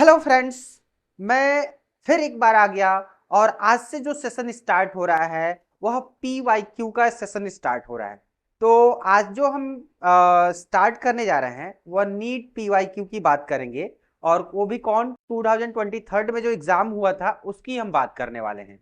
Hello friends, मैं फिर एक बार आ गया और आज से जो सेशन स्टार्ट हो रहा है वह PYQ का सेशन स्टार्ट हो रहा है। तो आज जो हम स्टार्ट करने जा रहे हैं वह नीट PYQ की बात करेंगे और वो भी कौन 2023 में जो एग्जाम हुआ था उसकी हम बात करने वाले हैं।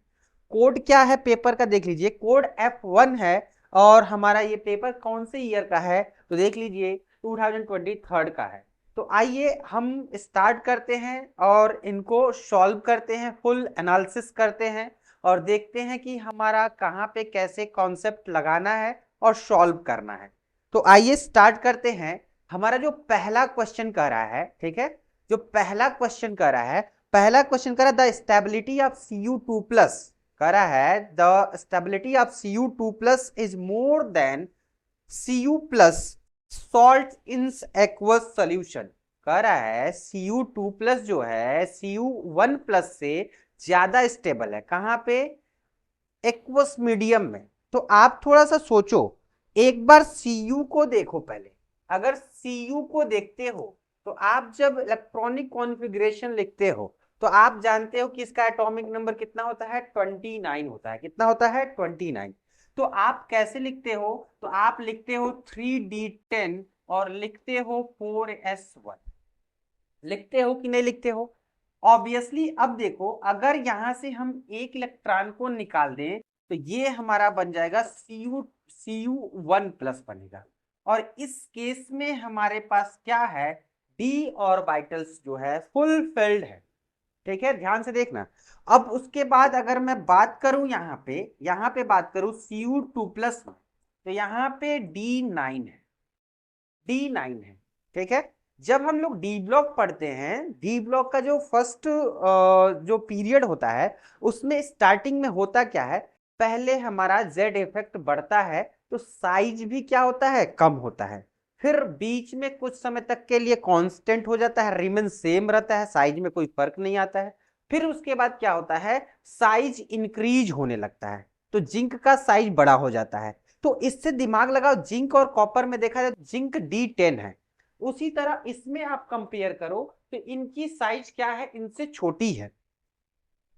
कोड क्या है पेपर का देख लीजिए, कोड F1 है और हमारा ये पेपर कौन से ईयर का है तो देख लीजिए 2023 का है। तो आइए हम स्टार्ट करते हैं और इनको सॉल्व करते हैं, फुल एनालिसिस करते हैं और देखते हैं कि हमारा कहाँ पे कैसे कॉन्सेप्ट लगाना है और सॉल्व करना है। तो आइए स्टार्ट करते हैं। हमारा जो पहला क्वेश्चन कह रहा है, ठीक है, जो पहला क्वेश्चन कह रहा है the stability of Cu2 plus, कह रहा है the stability of Cu2 plus is more than Cu plus salt in aqueous solution. कह रहा है Cu2 प्लस जो है Cu1 प्लस से ज्यादा स्टेबल है। कहां पे? एक्वस मीडियम में। तो आप थोड़ा सा सोचो, एक बार Cu को देखो पहले। अगर Cu को देखते हो तो आप जब इलेक्ट्रॉनिक कॉन्फ़िगरेशन लिखते हो तो आप जानते हो कि इसका एटॉमिक नंबर कितना होता है? 29 होता है। कितना होता है? 29। तो आप कैसे लिखते हो? तो आप लिखते हो 3D10 और लिखते हो 4s1। लिखते हो कि नहीं लिखते हो? ऑब्वियसली अब देखो, अगर यहां से हम एक इलेक्ट्रॉन को निकाल दें तो ये हमारा बन जाएगा Cu1 प्लस बनेगा। और इस केस में हमारे पास क्या है? डी ऑर्बिटल्स जो है फुल फिल्ड है। ठीक है, ध्यान से देखना। अब उसके बाद अगर मैं बात करूं यहाँ पे बात करूं Cu2 प्लस में, तो यहाँ पे D9 है। ठीक है, जब हम लोग डी ब्लॉक पढ़ते हैं, डी ब्लॉक का जो फर्स्ट जो पीरियड होता है उसमें स्टार्टिंग में होता क्या है? पहले हमारा जेड इफेक्ट बढ़ता है तो साइज भी क्या होता है? कम होता है। फिर बीच में कुछ समय तक के लिए कांस्टेंट हो जाता है, रिमेन सेम रहता है, साइज में कोई फर्क नहीं आता है। फिर उसके बाद क्या होता है? साइज इंक्रीज होने लगता है, तो जिंक का साइज बड़ा हो जाता है। तो इससे दिमाग लगाओ, जिंक और कॉपर में देखा जाए जिंक D10 है, उसी तरह इसमें आप कंपेयर करो तो इनकी साइज क्या है? इनसे छोटी है,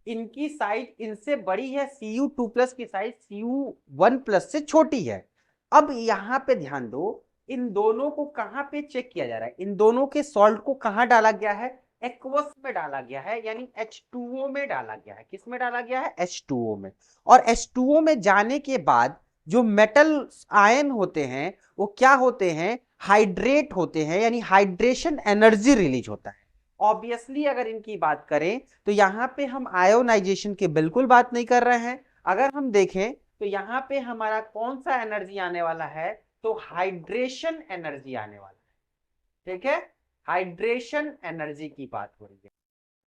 इनकी साइज इनसे बड़ी है। Cu2 प्लस की साइज Cu1 प्लस से छोटी है। अब यहां पे ध्यान दो, इन दोनों को कहां पे चेक किया जा रहा है? इन दोनों के सॉल्ट को कहां डाला गया है? एक्वस में डाला गया है, यानी H2O में डाला गया है। किस में डाला गया है? H2O में। और H2O में जाने के बाद जो मेटल आयन होते हैं वो क्या होते हैं? हाइड्रेट होते हैं, यानी हाइड्रेशन एनर्जी रिलीज होता है। ऑब्वियसली अगर इनकी बात करें तो यहां पे हम आयोनाइजेशन की बिल्कुल बात नहीं कर रहे हैं। अगर हम देखें तो यहां पे हमारा कौन सा एनर्जी आने वाला है? तो हाइड्रेशन एनर्जी आने वाला है। ठीक है, हाइड्रेशन एनर्जी की बात हो रही है।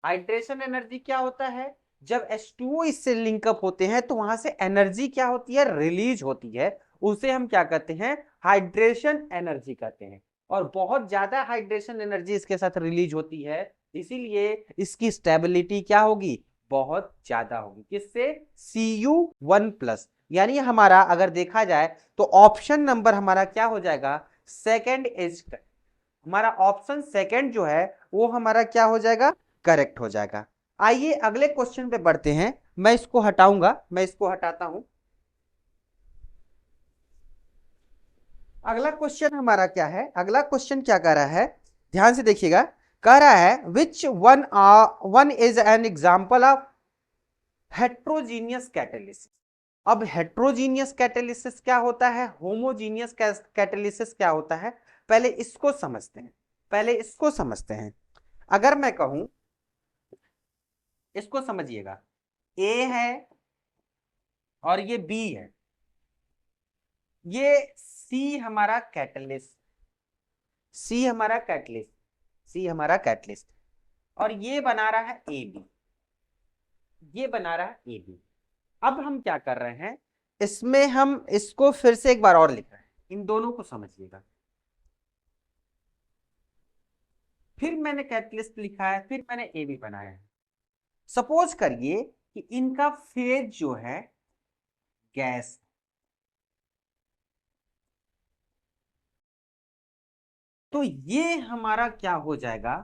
हाइड्रेशन एनर्जी क्या होता है? जब H2O इससे लिंकअप होते हैं तो वहां से एनर्जी क्या होती है? रिलीज होती है। उसे हम क्या कहते हैं? हाइड्रेशन एनर्जी कहते हैं। और बहुत ज्यादा हाइड्रेशन एनर्जी इसके साथ रिलीज होती है, इसीलिए इसकी स्टेबिलिटी क्या होगी? बहुत ज्यादा होगी। किससे? Cu1 plus. यानी हमारा अगर देखा जाए तो ऑप्शन नंबर हमारा क्या हो जाएगा? सेकेंड इज, हमारा ऑप्शन सेकेंड जो है वो हमारा क्या हो जाएगा? करेक्ट हो जाएगा। आइए अगले क्वेश्चन पे बढ़ते हैं। मैं इसको हटाऊंगा, मैं इसको हटाता हूं। अगला क्वेश्चन हमारा क्या है? अगला क्वेश्चन क्या कह रहा है? ध्यान से देखिएगा। कह रहा है which one is an example of heterogeneous catalysis. अब हेट्रोजीनियस कैटेलिसिस क्या होता है? होमोजीनियस कैटेलिसिस क्या होता है? पहले इसको समझते हैं, पहले इसको समझते हैं। अगर मैं कहूं, इसको समझिएगा, ए है और ये बी है, ये सी हमारा कैटलिस्ट, सी हमारा कैटलिस्ट, सी हमारा कैटलिस्ट, और ये बना रहा है ए बी, ये बना रहा है ए बी। अब हम क्या कर रहे हैं? इसमें हम इसको फिर से एक बार और लिख रहे हैं, इन दोनों को समझिएगा। फिर मैंने कैटलिस्ट लिखा है, फिर मैंने ए बी बनाया है। सपोज करिए कि इनका फेज जो है गैस, तो ये हमारा क्या हो जाएगा?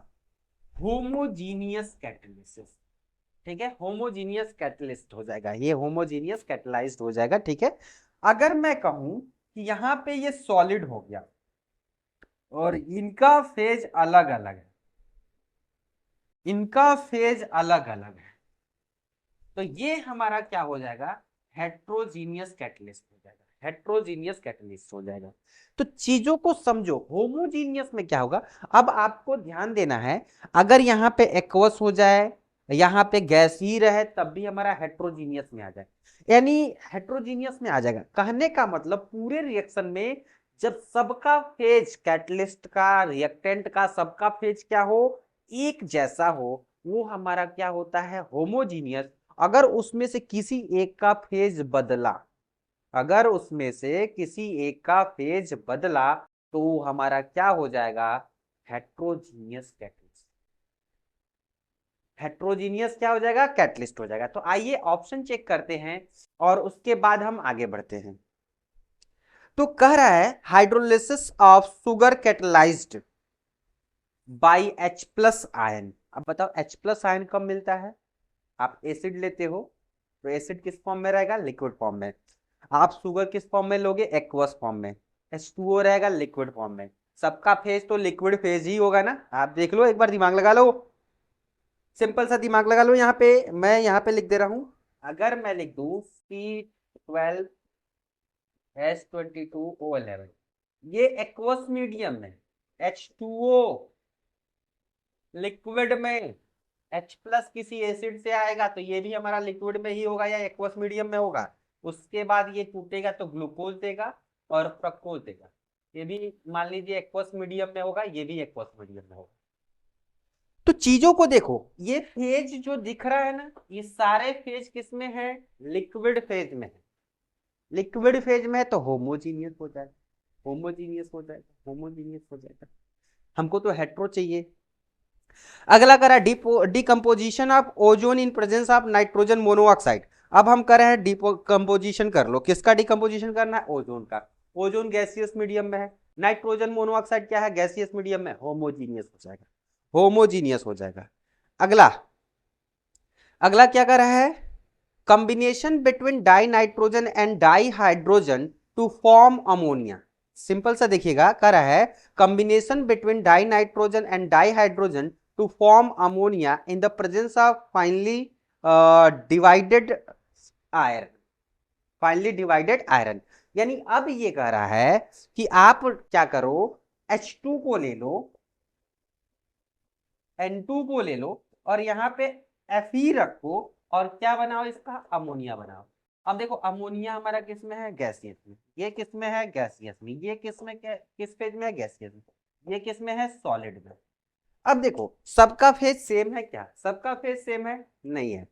होमोजीनियस कैटालिसिस, ठीक है, होमोजीनियस कैटलिस्ट हो जाएगा, ये होमोजीनियस कैटलाइज्ड हो जाएगा, ठीक है। अगर मैं कहूं कि यहाँ पे ये सॉलिड हो गया और इनका फेज अलग अलग है, इनका फेज अलग अलग है, तो ये हमारा क्या हो जाएगा, हेट्रोजीनियस कैटलिस्ट हो जाएगा, हेट्रोजीनियस कैटलिस्ट हो जाएगा। तो चीजों को समझो, होमोजीनियस में क्या होगा, अब आपको ध्यान देना है, अगर यहाँ पे एक्वस हो जाए, यहाँ पे गैस ही रहे, तब भी हमारा हेट्रोजीनियस में आ जाए, यानी हेट्रोजीनियस में आ जाएगा। कहने का मतलब पूरे रिएक्शन में जब सबका फेज, कैटलिस्ट का, रिएक्टेंट का, सबका फेज क्या हो, एक जैसा हो, वो हमारा क्या होता है, होमोजीनियस। अगर उसमें से किसी एक का फेज बदला, अगर उसमें से किसी एक का फेज बदला, तो हमारा क्या हो जाएगा, हेट्रोजीनियस कैटलिस्ट। हेट्रोजीनियस क्या हो जाएगा, कैटलिस्ट हो जाएगा। तो आइए ऑप्शन चेक करते हैं और उसके बाद हम आगे बढ़ते हैं। तो कह रहा है hydrolysis of sugar catalysed by H plus ion. अब बताओ H प्लस आयन कब मिलता है, आप एसिड लेते हो तो एसिड किस फॉर्म में रहेगा, लिक्विड फॉर्म में। आप शुगर किस फॉर्म में लोगे, एक्वस फॉर्म में। H2O रहेगा लिक्विड फॉर्म में। सबका फेज तो लिक्विड फेज ही होगा ना, आप देख लो, एक बार दिमाग लगा लो, सिंपल सा दिमाग लगा लो। यहाँ पे मैं यहाँ पे लिख दे रहा हूं, अगर मैं लिख दू C12H22O11, ये एक्वस मीडियम में, H2O लिक्विड में, H प्लस किसी एसिड से आएगा तो ये भी हमारा लिक्विड में ही होगा या एक्वस मीडियम में होगा। उसके बाद ये टूटेगा तो ग्लूकोज देगा और फ्रक्टोज देगा, ये भी मान लीजिए एक्वस मीडियम में होगा, ये भी एक्वस मीडियम में होगा। तो चीजों को देखो, ये फेज जो दिख रहा है ना, ये सारे फेज किसमें है, लिक्विड फेज में है। लिक्विड फेज में है तो होमोजीनियस हो जाएगा, होमोजीनियस हो जाएगा, होमोजीनियस हो जाएगा। हमको तो हेट्रो चाहिए। अगला करा decomposition of ozone in presence of nitrogen monoxide. अब हम कर रहे हैं डिकम्पोजिशन, कर लो किसका डिकम्पोजिशन करना है, ओजोन का। ओजोन गैसियस मीडियम में है, नाइट्रोजन मोनोऑक्साइड क्या है, गैसियस मीडियम में, होमोजीनियस हो जाएगा, होमोजीनियस हो जाएगा। अगला अगला क्या कर रहा है, combination between di nitrogen and di hydrogen to form ammonia. Simple सा देखिएगा, कह रहा है combination between di nitrogen and di hydrogen to form ammonia in the presence of finely divided iron, finely divided iron. यानी अब ये कह रहा है कि आप क्या करो, H2 को ले लो, N2 को ले लो और यहाँ पे Fe रखो और क्या बनाओ, इसका अमोनिया बनाओ। अब देखो अमोनिया हमारा किस में है, गैसियस में, ये किस में है, गैसियस में, ये किस में, किस फेज में है, गैसियस में, ये किस में है, सॉलिड में। अब देखो सबका फेज सेम है क्या, सबका फेज सेम है, नहीं है।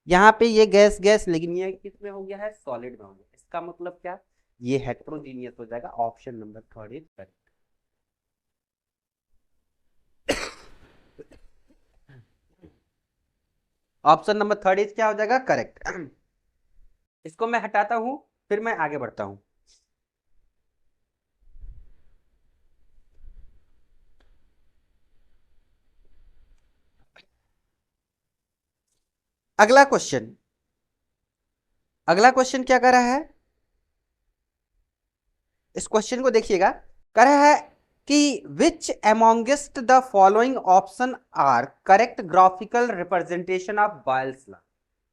यहाँ पे ये गैस गैस, लेकिन ये किस में हो गया है, सॉलिड में हो गया। इसका मतलब क्या, ये हेट्रोजीनियस हो जाएगा। Option number 3 is correct. Option number 3 is क्या हो जाएगा, करेक्ट। इसको मैं हटाता हूं, फिर मैं आगे बढ़ता हूं। अगला क्वेश्चन, अगला क्वेश्चन क्या कर रहा है, इस क्वेश्चन को देखिएगा। कह रहा है कि which amongst the following option are correct graphical representation of Boyle's law.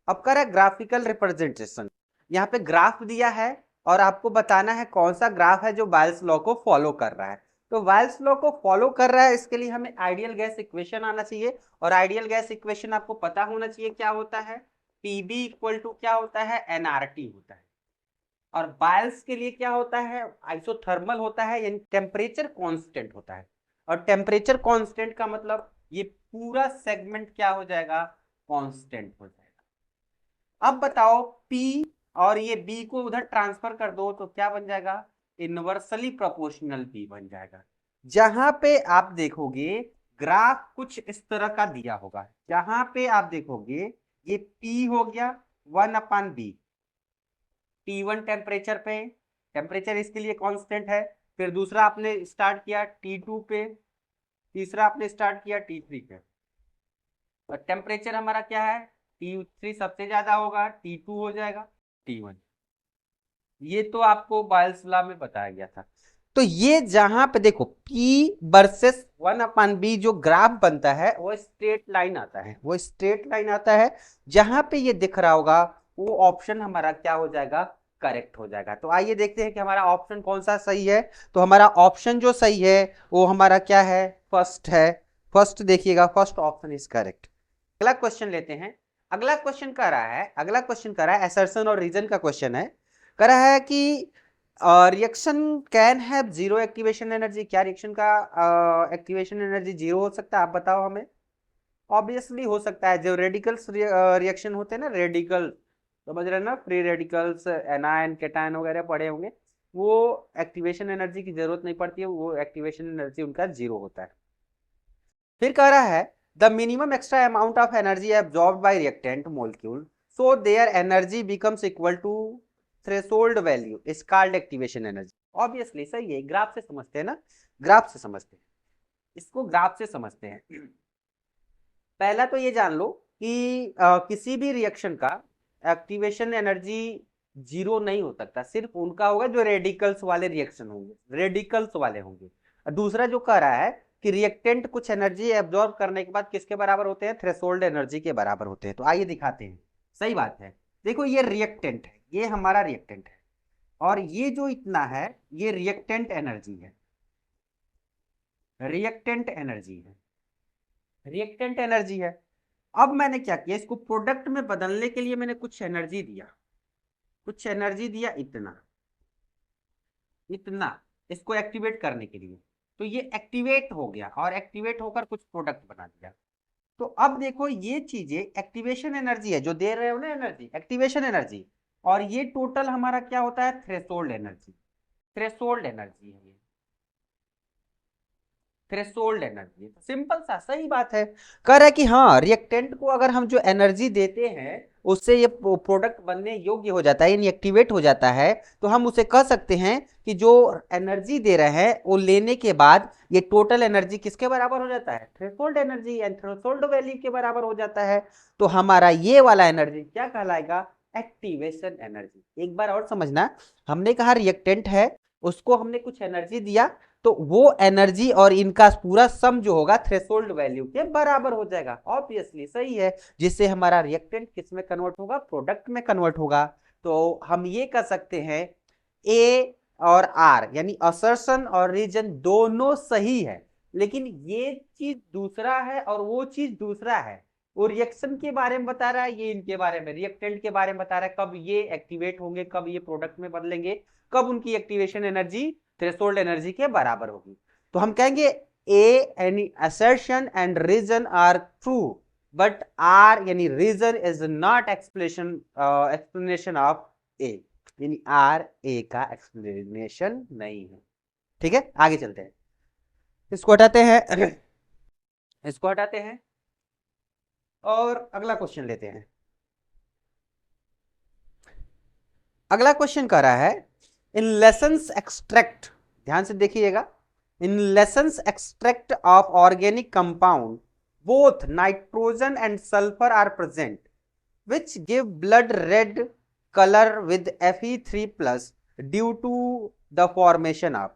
अब कह रहा है ग्राफिकल रिप्रेजेंटेशन, यहाँ पे ग्राफ दिया है और आपको बताना है कौन सा ग्राफ है जो बॉयल्स लॉ को फॉलो कर रहा है। तो बॉयल्स लॉ को फॉलो कर रहा है, इसके लिए हमें आइडियल गैस इक्वेशन आना चाहिए, और आइडियल गैस इक्वेशन आपको पता होना चाहिए क्या होता है, पीबी इक्वल टू क्या होता है, एनआरटी होता है। और बायल्स के लिए क्या होता है, आइसोथर्मल होता है, यानी टेम्परेचर कांस्टेंट होता है। और टेम्परेचर कांस्टेंट का मतलब ये पूरा सेगमेंट क्या हो जाएगा, कांस्टेंट हो जाएगा। अब बताओ P और ये B को उधर ट्रांसफर कर दो तो क्या बन जाएगा, इनवर्सली प्रोपोर्शनल P बन जाएगा। जहां पे आप देखोगे ग्राफ कुछ इस तरह का दिया होगा, जहां पे आप देखोगे ये P हो गया 1/B, T1 टेम्परेचर पे, टेम्परेचर इसके लिए कांस्टेंट है। फिर दूसरा आपने स्टार्ट किया T2 पे, तीसरा आपने स्टार्ट किया T3 पे। और टेम्परेचर हमारा क्या है, T3 सबसे ज्यादा होगा, T2 हो जाएगा T1। ये तो आपको बायल्स लॉ में बताया गया था। तो ये जहां पे देखो P वर्सेस 1/B जो ग्राफ बनता है वो स्ट्रेट लाइन आता है, वो स्ट्रेट लाइन आता है। जहां पे ये दिख रहा होगा वो ऑप्शन हमारा क्या हो जाएगा, करेक्ट हो जाएगा। तो आइए देखते हैं कि हमारा ऑप्शन कौन सा सही है। तो हमारा ऑप्शन जो सही है वो हमारा क्या है, फर्स्ट है। फर्स्ट देखिएगा, फर्स्ट ऑप्शन इज करेक्ट। अगला क्वेश्चन लेते हैं। अगला क्वेश्चन कह रहा है असर्शन और रीजन का क्वेश्चन है। कह रहा है कि reaction can have zero activation energy. क्या रिएक्शन का एक्टिवेशन एनर्जी जीरो हो सकता है, आप बताओ हमें। ऑब्वियसली हो सकता है। जो रेडिकल्स रिएक्शन होते हैं ना, रेडिकल समझ रहे हैं ना, फ्री रेडिकल्स, एनायन कैटायन वगैरह पढ़े होंगे, वो एक्टिवेशन एनर्जी की जरूरत नहीं पड़ती है, वो एक्टिवेशन एनर्जी उनका जीरो होता है। फिर कह रहा है the minimum extra amount of energy absorb by reactant molecule so their energy becomes equal to threshold value is called activation energy. Obviously सही है, ग्राफ से समझते हैं ना, ग्राफ से समझते हैं, इसको ग्राफ से समझते हैं। पहला तो ये जान लो कि किसी भी रिएक्शन का एक्टिवेशन एनर्जी जीरो नहीं हो सकता, सिर्फ उनका होगा जो रेडिकल्स वाले रिएक्शन होंगे, रेडिकल्स वाले होंगे। और दूसरा जो कह रहा है कि रिएक्टेंट कुछ एनर्जी एब्जॉर्ब करने के बाद किसके बराबर होते हैं, थ्रेशोल्ड एनर्जी के बराबर होते हैं। तो आइए दिखाते हैं। सही बात है। देखो ये रिएक्टेंट है, ये हमारा रिएक्टेंट है, और ये जो इतना है ये रिएक्टेंट एनर्जी है, रिएक्टेंट एनर्जी है, रिएक्टेंट एनर्जी है। अब मैंने क्या किया, इसको प्रोडक्ट में बदलने के लिए मैंने कुछ एनर्जी दिया, कुछ एनर्जी दिया, इतना इतना, इसको एक्टिवेट करने के लिए। तो ये एक्टिवेट हो गया और एक्टिवेट होकर कुछ प्रोडक्ट बना दिया। तो अब देखो ये चीजें एक्टिवेशन एनर्जी है, जो दे रहे हो ना एनर्जी, एक्टिवेशन एनर्जी, और ये टोटल हमारा क्या होता है, थ्रेशोल्ड एनर्जी। थ्रेशोल्ड एनर्जी है ये, थ्रेशोल्ड एनर्जी। सिंपल सा, सही बात है। कह रहा है कि हाँ रिएक्टेंट को अगर हम जो एनर्जी देते हैं उससे ये प्रोडक्ट बनने योग्य हो जाता है, यानी एक्टिवेट हो जाता है, तो हम उसे कह सकते हैं कि जो एनर्जी दे रहे हैं वो लेने के बाद ये टोटल एनर्जी किसके बराबर हो जाता है, threshold energy and threshold value के बराबर हो जाता है। तो हमारा ये वाला एनर्जी क्या कहलाएगा, एक्टिवेशन एनर्जी। एक बार और समझना, हमने कहा रिएक्टेंट है, उसको हमने कुछ एनर्जी दिया, तो वो एनर्जी और इनका पूरा सम जो होगा थ्रेशोल्ड वैल्यू के बराबर हो जाएगा। ऑब्वियसली सही है, जिससे हमारा रिएक्टेंट किस में कन्वर्ट होगा, प्रोडक्ट में कन्वर्ट होगा। तो हम ये कर सकते हैं ए और आर यानी असर्शन और रीजन दोनों सही है, लेकिन ये चीज दूसरा है और वो चीज दूसरा है। वो रिएक्शन के बारे में बता रहा है, ये इनके बारे में, रिएक्टेंट के बारे में बता रहा है, कब ये एक्टिवेट होंगे, कब ये प्रोडक्ट में बदलेंगे, कब उनकी एक्टिवेशन एनर्जी थ्रेशोल्ड एनर्जी के बराबर होगी। तो हम कहेंगे ए यानी assertion and reason are true, but R यानी reason is not explanation of A, यानी आर ए का एक्सप्लेनेशन नहीं है। ठीक है, आगे चलते हैं, इसको हटाते हैं, इसको हटाते हैं और अगला क्वेश्चन लेते हैं। अगला क्वेश्चन कह रहा है इन लेसन्स एक्सट्रैक्ट, ध्यान से देखिएगा, in Lassaigne's extract of organic compound both nitrogen and sulphur are present which give blood red color with Fe3+ due to the formation of।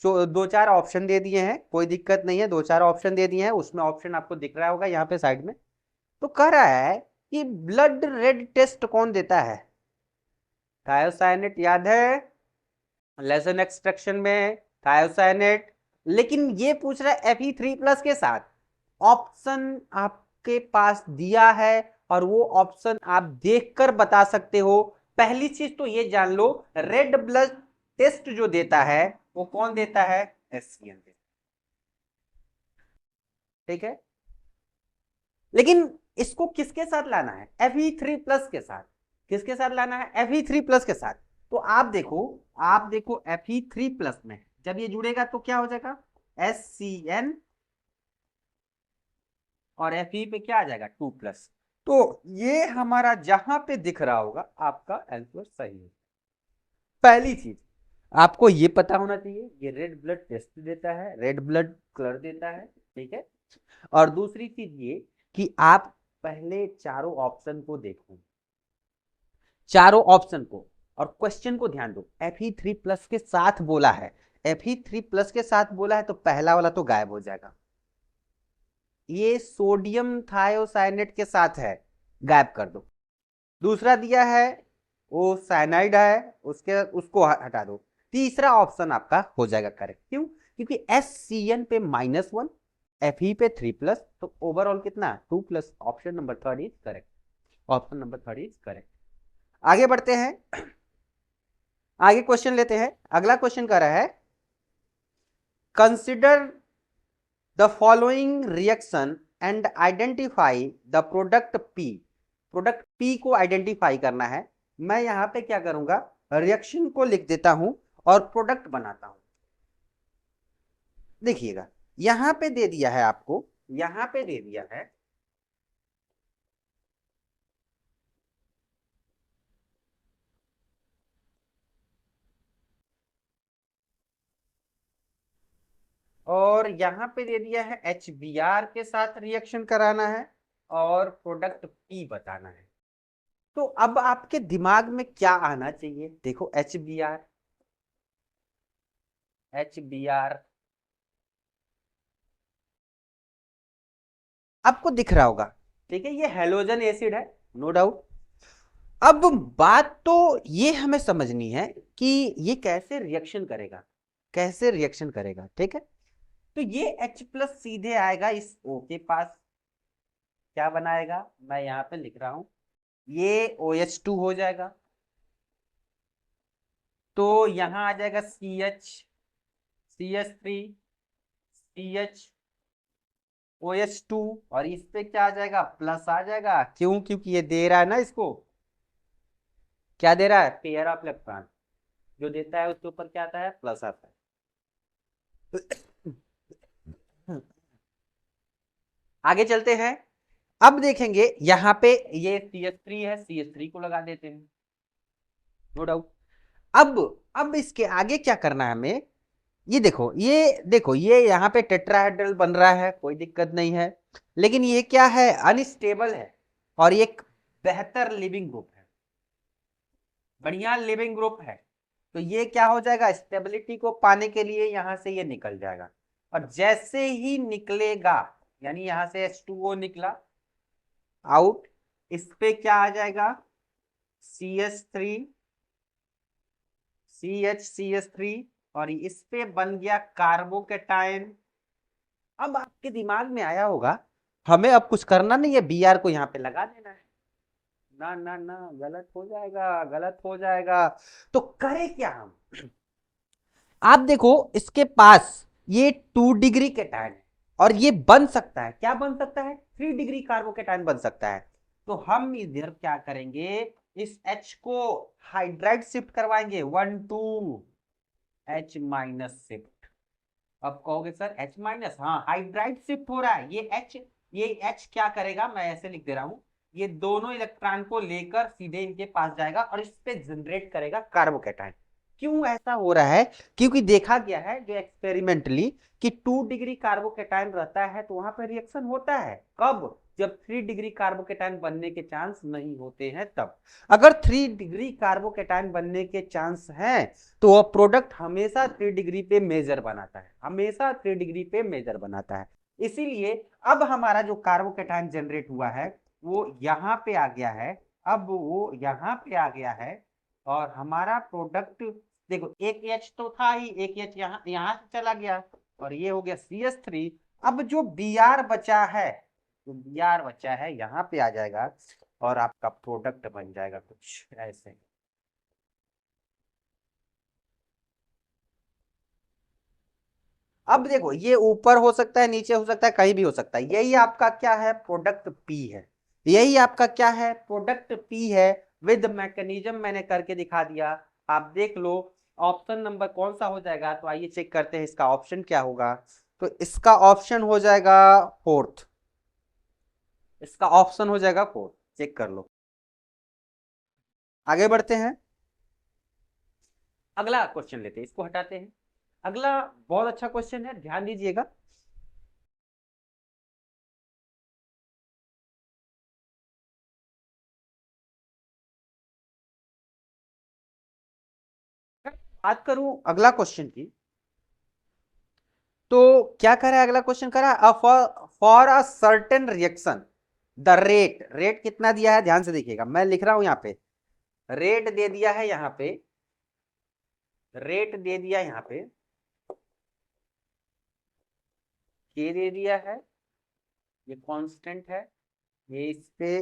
जो दो चार ऑप्शन दे दिए हैं, कोई दिक्कत नहीं है, दो चार ऑप्शन दे दिए हैं, उसमें ऑप्शन आपको दिख रहा होगा यहाँ पे साइड में। तो कह रहा है कि ब्लड रेड टेस्ट कौन देता है, थायोसाइनेट, याद है लेसन एक्सट्रैक्शन में थायोसाइनेट। लेकिन ये पूछ रहा है Fe3+ के साथ, ऑप्शन आपके पास दिया है और वो ऑप्शन आप देखकर बता सकते हो। पहली चीज तो ये जान लो, रेड ब्लड टेस्ट जो देता है वो कौन देता है, एससीएन देता है। ठीक है, लेकिन इसको किसके साथ लाना है, Fe3+ के साथ। किसके साथ लाना है, Fe3+ के साथ। तो आप देखो, आप देखो Fe3+ में जब ये जुड़ेगा तो क्या हो जाएगा, SCN, और Fe पे क्या आ जाएगा 2+। तो ये हमारा जहां पे दिख रहा होगा आपका आंसर सही है। पहली चीज आपको ये पता होना चाहिए, ये रेड ब्लड टेस्ट देता है, रेड ब्लड कलर देता है, ठीक है। और दूसरी चीज ये कि आप पहले चारों ऑप्शन को देखो, चारों ऑप्शन को, और क्वेश्चन को ध्यान दो। Fe3+ के साथ बोला है, Fe3+ के साथ बोला है तो पहला वाला तो गायब हो जाएगा। ये सोडियम थायोसाइनेट के साथ है, गायब कर दो। दूसरा दिया है वो साइनाइड है, उसको हटा दो। तीसरा ऑप्शन आपका हो जाएगा करेक्ट। क्यों? क्योंकि SCN पे -1, Fe पे 3+, तो ओवरऑल कितना 2+। Option number third is correct, option number third is correct. आगे बढ़ते हैं, आगे क्वेश्चन लेते हैं। अगला क्वेश्चन कह रहा है consider the following reaction and identify the product P। Product P को आइडेंटिफाई करना है। मैं यहां पे क्या करूंगा, रिएक्शन को लिख देता हूं और प्रोडक्ट बनाता हूं। देखिएगा यहां पे दे दिया है आपको, यहां पे दे दिया है और यहां पे दे दिया है HBr के साथ रिएक्शन कराना है और प्रोडक्ट P बताना है। तो अब आपके दिमाग में क्या आना चाहिए? देखो HBr आपको दिख रहा होगा, ठीक है, ये हेलोजन एसिड है, नो डाउट। अब बात तो ये हमें समझनी है कि ये कैसे रिएक्शन करेगा, कैसे रिएक्शन करेगा, ठीक है। तो ये H+ सीधे आएगा इस O के पास, क्या बनाएगा, मैं यहां पे लिख रहा हूं, ये OH2 हो जाएगा। तो यहां आ जाएगा CH3 OH2, और इस पे क्या आ जाएगा, प्लस आ जाएगा। क्यों? क्योंकि ये दे रहा है ना इसको, क्या दे रहा है, पेयर ऑफ इलेक्ट्रॉन। जो देता है उसके ऊपर क्या आता है, प्लस आता है। आगे चलते हैं। अब देखेंगे यहां पे ये CH3 है, CH3 को लगा देते हैं, नो डाउट। अब इसके आगे क्या करना है हमें, ये देखो, ये यहाँ पे टेट्राहेड्रल बन रहा है, कोई दिक्कत नहीं है। लेकिन ये क्या है, अनस्टेबल है और ये एक बेहतर लिविंग ग्रुप है, बढ़िया लिविंग ग्रुप है। तो ये क्या हो जाएगा, स्टेबिलिटी को पाने के लिए यहां से ये निकल जाएगा। और जैसे ही निकलेगा, यानी यहां से H2O निकला आउट, इस पे क्या आ जाएगा, CH3 CH3, और इस पे बन गया कार्बोकेटाइन। अब आपके दिमाग में आया होगा हमें अब कुछ करना नहीं है, Br को यहाँ पे लगा देना है। ना ना ना, गलत हो जाएगा, गलत हो जाएगा। तो करें क्या हम, आप देखो इसके पास ये 2 डिग्री केटायन है और ये बन सकता है, क्या बन सकता है, 3 डिग्री कार्बोकेटायन बन सकता है। तो हम इधर क्या करेंगे, इस H को हाइड्राइड शिफ्ट करवाएंगे, 1 2 H- शिफ्ट। अब कहोगे सर H-, हाँ हाइड्राइड शिफ्ट हो रहा है, ये H क्या करेगा, मैं ऐसे लिख दे रहा हूं, ये दोनों इलेक्ट्रॉन को लेकर सीधे इनके पास जाएगा और इस पे जनरेट करेगा कार्बोकेटाइन। क्यों ऐसा हो रहा है? क्योंकि देखा गया है जो एक्सपेरिमेंटली कि 2 डिग्री कार्बोकेटाइन रहता है तो वहां पर रिएक्शन होता है, कब, जब 3 डिग्री कार्बोकेटाइन बनने के चांस नहीं होते हैं तब। अगर 3 डिग्री कार्बोकेटाइन बनने के चांस हैं तो वह प्रोडक्ट हमेशा 3 डिग्री पे मेजर बनाता है, हमेशा 3 डिग्री पे मेजर बनाता है। इसीलिए अब हमारा जो कार्बोकेटाइन जनरेट हुआ है वो यहाँ पे आ गया है, अब वो यहाँ पे आ गया है, और हमारा प्रोडक्ट देखो, एक H तो था ही, एक H यहाँ यहाँ से चला गया और ये हो गया CH3। अब जो Br बचा है, जो Br बचा है यहाँ पे आ जाएगा और आपका प्रोडक्ट बन जाएगा कुछ ऐसे। अब देखो ये ऊपर हो सकता है, नीचे हो सकता है, कहीं भी हो सकता है, यही आपका क्या है, प्रोडक्ट P है। यही आपका क्या है, प्रोडक्ट P है। विद मैकेनिज्म मैंने करके दिखा दिया, आप देख लो। ऑप्शन नंबर कौन सा हो जाएगा, तो आइए चेक करते हैं इसका ऑप्शन क्या होगा। तो इसका ऑप्शन हो जाएगा फोर्थ, इसका ऑप्शन हो जाएगा फोर्थ, चेक कर लो। आगे बढ़ते हैं, अगला क्वेश्चन लेते हैं, इसको हटाते हैं। अगला बहुत अच्छा क्वेश्चन है, ध्यान दीजिएगा। बात करूं अगला क्वेश्चन की, तो क्या करा है, अगला क्वेश्चन करा for a certain reaction the rate, rate कितना दिया है ध्यान से देखिएगा, मैं लिख रहा हूं यहाँ पे, रेट दे दिया है यहाँ पे, रेट दे दिया यहाँ पे, के दे दिया है, ये कांस्टेंट है, ये इस पे,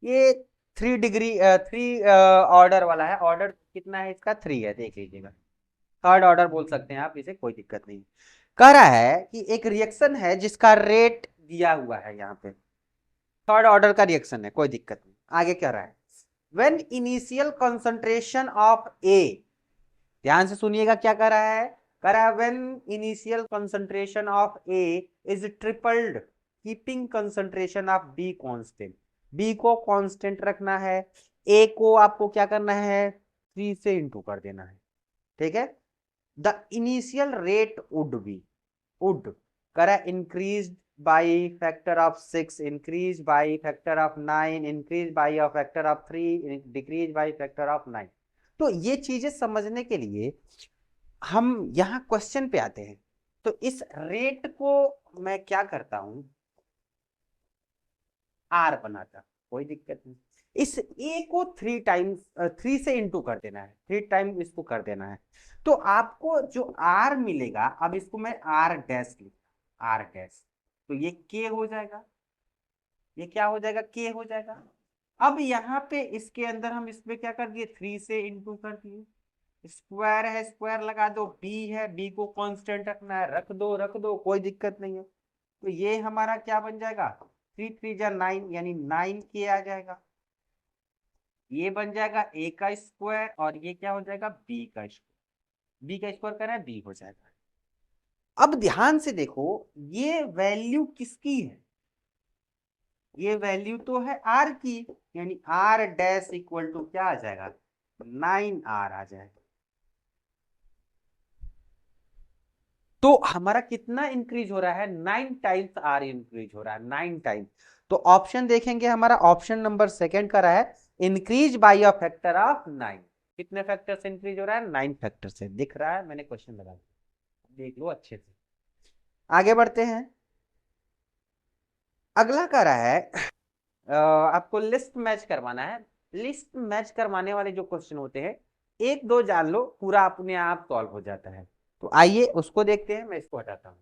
ये 3 डिग्री 3 ऑर्डर वाला है, ऑर्डर कितना है इसका 3 है, देख लीजिएगा, थर्ड ऑर्डर बोल सकते हैं आप इसे, कोई दिक्कत नहीं। कह रहा है कि एक रिएक्शन है जिसका रेट दिया हुआ है यहाँ पे, थर्ड ऑर्डर का रिएक्शन है, कोई दिक्कत नहीं। आगे कह रहा है व्हेन इनिशियल कंसंट्रेशन ऑफ ए, ध्यान से सुनिएगा क्या कह रहा है, कह रहा है when initial concentration of A is tripled keeping concentration of B constant, B को कांस्टेंट रखना है, ए को आपको क्या करना है 3 से इंटू कर देना है, ठीक है। The initial rate would be, would करा increase by factor of 6, increase by factor of 9, increase by a factor of 3, decrease by factor of 9। तो ये चीजें समझने के लिए हम यहाँ क्वेश्चन पे आते हैं, तो इस रेट को मैं क्या करता हूं, आर बनाता, कोई दिक्कत नहीं। इस ए को 3 से इंटू कर देना है, 3 टाइम इसको कर देना है, तो आपको जो आर मिलेगा, अब इसको मैं आर डैश लिखता, आर डैश, तो ये के हो जाएगा, ये क्या हो जाएगा के हो जाएगा। अब यहाँ पे इसके अंदर हम इसमें क्या कर दिए 3 से इंटू कर दिए, स्क्वायर है स्क्वायर लगा दो, बी है बी को कांस्टेंट रखना है, रख दो कोई दिक्कत नहीं है। तो ये हमारा क्या बन जाएगा 3 3 जा 9, यानी 9 के आ जाएगा, ये बन जाएगा ए का स्क्वायर और ये क्या हो जाएगा बी का स्क्वायर, बी का स्क्वायर करना है बी हो जाएगा। अब ध्यान से देखो ये वैल्यू किसकी है, ये वैल्यू तो है आर की, यानी आर डैश इक्वल टू क्या आ जाएगा 9 आर आ जाएगा। तो हमारा कितना इंक्रीज हो रहा है 9 टाइम्स आर इंक्रीज हो रहा है, 9 टाइम्स। तो ऑप्शन देखेंगे हमारा ऑप्शन नंबर सेकंड का रहा है increase by a factor of 9, कितने फैक्टर से इंक्रीज हो रहा है 9 फैक्टर से, दिख रहा है मैंने क्वेश्चन लगा देख लो अच्छे से। आगे बढ़ते हैं, अगला कह रहा है आपको लिस्ट मैच करवाना है, लिस्ट मैच करवाने वाले जो क्वेश्चन होते हैं एक दो जान लो पूरा अपने आप सॉल्व हो जाता है, तो आइए उसको देखते हैं, मैं इसको हटाता हूं।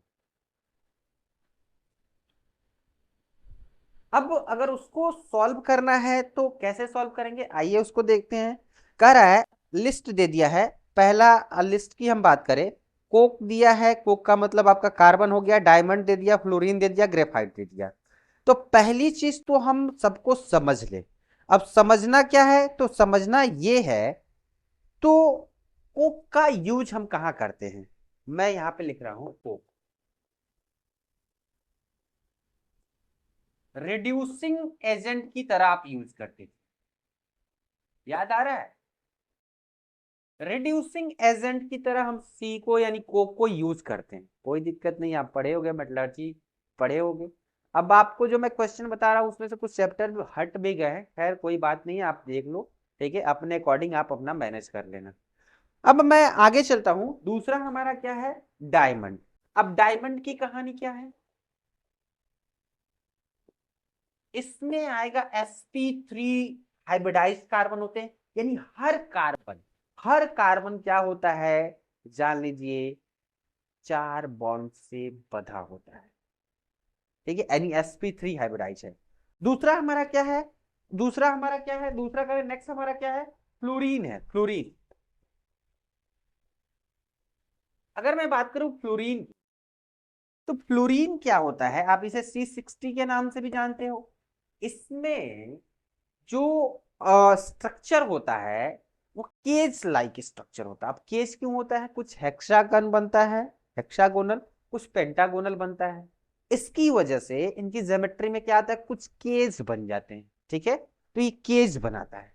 अब अगर उसको सॉल्व करना है तो कैसे सॉल्व करेंगे, आइए उसको देखते हैं। कह रहा है लिस्ट दे दिया है, पहला लिस्ट की हम बात करें, कोक दिया है, कोक का मतलब आपका कार्बन हो गया, डायमंड दे दिया, फ्लोरीन दे दिया, ग्रेफाइट दे दिया। तो पहली चीज तो हम सबको समझ ले, अब समझना क्या है, तो समझना ये है, तो कोक का यूज हम कहाँ करते हैं, मैं यहां पे लिख रहा हूं कोक, रिड्यूसिंग एजेंट की तरह आप यूज करते थे, याद आ रहा है, रिड्यूसिंग एजेंट की तरह हम सी को यानी कोक को यूज करते हैं, कोई दिक्कत नहीं, आप पढ़े होगे मेटलर्जी पढ़े होगे। अब आपको जो मैं क्वेश्चन बता रहा हूं उसमें से कुछ चैप्टर हट भी गए हैं, खैर कोई बात नहीं है, आप देख लो, ठीक है, अपने अकॉर्डिंग आप अपना मैनेज कर लेना। अब मैं आगे चलता हूं, दूसरा हमारा क्या है डायमंड। अब डायमंड की कहानी क्या है, इसमें आएगा sp3 हाइब्रिडाइज्ड कार्बन होते हैं, यानी हर कार्बन क्या होता है जान लीजिए 4 बॉन्ड से बंधा होता है, ठीक है, यानी sp3 हाइब्रिडाइज है। दूसरा हमारा क्या है, दूसरा करें, नेक्स्ट हमारा क्या है फ्लोरीन है, फ्लोरीन। अगर मैं बात करूं फ्लोरीन, तो फ्लोरीन क्या होता है, आप इसे C60 के नाम से भी जानते हो। इसमें जो स्ट्रक्चर होता है वो केज लाइक स्ट्रक्चर होता है। अब केज क्यों होता है, कुछ हेक्सागन बनता है, हेक्सागोनल, कुछ पेंटागोनल बनता है, इसकी वजह से इनकी ज्योमेट्री में क्या आता है कुछ केज बन जाते हैं, ठीक है, तो ये केज बनाता है,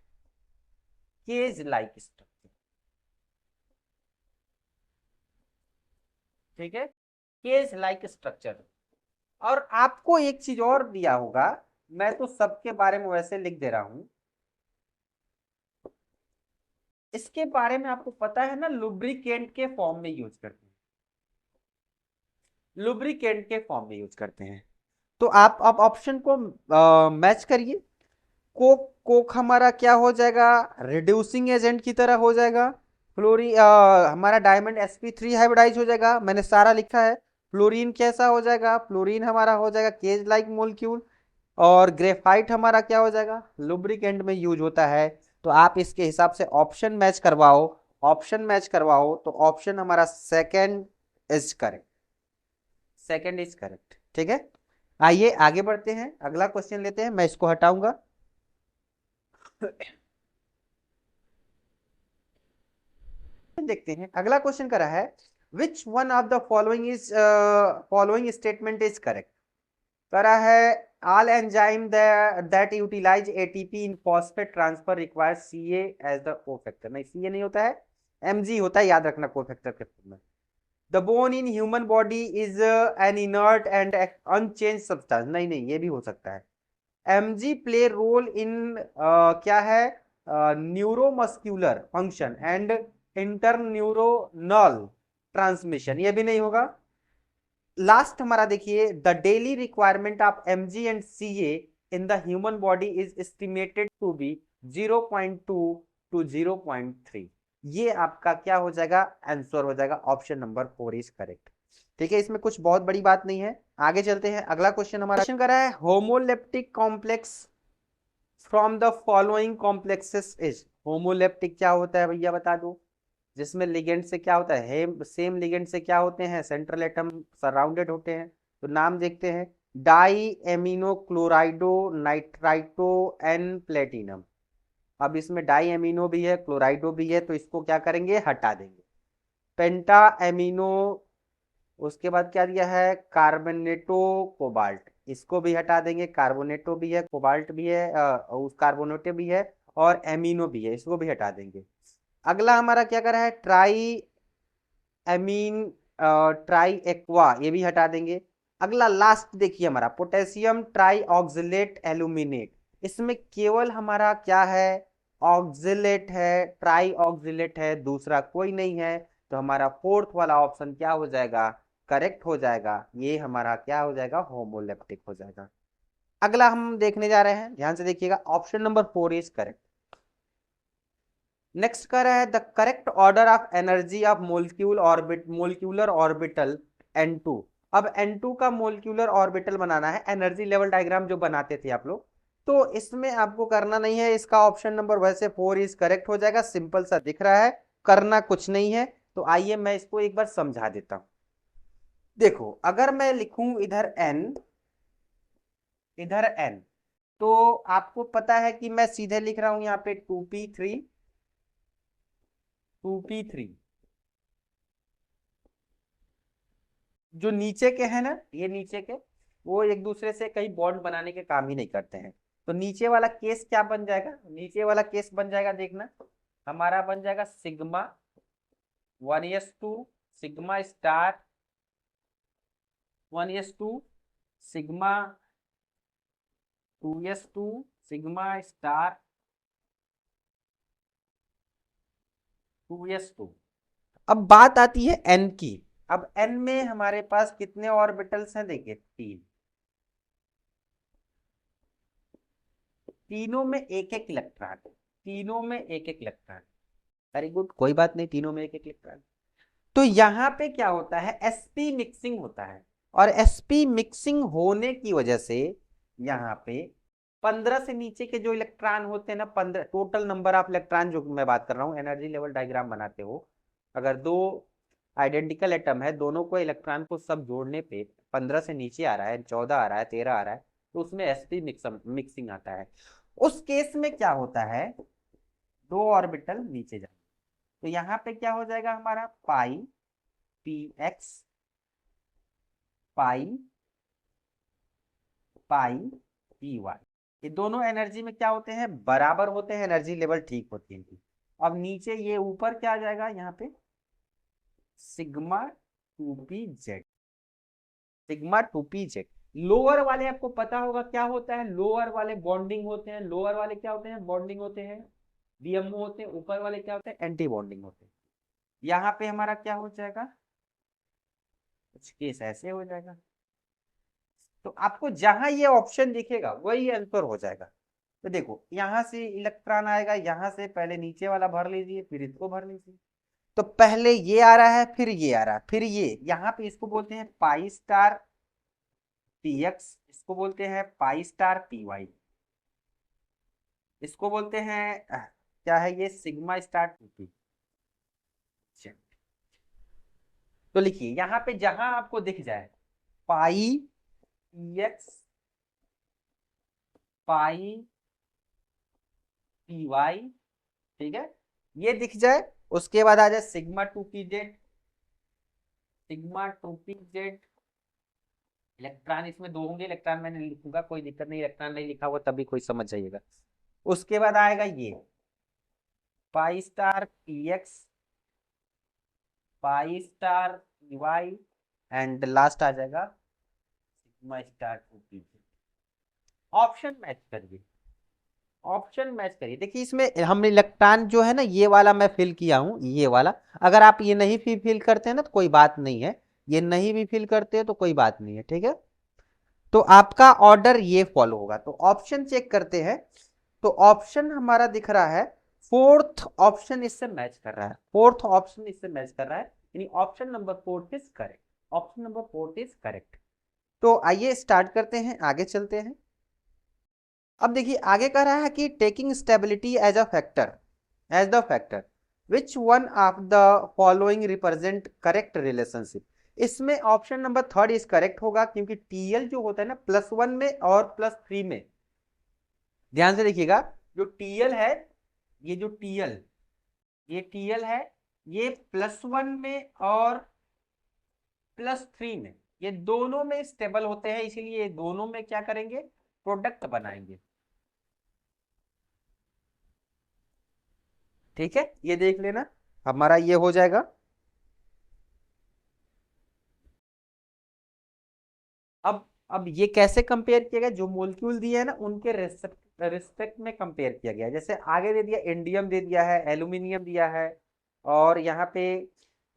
केज लाइक स्ट्रक्चर, ठीक है, केज लाइक स्ट्रक्चर। और आपको एक चीज और दिया होगा, मैं तो सबके बारे में वैसे लिख दे रहा हूं, इसके बारे में आपको पता है ना, लुब्रिकेंट के फॉर्म में यूज करते हैं, लुब्रिकेंट के फॉर्म में यूज करते हैं। तो आप ऑप्शन को मैच करिए। कोक, कोक हमारा क्या हो जाएगा, रिड्यूसिंग एजेंट की तरह हो जाएगा। हमारा डायमंड sp3 हाइब्रिडाइज हो जाएगा, मैंने सारा लिखा है। फ्लोरीन कैसा हो जाएगा, फ्लोरीन हमारा हो जाएगा केज लाइक मोलिक्यूल। और ग्रेफाइट हमारा क्या हो जाएगा, लुब्रिकेंट में यूज होता है। तो आप इसके हिसाब से ऑप्शन मैच करवाओ, ऑप्शन मैच करवाओ तो ऑप्शन हमारा second is correct, second is correct. ठीक है, आइए आगे बढ़ते हैं, अगला क्वेश्चन लेते हैं, मैं इसको हटाऊंगा। देखते हैं अगला क्वेश्चन करा है, विच one of the following statement is correct. करा है, all enzyme that utilize ATP in phosphate transfer requires CA as the cofactor। नहीं, CA नहीं होता है, Mg होता है, याद रखना कोफैक्टर के फॉर्म में। The bone in human body is an inert and unchanged substance। नहीं नहीं, ये भी हो सकता है। Mg play role in क्या है, neuromuscular function and interneuronal transmission, ये भी नहीं होगा। लास्ट हमारा देखिए, the daily requirement of Mg and Ca in the human body is estimated to be 0.2 to 0.3। ये आपका क्या हो जाएगा, आंसर हो जाएगा, ऑप्शन नंबर 4 इज करेक्ट। ठीक है, इसमें कुछ बहुत बड़ी बात नहीं है, आगे चलते हैं। अगला क्वेश्चन हमारा क्वेश्चन कर रहा है, homoleptic complex from the following complexes is. Homoleptic क्या होता है भैया बता दो, जिसमें लिगेंड से क्या होता है, सेम लिगेंड से क्या होते हैं, सेंट्रल एटम सराउंडेड होते हैं। तो नाम देखते हैं, die amino क्लोराइडो nitrito N platinum. अब इसमें डाई एमिनो भी है, क्लोराइडो भी है, तो इसको क्या करेंगे, हटा देंगे। पेंटा एमिनो, उसके बाद क्या दिया है, कार्बोनेटो कोबाल्ट, इसको भी हटा देंगे। कार्बोनेटो भी है, कोबाल्ट भी है, उस कार्बोनेटो भी है, और एमिनो भी है, इसको भी हटा देंगे। अगला हमारा क्या कर रहा है, ट्राई एमीन ट्राई एक्वा, ये भी हटा देंगे। अगला लास्ट देखिए हमारा, पोटेशियम ट्राई ऑक्सिलेट एल्यूमिनेट, इसमें केवल हमारा क्या है, ऑक्सिलेट है, ट्राई ऑक्सिलेट है, दूसरा कोई नहीं है। तो हमारा फोर्थ वाला ऑप्शन क्या हो जाएगा, करेक्ट हो जाएगा, ये हमारा क्या हो जाएगा, होमोलेप्टिक हो जाएगा। अगला हम देखने जा रहे हैं, ध्यान से देखिएगा, option number 4 is correct. Next कर रहा है, the correct order of energy of molecular orbital N2। अब N2 का मोलिक्यूलर ऑर्बिटल बनाना है, एनर्जी लेवल डायग्राम जो बनाते थे आप लोग, तो इसमें आपको करना नहीं है, इसका ऑप्शन नंबर वैसे 4 इज करेक्ट हो जाएगा, सिंपल सा दिख रहा है, करना कुछ नहीं है। तो आइए मैं इसको एक बार समझा देता हूं। देखो, अगर मैं लिखूं इधर n, इधर n, तो आपको पता है कि मैं सीधे लिख रहा हूं यहाँ पे 2p3, 2p3। जो नीचे के हैं ना, ये नीचे के, वो एक दूसरे से कहीं बॉन्ड बनाने के काम ही नहीं करते हैं। तो नीचे वाला केस क्या बन जाएगा, नीचे वाला केस बन जाएगा, देखना हमारा बन जाएगा sigma 1s2 sigma star 1s2 sigma 2s2 sigma star 2s2। अब बात आती है n की। अब n में हमारे पास कितने ऑर्बिटल्स हैं, देखिए 3, तीनों में एक एक इलेक्ट्रॉन, तीनों में एक एक इलेक्ट्रॉन। वेरी गुड, कोई बात नहीं, तीनों में एक एक इलेक्ट्रॉन। तो यहाँ पे क्या होता है, sp मिक्सिंग होता है, और sp मिक्सिंग होने की वजह से यहाँ पे 15 से नीचे के जो इलेक्ट्रॉन होते हैं ना, 15 टोटल नंबर ऑफ इलेक्ट्रॉन जो मैं बात कर रहा हूँ, एनर्जी लेवल डायग्राम बनाते हो, अगर दो आइडेंटिकल एटम है, दोनों को इलेक्ट्रॉन को सब जोड़ने पे 15 से नीचे आ रहा है, 14 आ रहा है, 13 आ रहा है, तो उसमें sp मिक्सिंग आता है। उस केस में क्या होता है, दो ऑर्बिटल नीचे जाए, तो यहाँ पे क्या हो जाएगा हमारा, पाई पी एक्स, पाई पाई पी वाई, ये दोनों एनर्जी में क्या होते हैं, बराबर होते हैं, एनर्जी लेवल ठीक होती है इनकी। अब नीचे ये ऊपर क्या आ जाएगा, यहाँ पे sigma 2p z, sigma 2p z। Lower वाले आपको पता होगा क्या होता है, लोअर वाले बॉन्डिंग होते हैं, लोअर वाले क्या होते हैं, बॉन्डिंग होते हैं। बीएमओ होते हैं, ऊपर वाले क्या होते हैं, एंटी बॉन्डिंग होते हैं। यहाँ पे हमारा क्या हो जाएगा, कुछ केस ऐसे हो जाएगा। तो आपको जहां ये ऑप्शन दिखेगा वही आंसर हो जाएगा। तो देखो यहां से इलेक्ट्रॉन आएगा, यहां से पहले नीचे वाला भर लीजिए, फिर इसको भर लीजिए। तो पहले ये आ रहा है, फिर ये आ रहा है, फिर ये, यहाँ पे इसको बोलते हैं पाई स्टार पीएक्स, इसको बोलते हैं पाई स्टार पीवाई, इसको बोलते हैं क्या है ये, सिग्मा स्टार टू पी। तो लिखिए यहाँ पे जहां आपको दिख जाए पाई पीएक्स, पाई पीवाई, ठीक है, ये दिख जाए, उसके बाद आ जाए sigma two p Z, sigma two p Z. Electron इसमें दो होंगे, इलेक्ट्रॉन मैंने लिखूंगा, कोई दिक्कत नहीं, इलेक्ट्रॉन नहीं लिखा हुआ तभी कोई समझ जाइएगा। उसके बाद आएगा ये pi star p x, pi star p y, and last आ जाएगा sigma star two p z. Option match करिए, ऑप्शन मैच करिए। देखिए इसमें हमने इलेक्ट्रॉन जो है ना, ये वाला मैं फिल किया हूं, ये वाला। अगर आप ये नहीं भी फिल करते हैं ना तो कोई बात नहीं है, ये नहीं भी फिल करते हैं तो कोई बात नहीं है, ठीक है। तो आपका ऑर्डर ये फॉलो होगा। तो ऑप्शन चेक करते हैं, तो ऑप्शन हमारा दिख रहा है, फोर्थ ऑप्शन इससे मैच कर रहा है, फोर्थ ऑप्शन इससे मैच कर रहा है, यानी option number fourth is correct, option number fourth is correct. तो आइए स्टार्ट करते हैं, आगे चलते हैं। अब देखिए आगे कह रहा है कि taking stability as a factor, as the factor which one of the following represent correct relationship. इसमें option number third is correct होगा, क्योंकि टीएल जो होता है ना +1 में और +3 में, ध्यान से देखिएगा, जो टीएल है, ये जो टीएल, ये टीएल है, ये +1 में और +3 में, ये दोनों में स्टेबल होते हैं, इसीलिए ये दोनों में क्या करेंगे, प्रोडक्ट बनाएंगे, ठीक है। ये देख लेना, हमारा ये हो जाएगा। अब ये कैसे कंपेयर किया गया, जो मोलिक्यूल दिए है ना उनके रिस्पेक्ट में कंपेयर किया गया। जैसे आगे दे दिया, इंडियम दे दिया है, एल्यूमिनियम दिया है, और यहाँ पे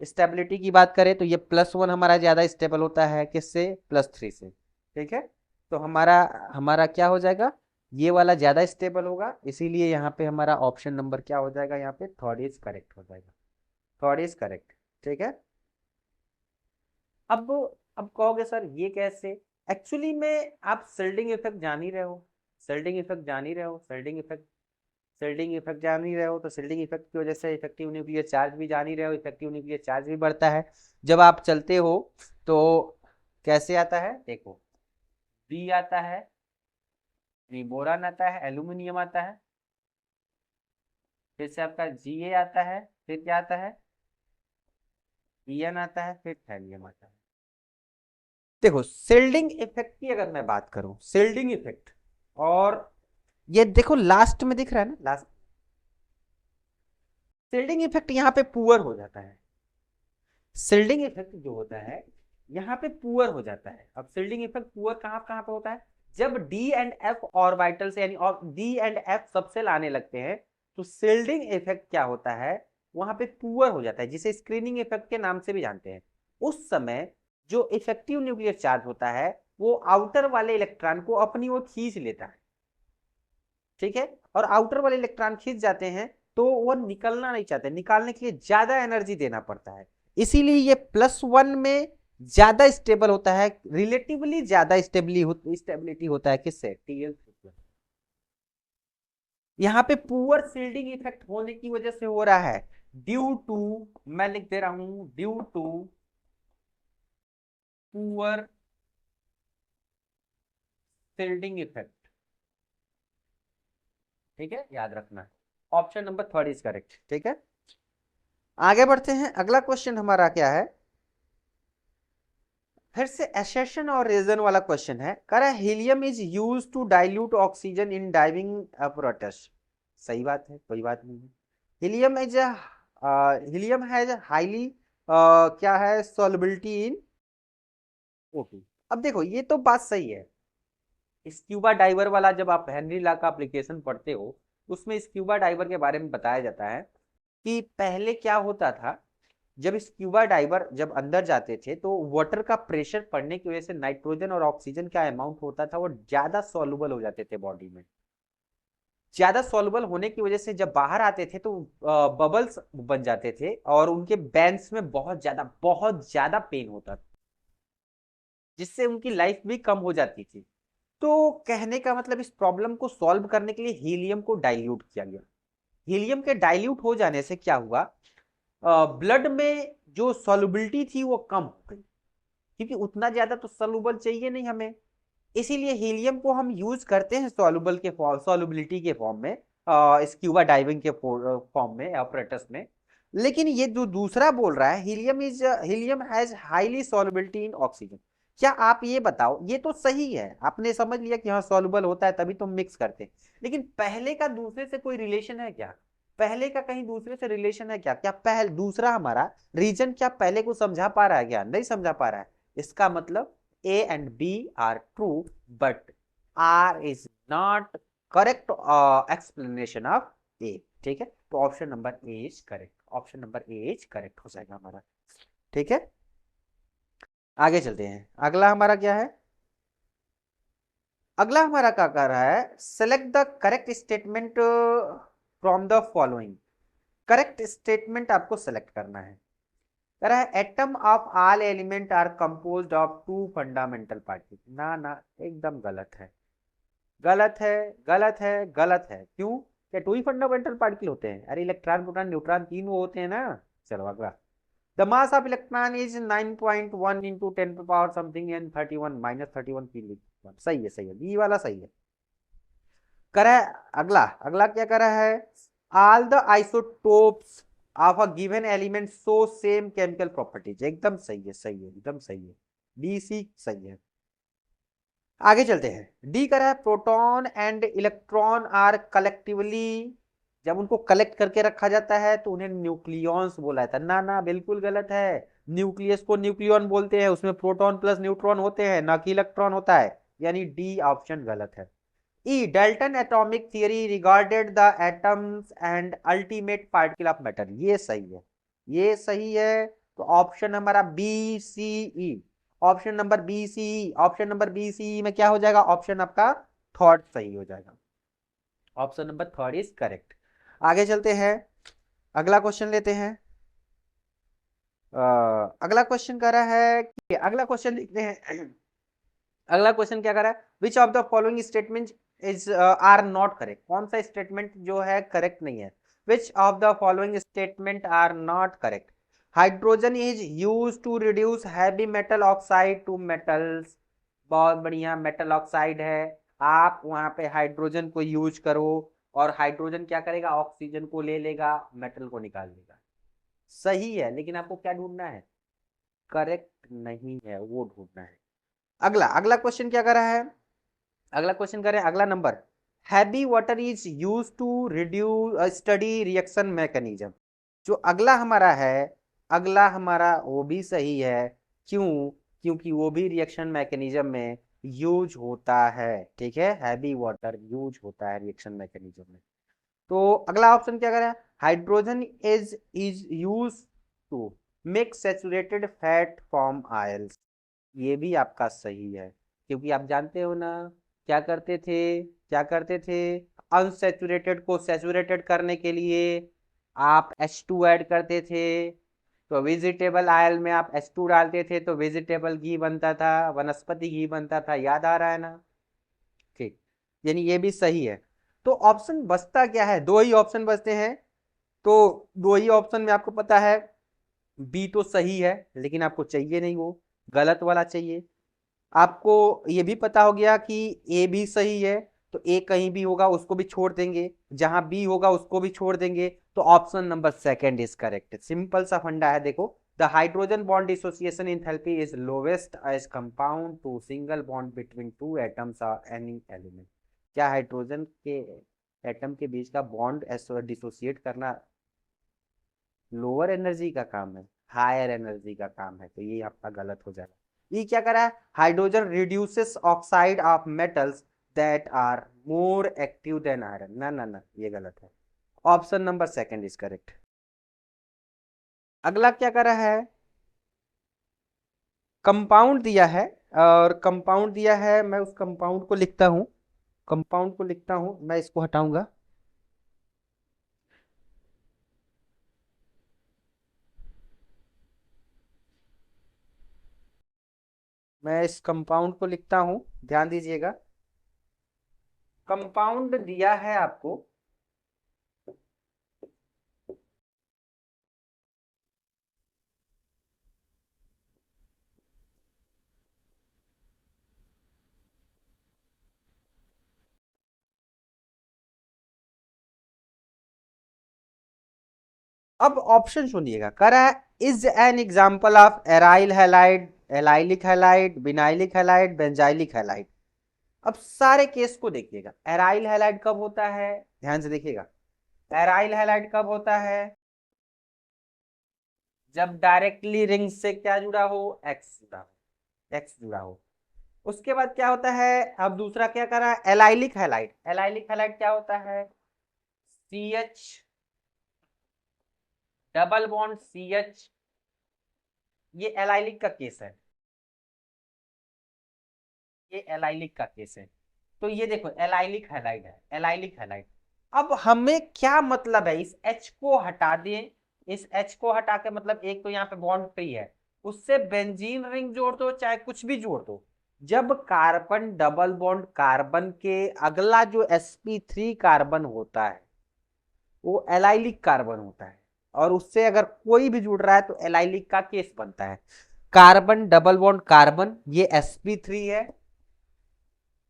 स्टेबिलिटी की बात करें तो ये +1 हमारा ज्यादा स्टेबल होता है किससे, +3 से, ठीक है। तो हमारा हमारा क्या हो जाएगा, ये वाला ज्यादा स्टेबल होगा, इसीलिए यहाँ पे हमारा ऑप्शन नंबर क्या हो जाएगा, यहाँ पे थर्ड इज करेक्ट हो जाएगा, थर्ड इज करेक्ट, ठीक है। अब अब कहोगे सर ये कैसे, एक्चुअली में आप सेल्डिंग इफेक्ट जान ही रहे हो, सेल्डिंग इफेक्ट जान ही रहे हो, सेल्डिंग इफेक्ट, सेल्डिंग इफेक्ट जान ही रहे हो, तो सेल्डिंग इफेक्ट की वजह से इफेक्टिव न्यूक्लियर चार्ज भी जान ही रहे हो, इफेक्टिव न्यूक्लियर चार्ज भी बढ़ता है जब आप चलते हो। तो कैसे आता है देखो, बी आता है, बी बोरान आता है, एल्यूमिनियम आता है, फिर से आपका जीए आता है, फिर क्या आता है, ईएन आता है, फिर थैलियम आता है। देखो सेल्डिंग इफेक्ट की अगर मैं बात करूं, सेल्डिंग इफेक्ट, और ये देखो लास्ट में दिख रहा है ना, लास्ट सेल्डिंग इफेक्ट यहाँ पे पुअर हो जाता है, सेल्डिंग इफेक्ट जो होता है यहाँ पे पुअर हो जाता है। अब सेल्डिंग इफेक्ट पुअर कहाँ कहाँ पे होता है, जब डी एंड एफ ऑर्बिटल से, यानी डी एंड एफ सबसेल आने लगते हैं, तो सेल्डिंग इफेक्ट क्या होता है, वहां पे पुअर हो जाता है, जिसे स्क्रीनिंग इफेक्ट के नाम से भी जानते हैं। उस समय जो इफेक्टिव न्यूक्लियर चार्ज होता है वो आउटर वाले इलेक्ट्रॉन को अपनी ओर खींच लेता है, ठीक है। और आउटर वाले इलेक्ट्रॉन खींच जाते हैं तो वो निकलना नहीं चाहते, निकालने के लिए ज्यादा एनर्जी देना पड़ता है, इसीलिए ये +1 में ज्यादा स्टेबल होता है, रिलेटिवली ज्यादा स्टेबिलिटी होता है किससे, टीएल। यहाँ पे पुअर सील्डिंग इफेक्ट होने की वजह से हो रहा है, ड्यू टू, मैं लिख दे रहा हूं, due to poor shielding effect, ठीक है, याद रखना है। Option number third is correct, ठीक है। आगे बढ़ते हैं, अगला क्वेश्चन हमारा क्या है, फिर से एसेशन और रीजन वाला क्वेश्चन है, कह रहा है helium is use to dilute oxygen in diving apparatus। सही बात है, कोई बात नहीं है। Helium is helium has highly क्या है, सॉल्युबिलिटी इन O2। अब देखो ये तो बात सही है, स्क्यूबा डाइवर वाला जब आप हेनरी ला का एप्लीकेशन पढ़ते हो उसमें स्क्यूबा डाइवर के बारे में बताया जाता है कि पहले क्या होता था, जब स्क्यूबा डाइवर जब अंदर जाते थे तो वाटर का प्रेशर पड़ने की वजह से नाइट्रोजन और ऑक्सीजन का अमाउंट होता था वो ज्यादा सॉल्युबल हो जाते थे बॉडी में। ज्यादा सॉल्युबल होने की वजह से जब बाहर आते थे तो बबल्स बन जाते थे और उनके बैंड्स में बहुत ज्यादा पेन होता था, जिससे उनकी लाइफ भी कम हो जाती थी। तो कहने का मतलब इस प्रॉब्लम को सॉल्व करने के लिए हीलियम को डाइल्यूट किया गया। हीलियम के डाइल्यूट हो जाने से क्या हुआ, ब्लड में जो सॉल्युबिलिटी थी वो कम हो गई, क्योंकि उतना ज्यादा तो सॉल्युबल चाहिए नहीं हमें। इसीलिए हीलियम को हम यूज करते हैं सॉल्युबिलिटी के फॉर्म में, स्क्यूबा डाइविंग के फॉर्म में, ऑपरेटस में। लेकिन ये जो दूसरा बोल रहा है, helium has highly solubility in oxygen. क्या आप ये बताओ, ये तो सही है, आपने समझ लिया कि हाँ सॉल्युबल होता है तभी तो मिक्स करते हैं, लेकिन पहले का दूसरे से कोई रिलेशन है क्या? पहले का कहीं दूसरे से रिलेशन है क्या? क्या पहले दूसरा हमारा रीजन क्या पहले को समझा पा रहा है क्या? नहीं समझा पा रहा है। इसका मतलब A and B are true, but R is not correct explanation of A। ठीक है, तो option number A is correct, option number A is correct हो जाएगा हमारा। ठीक है, आगे चलते हैं। अगला हमारा क्या है? अगला हमारा क्या कर रहा है, select the correct statement from the following. Correct statement आपको सेलेक्ट करना है। कह रहा है atom of all element are composed of two fundamental particle. ना ना, एकदम गलत है, गलत है, गलत है, गलत है। क्यों? क्या टू ही फंडामेंटल पार्टिकल होते हैं? अरे इलेक्ट्रॉन प्रोटॉन न्यूट्रॉन तीन वो होते हैं ना। चलो अगला। The mass of electron is 9.1 into 10 power something and 31 minus 31 kilo. सही है, सही है, बी वाला सही है। करा है अगला। अगला क्या करा है, all the isotopes of a given element show same chemical properties. एकदम सही है, सही है, एकदम सही है, बी सी सही है। आगे चलते हैं। डी करा है proton and electron are collectively, जब उनको कलेक्ट करके रखा जाता है तो उन्हें न्यूक्लियॉन्स बोला जाता है। ना ना, बिल्कुल गलत है। न्यूक्लियस को न्यूक्लियॉन बोलते हैं, उसमें प्रोटॉन प्लस न्यूट्रॉन होते हैं, ना कि इलेक्ट्रॉन होता है। यानी डी ऑप्शन गलत है। E Dalton atomic theory regarded the atoms and ultimate particle of matter. ये सही है, ये सही है। तो ऑप्शन हमारा B C E, option number B C, option number B C में क्या हो जाएगा, ऑप्शन आपका थर्ड सही हो जाएगा। Option number third is correct. आगे चलते हैं, अगला क्वेश्चन लेते हैं। अगला क्वेश्चन कर रहा है कि अगला क्वेश्चन लिखते हैं। अगला क्वेश्चन क्या कर रहा है, which of the following statement is or not correct. कौन सा स्टेटमेंट जो है करेक्ट नहीं है? Which of the following statement are not correct. Hydrogen is use to reduce heavy metal oxide to metals. बहुत बढ़िया, मेटल ऑक्साइड है, आप वहां पे हाइड्रोजन को यूज करो और हाइड्रोजन क्या करेगा, ऑक्सीजन को ले लेगा, मेटल को निकाल देगा। सही है, लेकिन आपको क्या ढूंढना है, करेक्ट नहीं है वो ढूंढना है। अगला अगला क्वेश्चन क्या कर रहा है, अगला क्वेश्चन करें, अगला number. Heavy water is use to reduce study reaction mechanism. जो अगला हमारा है, अगला हमारा वो भी सही है। क्यों? क्योंकि वो भी रिएक्शन मैकेनिज्म में यूज होता है। ठीक है, हैवी वाटर यूज होता है रिएक्शन मैकेनिज्म में। तो अगला ऑप्शन क्या करें, hydrogen is use to make saturated fat from oils. ये भी आपका सही है, क्योंकि आप जानते हो ना, क्या करते थे, क्या करते थे, अनसैचुरेटेड को सैचुरेटेड करने के लिए आप H2 ऐड करते थे। तो वेजिटेबल ऑयल में आप H2 डालते थे तो वेजिटेबल घी बनता था, वनस्पति घी बनता था। याद आ रहा है ना? ठीक, यानी ये भी सही है। तो ऑप्शन बचता क्या है, दो ही ऑप्शन बचते हैं। तो दो ही ऑप्शन में आपको पता है बी तो सही है, लेकिन आपको चाहिए नहीं, वो गलत वाला चाहिए। आपको ये भी पता हो गया कि ए भी सही है, तो ए कहीं भी होगा उसको भी छोड़ देंगे, जहां बी होगा उसको भी छोड़ देंगे। तो option number second is correct. Simple सा फंडा है, देखो। The hydrogen bond dissociation enthalpy is lowest as compound to single bond between two atoms और एनी एलिमेंट। क्या हाइड्रोजन के एटम के बीच का बॉन्ड डिसोसिएट करना लोअर एनर्जी का काम है, हायर एनर्जी का काम है? तो ये आपका गलत हो जाएगा। ये क्या करा है, hydrogen reduces oxide of metals that are more active than iron, ना ना ना, ये गलत है। Option number second is correct. अगला क्या कर रहा है, कंपाउंड दिया है, और कंपाउंड दिया है, मैं उस कंपाउंड को लिखता हूं, कंपाउंड को लिखता हूं, मैं इसको हटाऊंगा। मैं इस कंपाउंड को लिखता हूं, ध्यान दीजिएगा। कंपाउंड दिया है आपको, अब ऑप्शन सुनिएगा, कह रहा है is an example of aryl halide, allylic halide, vinylic halide, benzylic halide. अब सारे केस को देखिएगा, एराइल हैलाइड कब होता है, ध्यान से देखिएगा, एराइल हैलाइड कब होता है, जब डायरेक्टली रिंग से क्या जुड़ा हो, एक्स जुड़ा हो, एक्स जुड़ा हो। उसके बाद क्या होता है, अब दूसरा क्या कर रहा है, एलाइलिक हैलाइड, एलाइलिक हैलाइड क्या होता है, C H double bond C H, ये एलाइलिक का केस है, ये एलाइलिक का केस है। तो ये देखो एलाइलिक हैलाइड है, एलाइलिक हैलाइड। अब हमें क्या मतलब है, इस H को हटा दें, इस H को हटा के, मतलब एक तो यहाँ पे बॉन्ड फ्री है, उससे बेंजीन रिंग जोड़ दो चाहे कुछ भी जोड़ दो, जब कार्बन डबल बॉन्ड कार्बन के अगला जो sp3 कार्बन होता है वो एलाइलिक कार्बन होता है, और उससे अगर कोई भी जुड़ रहा है तो एलाइलिक का केस बनता है। कार्बन डबल बॉन्ड कार्बन, ये sp3 है,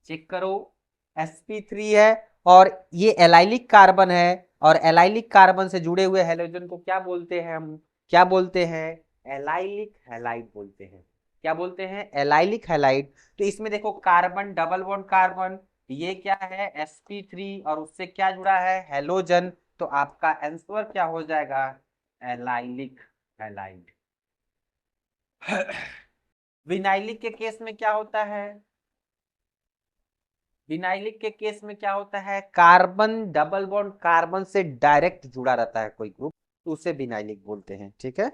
चेक करो, sp3 है, और ये एलाइलिक कार्बन है, और एलाइलिक कार्बन से जुड़े हुए हैलोजन को क्या बोलते हैं हम, क्या बोलते हैं, एलाइलिक हैलाइड बोलते हैं। क्या बोलते हैं, एलाइलिक हैलाइड। तो इसमें देखो कार्बन डबल बॉन्ड कार्बन, ये क्या है, sp3, और उससे क्या जुड़ा है, हैलोजन। तो आपका आंसर क्या हो जाएगा, एलाइलिक हैलाइड। विनाइलिक के केस में क्या होता है, विनाइलिक के केस में क्या होता है, कार्बन डबल बॉन्ड कार्बन से डायरेक्ट जुड़ा रहता है कोई ग्रुप, तो उसे विनाइलिक बोलते हैं, ठीक है।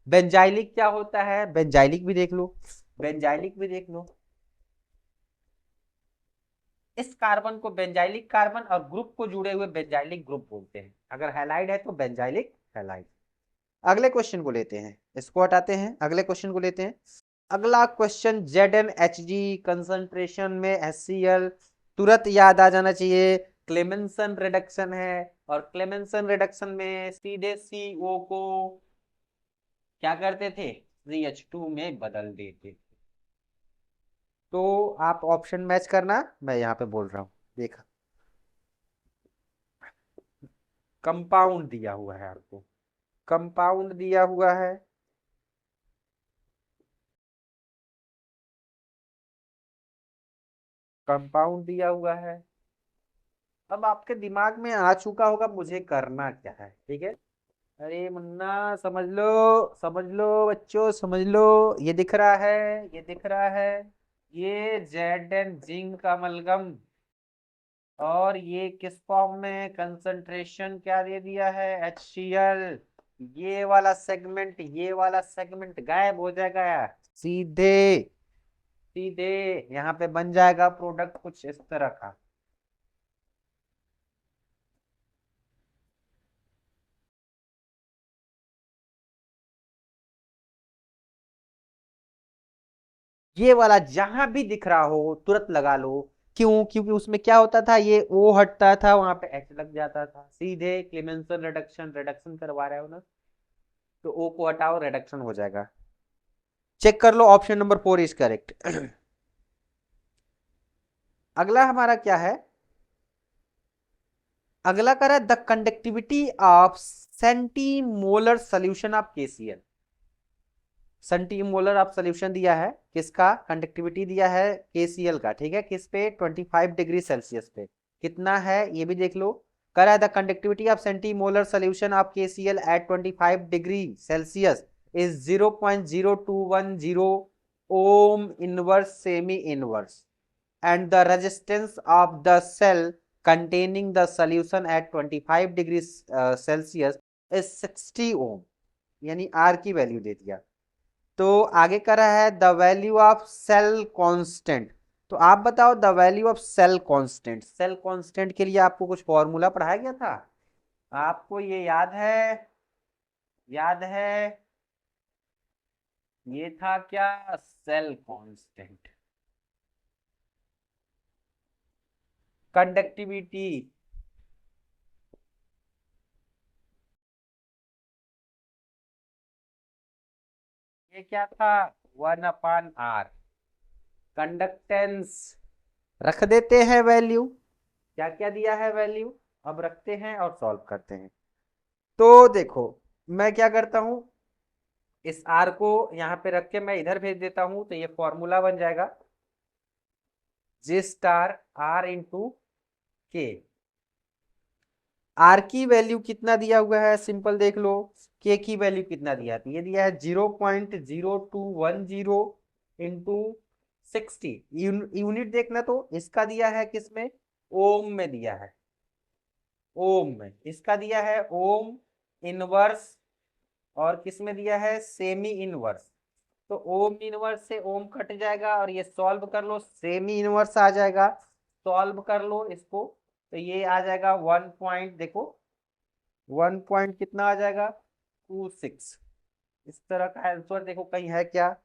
बेंजाइलिक क्या होता है, बेंजाइलिक भी देख लो, बेंजाइलिक भी देख लो, इस कार्बन को बेंजाइलिक कार्बन और ग्रुप को जुड़े हुए बेंजाइलिक ग्रुप बोलते हैं, अगर हैलाइड है तो बेंजाइलिक हैलाइड। अगले क्वेश्चन को लेते हैं, इसको हटाते हैं, अगले क्वेश्चन को लेते हैं। अगला क्वेश्चन ZnHg कंसंट्रेशन में HCl, तुरंत याद आ जाना चाहिए, क्लेमेंसन रिडक्शन है, और क्लेमेंसन रिडक्शन में सीधे CO को क्या करते थे, CH2 में बदल देते थे। तो आप ऑप्शन मैच करना, मैं यहाँ पे बोल रहा हूँ, देखा, कंपाउंड दिया हुआ है आपको, कंपाउंड दिया हुआ है, कंपाउंड दिया हुआ है। अब आपके दिमाग में आ चुका होगा मुझे करना क्या है, ठीक है। अरे मुन्ना समझ लो, समझ लो बच्चों, समझ लो, ये दिख रहा है, ये दिख रहा है, ये जेड एंड जिंक का अमलगम, और ये किस फॉर्म में, कंसंट्रेशन क्या दे दिया है, HCl। ये वाला सेगमेंट, ये वाला सेगमेंट गायब हो जाएगा यार, सीधे सीधे यहाँ पे बन जाएगा प्रोडक्ट कुछ इस तरह का। ये वाला जहां भी दिख रहा हो तुरंत लगा लो, क्यों, क्योंकि उसमें क्या होता था, ये ओ हटता था, वहां पे एच लग जाता था, सीधे क्लेमेंसन रिडक्शन, रिडक्शन करवा रहे हो ना, तो ओ को हटाओ, रिडक्शन हो जाएगा। चेक कर लो, ऑप्शन नंबर 4 इज करेक्ट। अगला हमारा क्या है, अगला कर है the conductivity of centimolar solution of KCl। Centimolar of solution दिया है, किसका, कंडक्टिविटी दिया है KCl का, ठीक है, किस पे, 25 डिग्री सेल्सियस पे, कितना है ये भी देख लो। करा है the conductivity of centimolar solution of KCl at 25 degree Celsius is 0.0210 ohm inverse cm inverse. and the resistance of the cell containing the solution at 25 degrees Celsius is 60 ओम, यानी आर की वैल्यू दे दिया। तो आगे कर रहा है the value of cell constant. तो आप बताओ the value of cell constant. Cell constant के लिए आपको कुछ फॉर्मूला पढ़ाया गया था, आपको ये याद है? याद है? ये था क्या? Cell constant, conductivity. ये क्या था? 1/r। कंडक्टेंस रख देते हैं वैल्यू, क्या क्या दिया है वैल्यू, अब रखते हैं और सॉल्व करते हैं। तो देखो मैं क्या करता हूं, इस आर को यहां पे रख के मैं इधर भेज देता हूं, तो ये फॉर्मूला बन जाएगा जे स्टार आर इंटू के। आर की वैल्यू कितना दिया हुआ है, सिंपल देख लो। के की वैल्यू कितना दिया है, ये दिया है 0.0210 इंटू 60। यूनिट देखना, तो इसका दिया है किसमें, ओम में दिया है, ओम में। इसका दिया है ओम इनवर्स, और किस में दिया है, सेमी इनवर्स। तो ओम इनवर्स से ओम कट जाएगा और ये सॉल्व कर लो, सेमी इनवर्स आ जाएगा, सॉल्व कर लो इसको, तो ये आ जाएगा 1 पॉइंट, देखो 1 पॉइंट कितना आ जाएगा, 26। इस तरह का आंसर देखो कहीं है क्या?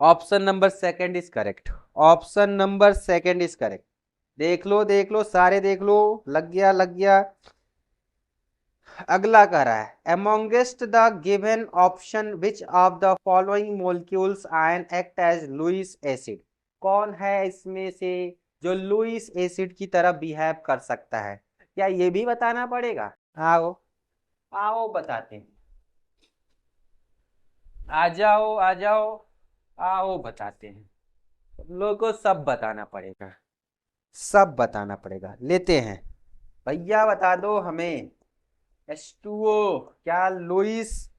Option number second is correct, option number second is correct. देख लो सारे देख लो, लग गया लग गया। अगला कह रहा है amongst the given option which of the following molecules ion act as Lewis acid. कौन है इसमें से जो लुईस एसिड की तरह बिहेव कर सकता है, क्या ये भी बताना पड़ेगा? आओ आओ बताते हैं, आ जाओ आ जाओ, आओ बताते हैं। लोगों को सब बताना पड़ेगा, सब बताना पड़ेगा, लेते हैं। भैया बता दो हमें, H2O क्या लुईस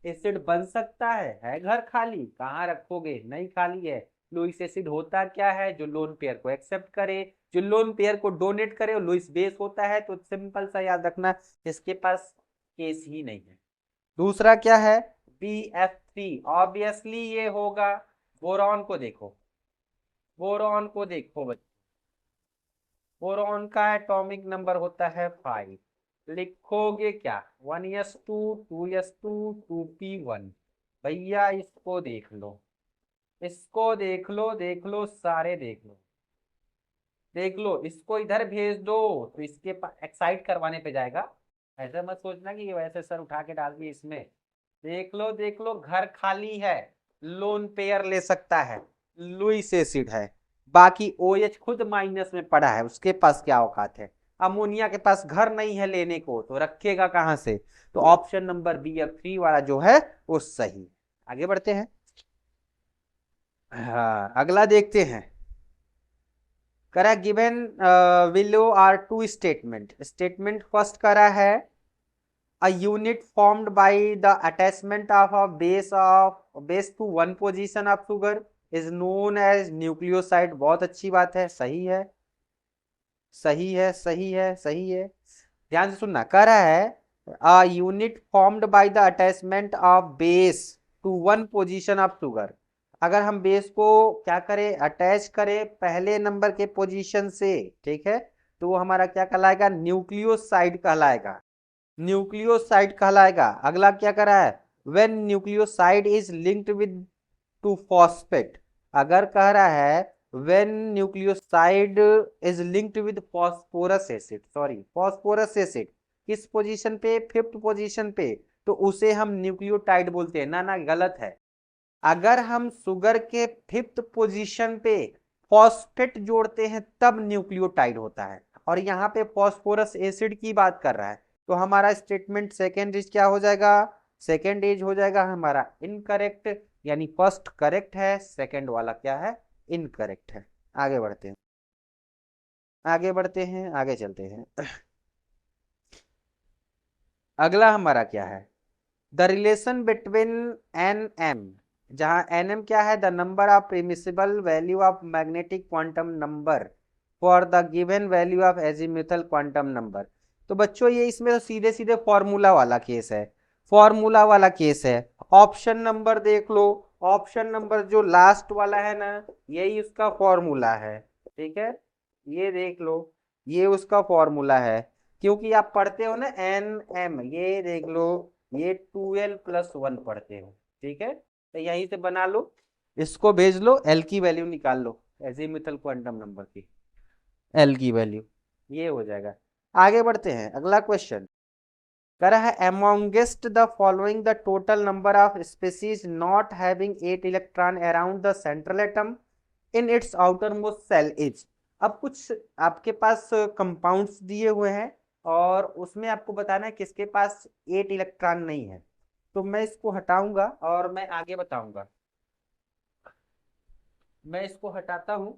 एसिड बन सकता है घर खाली, कहाँ रखोगे, नहीं खाली है। लुईस एसिड होता क्या है, जो लोन पेयर को एक्सेप्ट करे, जो लोन पेयर को डोनेट करे, वो लुईस बेस होता है। तो सिंपल सा याद रखना, इसके पास केस ही नहीं है। दूसरा क्या है, BF3, ऑब्वियसली ये होगा। बोरॉन को देखो, बोरॉन को देखो बच्चों, बोरॉन का एटॉमिक नंबर होता है 5। लिखोगे क्या, 1s2 2s2 2p1। भैया इसको देख लो, इसको देख लो, देख लो सारे देख लो, देख लो इसको इधर भेज दो तो इसके एक्साइट करवाने पे जाएगा। ऐसा मत सोचना कि वैसे सर उठा के डाल दिए इसमें। देख लो घर खाली है, लोन पेयर ले सकता है, लुईस एसिड है। बाकी OH खुद माइनस में पड़ा है, उसके पास क्या औकात है। अमोनिया के पास घर नहीं है लेने को, तो रखेगा कहां से। तो ऑप्शन नंबर BF3 वाला जो है वो सही। आगे बढ़ते हैं, हाँ अगला देखते हैं। करा given below are two statement. Statement first करा है a unit formed by the attachment of a base to one position of sugar is known as nucleoside। बहुत अच्छी बात है, सही है सही है सही है सही है। ध्यान से सुनना, कह रहा है a unit formed by the attachment of base to one position of sugar। अगर हम बेस को क्या करें, अटैच करें पहले नंबर के पोजीशन से, ठीक है, तो वो हमारा क्या कहलाएगा, न्यूक्लियोसाइड कहलाएगा, न्यूक्लियोसाइड कहलाएगा। अगला क्या कर रहा है, when nucleoside is linked with two phosphate. अगर कह रहा है when nucleoside is linked with phosphorous acid, sorry phosphorous acid, किस पोजीशन पे, फिफ्थ पोजीशन पे, तो उसे हम न्यूक्लियोटाइड बोलते हैं। ना ना गलत है, अगर हम शुगर के फिफ्थ पोजीशन पे फॉस्फेट जोड़ते हैं तब न्यूक्लियोटाइड होता है, और यहाँ पे फॉस्फोरस एसिड की बात कर रहा है। तो हमारा स्टेटमेंट सेकेंड इज क्या हो जाएगा, सेकेंड इज हो जाएगा हमारा इनकरेक्ट, यानी फर्स्ट करेक्ट है, सेकेंड वाला क्या है, इनकरेक्ट है। आगे बढ़ते हैं, आगे बढ़ते हैं, आगे चलते हैं। अगला हमारा क्या है, the relation between n m जहां nm क्या है, the number of permissible value of magnetic quantum number for the given value of azimuthal quantum number. तो बच्चों ये इसमें तो सीधे सीधे फॉर्मूला वाला केस है, फॉर्मूला वाला केस है। ऑप्शन नंबर देख लो, ऑप्शन नंबर जो लास्ट वाला है ना, यही उसका फॉर्मूला है। ठीक है, ये देख लो, ये उसका फॉर्मूला है। क्योंकि आप पढ़ते हो ना एन एम, ये देख लो, ये 2l+1 पढ़ते हो। ठीक है, तो यहीं से बना लो, इसको भेज लो, एल की वैल्यू निकाल लो, एजीमुथल क्वांटम नंबर की एल की वैल्यू, ये हो जाएगा। आगे बढ़ते हैं, अगला क्वेश्चन कह रहा है amongst the following the total number of species not having 8 electron around the central atom in its outer most shell is. अब कुछ आपके पास कंपाउंड्स दिए हुए हैं और उसमें आपको बताना है किसके पास 8 इलेक्ट्रॉन नहीं है। तो मैं इसको हटाऊंगा और मैं आगे बताऊंगा। मैं इसको हटाता हूं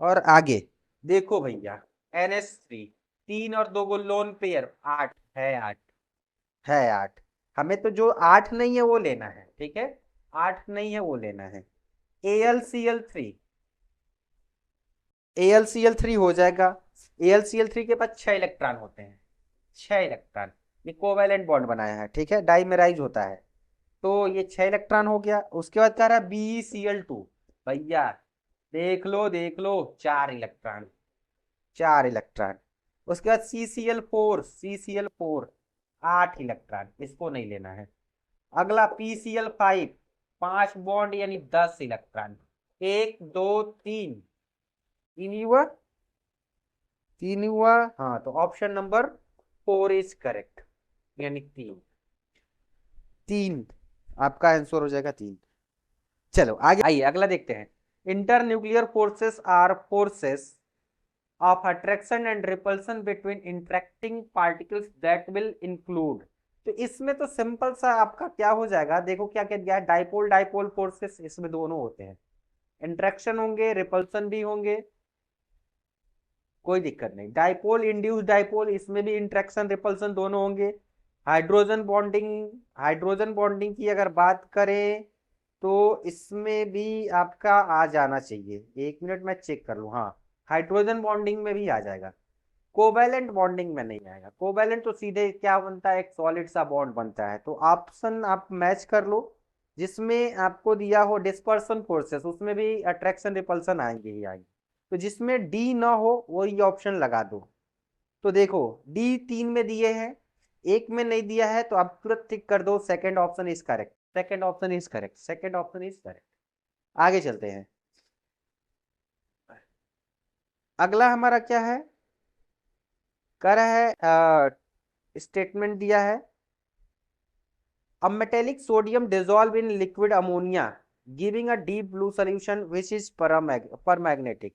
और आगे देखो भैया, NH3 3 और 2 को लोन पेयर 8 है, 8 है, 8। हमें तो जो 8 नहीं है वो लेना है। ठीक है, 8 नहीं है वो लेना है। AlCl3, AlCl3 हो जाएगा। AlCl3 के पास 6 इलेक्ट्रॉन होते हैं, 6 इलेक्ट्रॉन। ये कोवैलेंट बॉन्ड बनाया है, ठीक है, डाइमेराइज होता है। तो ये 6 इलेक्ट्रॉन हो गया। उसके बाद कह रहा है BeCl2, भैया देख लो देख लो, 4 इलेक्ट्रॉन, 4 इलेक्ट्रॉन। उसके बाद CCl4, CCl4 8 इलेक्ट्रॉन, इसको नहीं लेना है। अगला PCl5 5 बॉन्ड यानी 10 इलेक्ट्रॉन, 1 2 3, तीन ही हुआ, तीन ही हुआ। हाँ, तो ऑप्शन नंबर 4 इज करेक्ट, यानी 3, 3 आपका आंसर हो जाएगा, 3। चलो आगे आइए, अगला देखते हैं। Inter nuclear forces are forces of attraction and repulsion between interacting particles that will include। तो इसमें तो सिंपल सा आपका क्या हो जाएगा, देखो क्या क्या दिया है, डाइपोल डाइपोल फोर्सेस इसमें दोनों होते हैं, इंट्रैक्शन होंगे, रिपल्सन भी होंगे, कोई दिक्कत नहीं। डाइपोल इंड्यूस डाइपोल, इसमें भी इंट्रैक्शन रिपल्सन दोनों होंगे। हाइड्रोजन बॉन्डिंग, हाइड्रोजन बॉन्डिंग की अगर बात करें तो इसमें भी आपका आ जाना चाहिए, 1 मिनट मैं चेक कर लूँ। हाँ, हाइड्रोजन बॉन्डिंग में भी आ जाएगा, कोवैलेंट बॉन्डिंग में नहीं आएगा। कोवैलेंट तो सीधे क्या बनता है, एक सॉलिड सा बॉन्ड बनता है। तो ऑप्शन आप मैच कर लो, जिसमें आपको दिया हो डिस्पर्सन फोर्सेस, उसमें भी अट्रैक्शन रिपल्सन आएंगे ही आएंगे। तो जिसमें डी ना हो वही ऑप्शन लगा दो। तो देखो, डी 3 में दिए हैं, एक में नहीं दिया है, तो आप तुरंत टिक कर दो, second option is correct, second option is correct, second option is correct. आगे चलते हैं, अगला हमारा क्या है, कह रहा है स्टेटमेंट दिया है a metallic sodium dissolve in liquid ammonia giving a deep blue solution which is paramagnetic।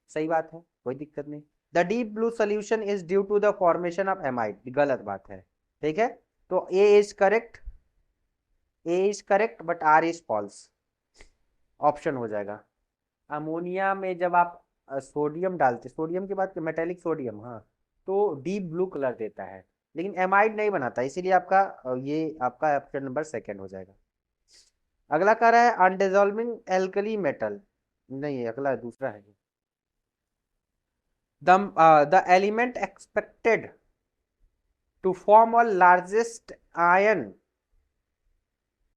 सही बात है, कोई दिक्कत नहीं। the deep blue solution is due to the formation of amide, गलत बात है। ठीक है, तो A is correct, A is correct but R is false, option हो जाएगा। अमोनिया में जब आप सोडियम डालते, सोडियम के बाद मेटेलिक सोडियम, हाँ, तो डीप ब्लू कलर देता है, लेकिन एमाइड नहीं बनाता, इसीलिए आपका ये आपका ऑप्शन नंबर सेकंड हो जाएगा। अगला कह रहा है अनडिजॉल्विंग एल्कली मेटल, नहीं अगला दूसरा है। The element expected to form a largest ion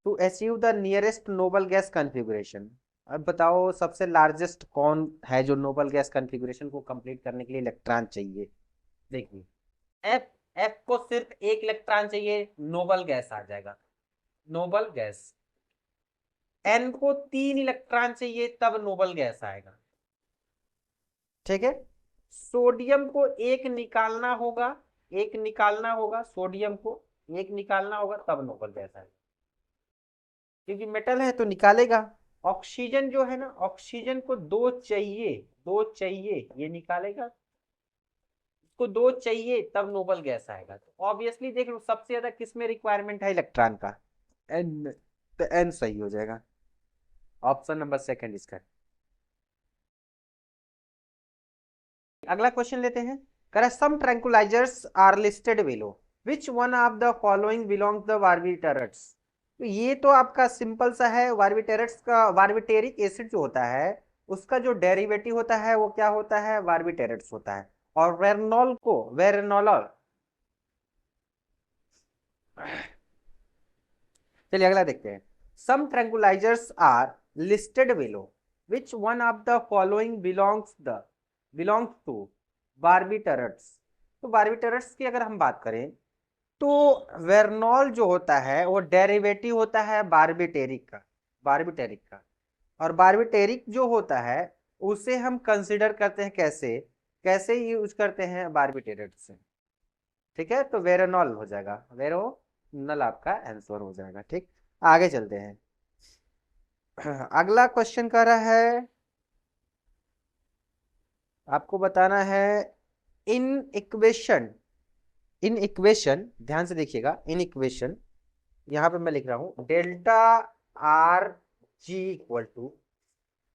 to achieve the nearest noble gas configuration. अब बताओ सबसे लार्जेस्ट कौन है जो नोबल गैस कॉन्फ़िगरेशन को कंप्लीट करने के लिए इलेक्ट्रॉन चाहिए। देखिए, एफ, एफ को सिर्फ एक इलेक्ट्रॉन चाहिए, नोबल गैस आ जाएगा, नोबल गैस। एन को 3 इलेक्ट्रॉन चाहिए, तब नोबल गैस आएगा। ठीक है, सोडियम को एक निकालना होगा, एक निकालना होगा, सोडियम को एक निकालना होगा, तब नोबल गैस आएगा, क्योंकि मेटल है तो निकालेगा। ऑक्सीजन जो है ना, ऑक्सीजन को 2 चाहिए, 2 चाहिए, ये निकालेगा, इसको 2 चाहिए, तब नोबल गैस आएगा। तो ऑब्वियसली देख लो सबसे ज्यादा किस में रिक्वायरमेंट है, इलेक्ट्रॉन का, एन में, तो एन सही हो जाएगा, ऑप्शन नंबर सेकंड इसका। अगला क्वेश्चन लेते हैं, करें some tranquillisers are listed below, which one of the following belong the barbiturates. तो ये तो आपका सिंपल सा है। बारबिटेरेट्स का बारबिटेरिक एसिड जो होता है उसका जो डेरिवेटिव होता है वो क्या होता है, बारबिटेरेट्स होता है। और वेरनॉल को वेरनॉलॉल, चलिए अगला देखते हैं। Some tranquillisers are listed below, which one of the following belongs to barbiturates. तो बारबिटेरेट्स की अगर हम बात करें तो वेरनॉल जो होता है वो डेरिवेटिव होता है बारबिटेरिक का। और बारबिटेरिक जो होता है उसे हम कंसिडर करते हैं कैसे, कैसे यूज करते हैं, बारबिटेरेट से। ठीक है, तो वेरोनॉल हो जाएगा, वेरोनल आपका आंसर हो जाएगा। ठीक, आगे चलते हैं। अगला क्वेश्चन कर रहा है, आपको बताना है इन इक्वेशन, इन इक्वेशन ध्यान से देखिएगा, इन इक्वेशन यहां पे मैं लिख रहा हूं delta r G equal to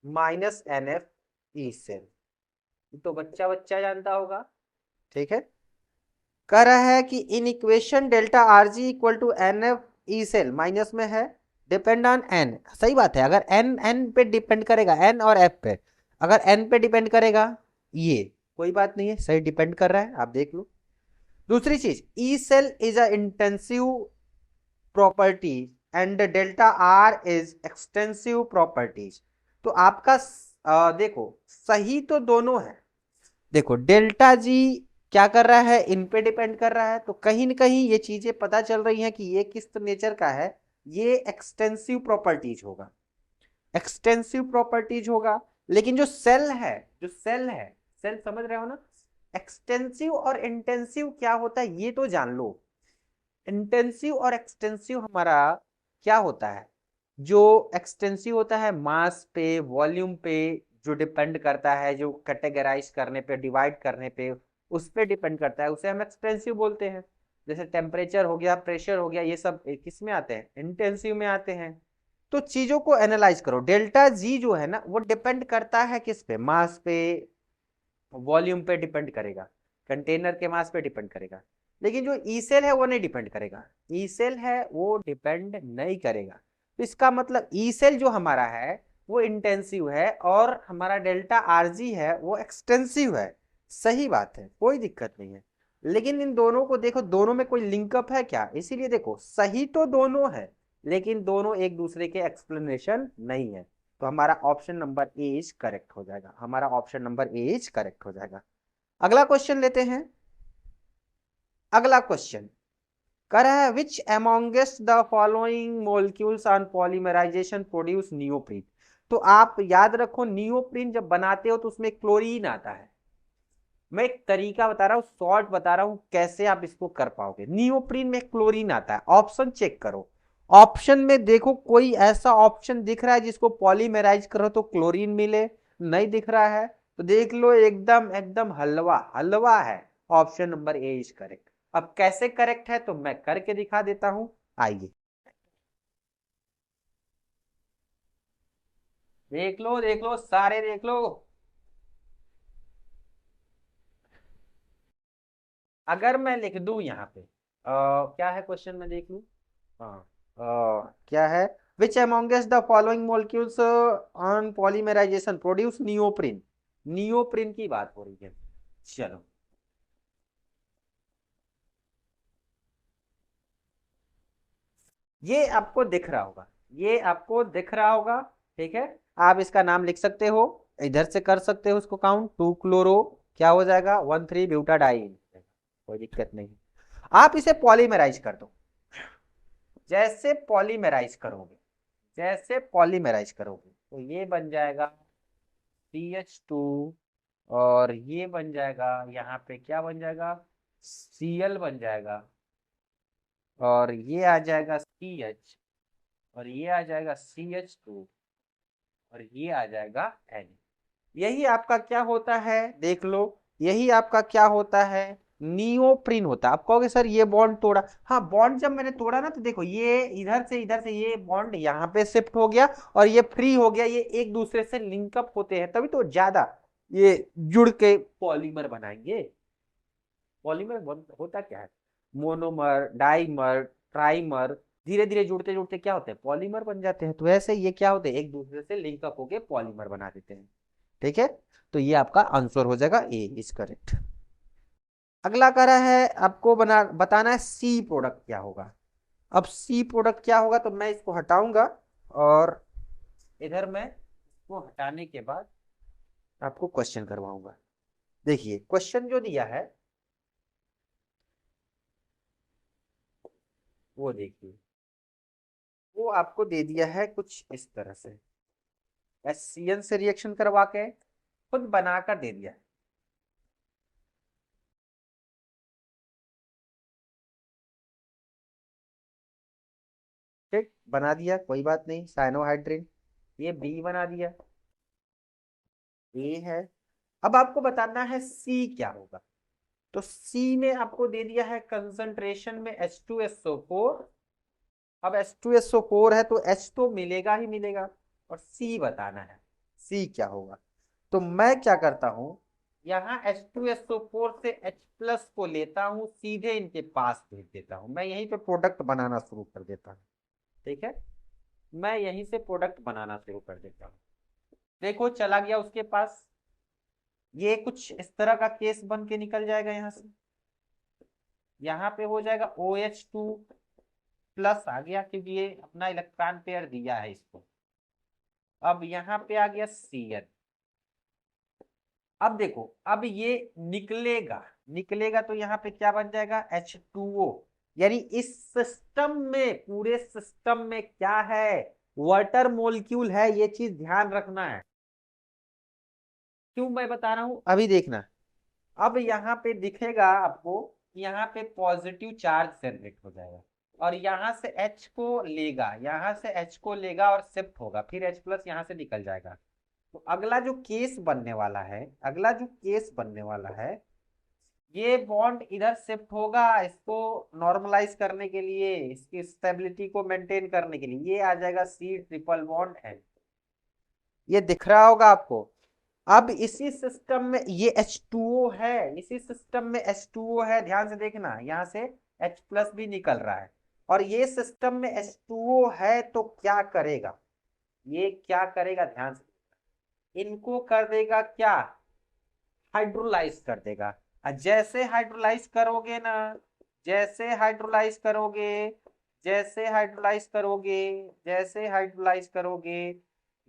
minus n F E cell, तो बच्चा बच्चा जानता होगा। ठीक है, कह रहा है कि in equation delta r G equal to n F E cell minus में है, डिपेंड ऑन एन। सही बात है, अगर एन एन पे डिपेंड करेगा, एन और एफ पे, अगर एन पे डिपेंड करेगा ये कोई बात नहीं है, सही डिपेंड कर रहा है, आप देख लो। दूसरी चीज, E cell is a intensive properties and delta r is extensive properties. तो आपका देखो सही तो दोनों है। देखो डेल्टा जी क्या कर रहा है, इन पे डिपेंड कर रहा है, तो कहीं ना कहीं ये चीजें पता चल रही हैं कि ये किस नेचर का है, ये एक्सटेंसिव प्रॉपर्टीज होगा, एक्सटेंसिव प्रॉपर्टीज होगा। लेकिन जो सेल है, जो सेल है, सेल समझ रहे हो ना, एक्सटेंसिव और इंटेंसिव क्या होता है ये तो जान लो। इंटेंसिव और एक्सटेंसिव हमारा क्या होता है, जो एक्सटेंसिव होता है मास पे, वॉल्यूम पे जो डिपेंड करता है, जो कैटेगराइज करने पे, डिवाइड करने पे, उस पे डिपेंड करता है, उसे हम एक्सटेंसिव बोलते हैं। जैसे टेम्परेचर हो गया, प्रेशर हो गया, ये सब किस में आते हैं, इंटेंसिव में आते हैं। तो चीजों को एनालाइज करो, डेल्टा जी जो है ना वो डिपेंड करता है किस पे, मास पे, वॉल्यूम पे डिपेंड करेगा, कंटेनर के मास पे डिपेंड करेगा। लेकिन जो ई सेल है वो नहीं डिपेंड करेगा, ई सेल है वो डिपेंड नहीं करेगा। तो इसका मतलब ई सेल जो हमारा है वो इंटेंसिव है और हमारा डेल्टा आरजी है वो एक्सटेंसिव है। सही बात है, कोई दिक्कत नहीं है। लेकिन इन दोनों को देखो, दोनों में कोई लिंकअप है क्या, इसीलिए देखो सही तो दोनों है लेकिन दोनों एक दूसरे के एक्सप्लेनेशन नहीं है। तो हमारा option number A is correct हो जाएगा, हमारा option number A is correct हो जाएगा। अगला क्वेश्चन लेते हैं। अगला क्वेश्चन कह रहा है which amongst the following molecules on polymerisation produce neoprene. तो आप याद रखो, नियोप्रीन जब बनाते हो तो उसमें क्लोरीन आता है। मैं एक तरीका बता रहा हूँ, शॉर्ट बता रहा हूँ कैसे आप इसको कर पाओगे। नियोप्रीन में क्लोरीन आता है, ऑप्शन चेक करो, ऑप्शन में देखो कोई ऐसा ऑप्शन दिख रहा है जिसको पॉलीमेराइज करो तो क्लोरीन मिले, नहीं दिख रहा है तो देख लो एकदम एकदम हलवा हलवा है। Option number A is correct. अब कैसे करेक्ट है तो मैं करके दिखा देता हूं, आइए देख लो सारे देख लो। अगर मैं लिख दूं यहाँ पे क्या है क्वेश्चन में देख लूं। हाँ, क्या है, which amongst the following molecules on polymerisation produce neoprene. Neoprene की बात हो रही है। चलो, ये आपको दिख रहा होगा, ये आपको दिख रहा होगा। ठीक है, आप इसका नाम लिख सकते हो, इधर से कर सकते हो उसको काउंट, 2 क्लोरो क्या हो जाएगा, 1,3 ब्यूटाडाइन, कोई दिक्कत नहीं। आप इसे पॉलीमराइज कर दो, जैसे पॉलीमराइज करोगे, जैसे पॉलीमराइज करोगे तो ये बन जाएगा CH2, और ये बन जाएगा यहाँ पे क्या बन जाएगा, Cl बन जाएगा, और ये आ जाएगा CH, और ये आ जाएगा CH2, और ये आ जाएगा N। यही आपका क्या होता है देख लो, यही आपका क्या होता है, नियोप्रिन होता है। आप कहोगे सर ये बॉन्ड तोड़ा, हाँ बॉन्ड जब मैंने तोड़ा ना तो देखो ये इधर से ये बॉन्ड यहाँ पे शिफ्ट हो गया और ये फ्री हो गया, ये एक दूसरे से लिंकअप होते हैं तभी तो ज्यादा ये जुड़ के पॉलीमर बनाएंगे। पॉलीमर होता क्या है, मोनोमर, डाइमर, ट्राइमर, धीरे धीरे जुड़ते जुड़ते क्या होते हैं, पॉलीमर बन जाते हैं। तो ऐसे ये क्या होते हैं, एक दूसरे से लिंक अप होके पॉलीमर बना देते हैं। ठीक है, तो ये आपका आंसर हो जाएगा, ए इज करेक्ट। अगला कह रहा है आपको बताना है सी प्रोडक्ट क्या होगा। अब सी प्रोडक्ट क्या होगा, तो मैं इसको हटाऊंगा और इधर मैं इसको हटाने के बाद आपको क्वेश्चन करवाऊंगा। देखिए क्वेश्चन जो दिया है वो देखिए, वो आपको दे दिया है कुछ इस तरह से, HCN से रिएक्शन करवा के खुद बनाकर दे दिया है। ठीक, बना दिया, कोई बात नहीं, साइनोहाइड्रिन, ये बी बना दिया, ए है। अब आपको बताना है सी क्या होगा। तो सी में आपको दे दिया है कंसंट्रेशन में H2SO4। अब H2SO4 है तो H तो मिलेगा ही मिलेगा, और सी बताना है, सी क्या होगा। तो मैं क्या करता हूं, यहाँ H2SO4 से H प्लस को लेता हूं, सीधे इनके पास भेज देता हूं, मैं यहीं पे प्रोडक्ट बनाना शुरू कर देता हूं। ठीक है, मैं यहीं से प्रोडक्ट बनाना शुरू कर देता हूं। देखो चला गया उसके पास, ये कुछ इस तरह का केस बन के निकल जाएगा यहाँ से, यहाँ पे हो जाएगा OH2 प्लस आ गया, क्योंकि ये अपना इलेक्ट्रॉन पेयर दिया है इसको। अब यहाँ पे आ गया Cn। अब देखो, अब ये निकलेगा, निकलेगा तो यहाँ पे क्या बन जाएगा, H2O। यानी इस सिस्टम में, पूरे सिस्टम में क्या है, वाटर मोलिक्यूल है, ये चीज ध्यान रखना है। क्यों मैं बता रहा हूं, अभी देखना। अब यहाँ पे दिखेगा आपको, यहाँ पे पॉजिटिव चार्ज जनरेट हो जाएगा, और यहाँ से H को लेगा, यहाँ से H को लेगा और शिफ्ट होगा, फिर H प्लस यहाँ से निकल जाएगा। तो अगला जो केस बनने वाला है, अगला जो केस बनने वाला है, ये बॉन्ड इधर शिफ्ट होगा, इसको नॉर्मलाइज करने के लिए, इसकी स्टेबिलिटी को मेंटेन करने के लिए, ये आ जाएगा C ट्रिपल बॉन्ड N। ये दिख रहा होगा आपको। अब इसी सिस्टम में ये H2O है, इसी सिस्टम में H2O है, ध्यान से देखना, यहाँ से H प्लस भी निकल रहा है, और ये सिस्टम में H2O है, तो क्या करेगा, ये क्या करेगा, ध्यान से, इनको कर देगा क्या, हाइड्रोलाइज कर देगा। और जैसे हाइड्रोलाइज करोगे ना, जैसे हाइड्रोलाइज करोगे, जैसे हाइड्रोलाइज करोगे, जैसे हाइड्रोलाइज करोगे,